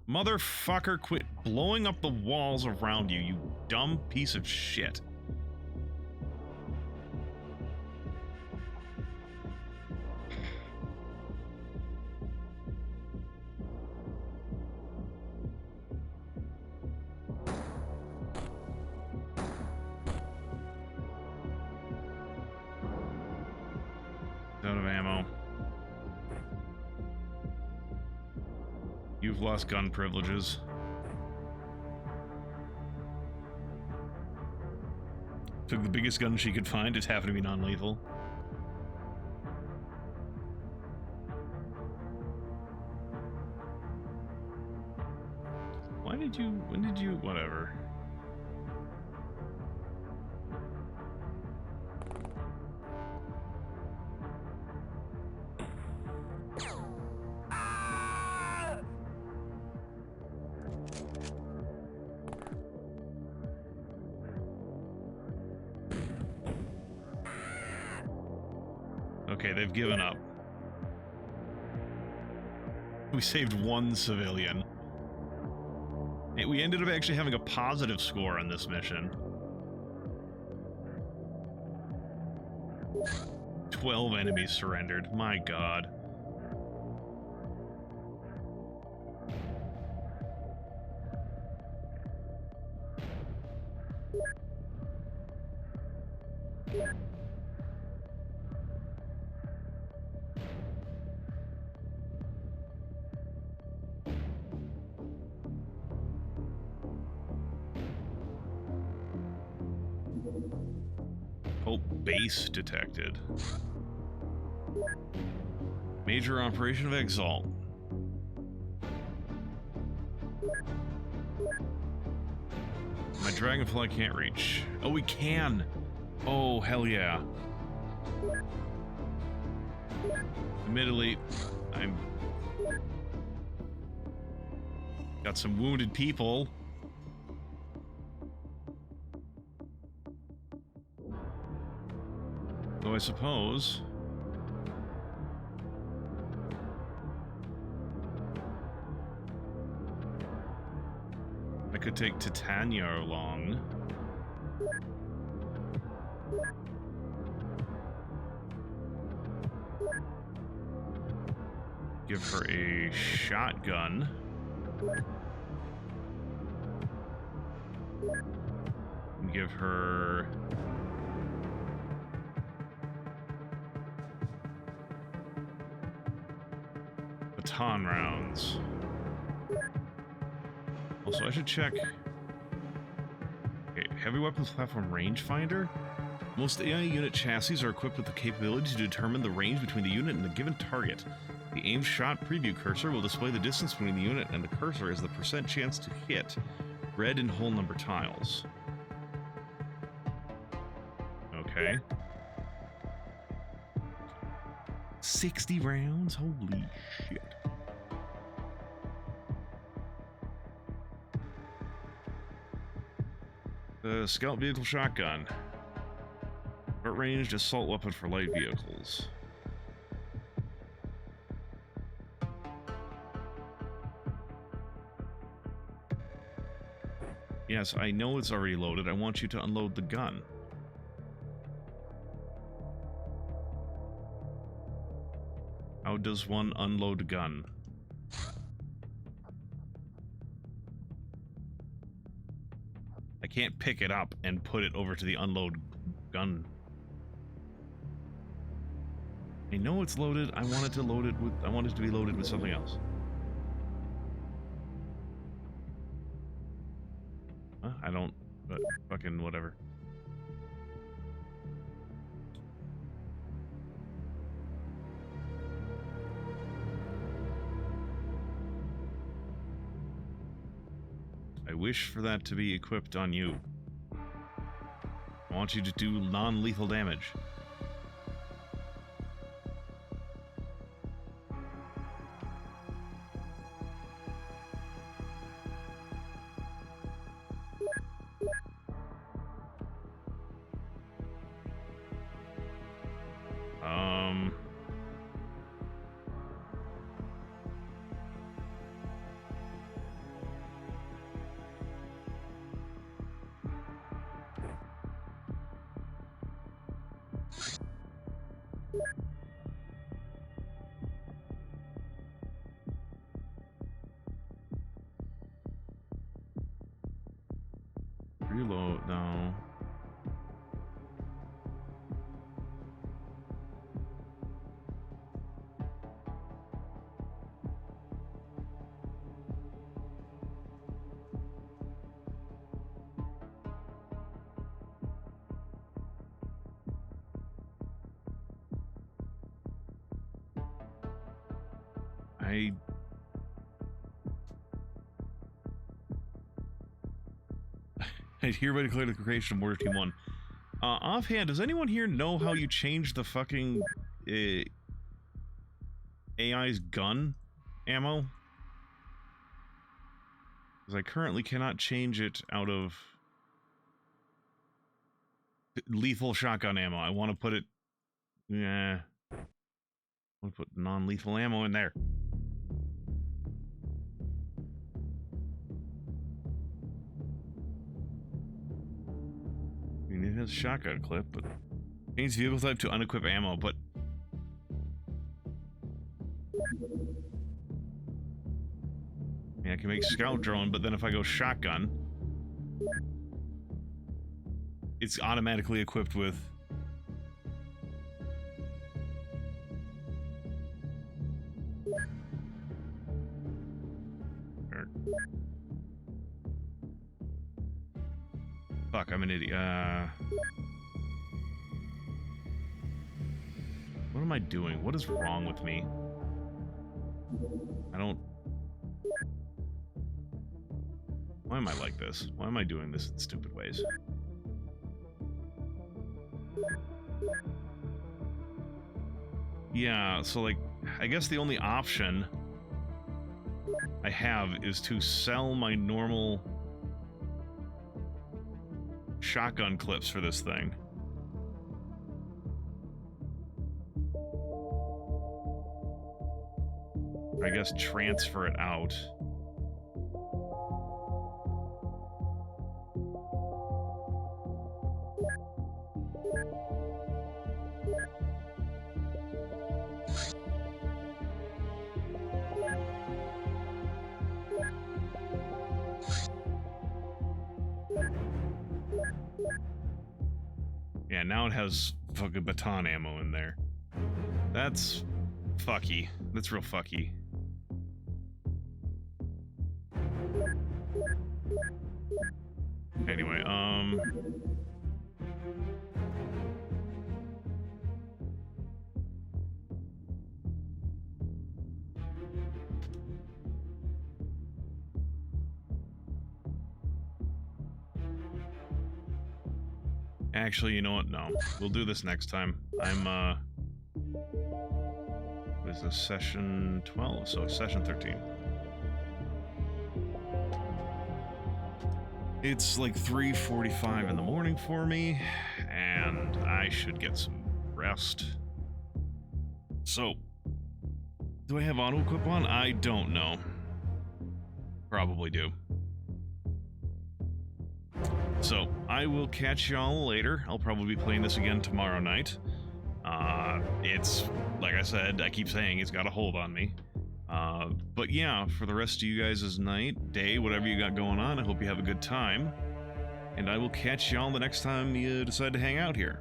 Motherfucker, quit blowing up the walls around you, you dumb piece of shit. Out of ammo. You've lost gun privileges. Took the biggest gun she could find, just happened to be non-lethal. Why did you... when did you... whatever. Okay, they've given up. We saved one civilian. And we ended up actually having a positive score on this mission. 12 enemies surrendered. My god. base detected. Major operation of Exalt. My dragonfly can't reach. Oh, we can! Oh, hell yeah. Admittedly, I'm... got some wounded people. Though I suppose... I could take Titania along. Give her a shotgun. And give her... baton rounds. Also, I should check... Okay, heavy weapons platform rangefinder? Most AI unit chassis are equipped with the capability to determine the range between the unit and the given target. The aim shot preview cursor will display the distance between the unit and the cursor as the % chance to hit, red in whole number tiles. Okay. 60 rounds? Holy shit. The scout vehicle shotgun. Short-ranged assault weapon for light vehicles. Yes, I know it's already loaded. I want you to unload the gun. How does one unload a gun? I can't pick it up and put it over to the unload gun. I know it's loaded. I want it to load it with... I want it to be loaded with something else. Huh? I don't... but fucking whatever. I wish for that to be equipped on you. I want you to do non-lethal damage. Reload, no. I hereby declare the creation of Mortar Team 1. Offhand, does anyone here know how you change the fucking AI's gun ammo? Because I currently cannot change it out of lethal shotgun ammo. I want to put it... yeah. I want to put non-lethal ammo in there. I mean, it has a shotgun clip, but... change vehicle type to unequipped ammo, but... yeah, I can make scout drone, but then if I go shotgun... it's automatically equipped with... fuck, I'm an idiot. What am I doing? What is wrong with me? I don't... Why am I like this? Why am I doing this in stupid ways? Yeah, so like, I guess the only option I have is to sell my normal shotgun clips for this thing. I guess transfer it out. Yeah, now it has fucking baton ammo in there. That's fucky. That's real fucky. Anyway, actually, you know what? No. We'll do this next time. I'm, what is this? Session 12? So, session 13. It's like 3:45 in the morning for me, and I should get some rest. So, do I have auto equip on? I don't know. Probably do. So, I will catch y'all later. I'll probably be playing this again tomorrow night. It's, like I said, I keep saying it's got a hold on me. But yeah, for the rest of you guys' night, day, whatever you got going on, I hope you have a good time. And I will catch y'all the next time you decide to hang out here.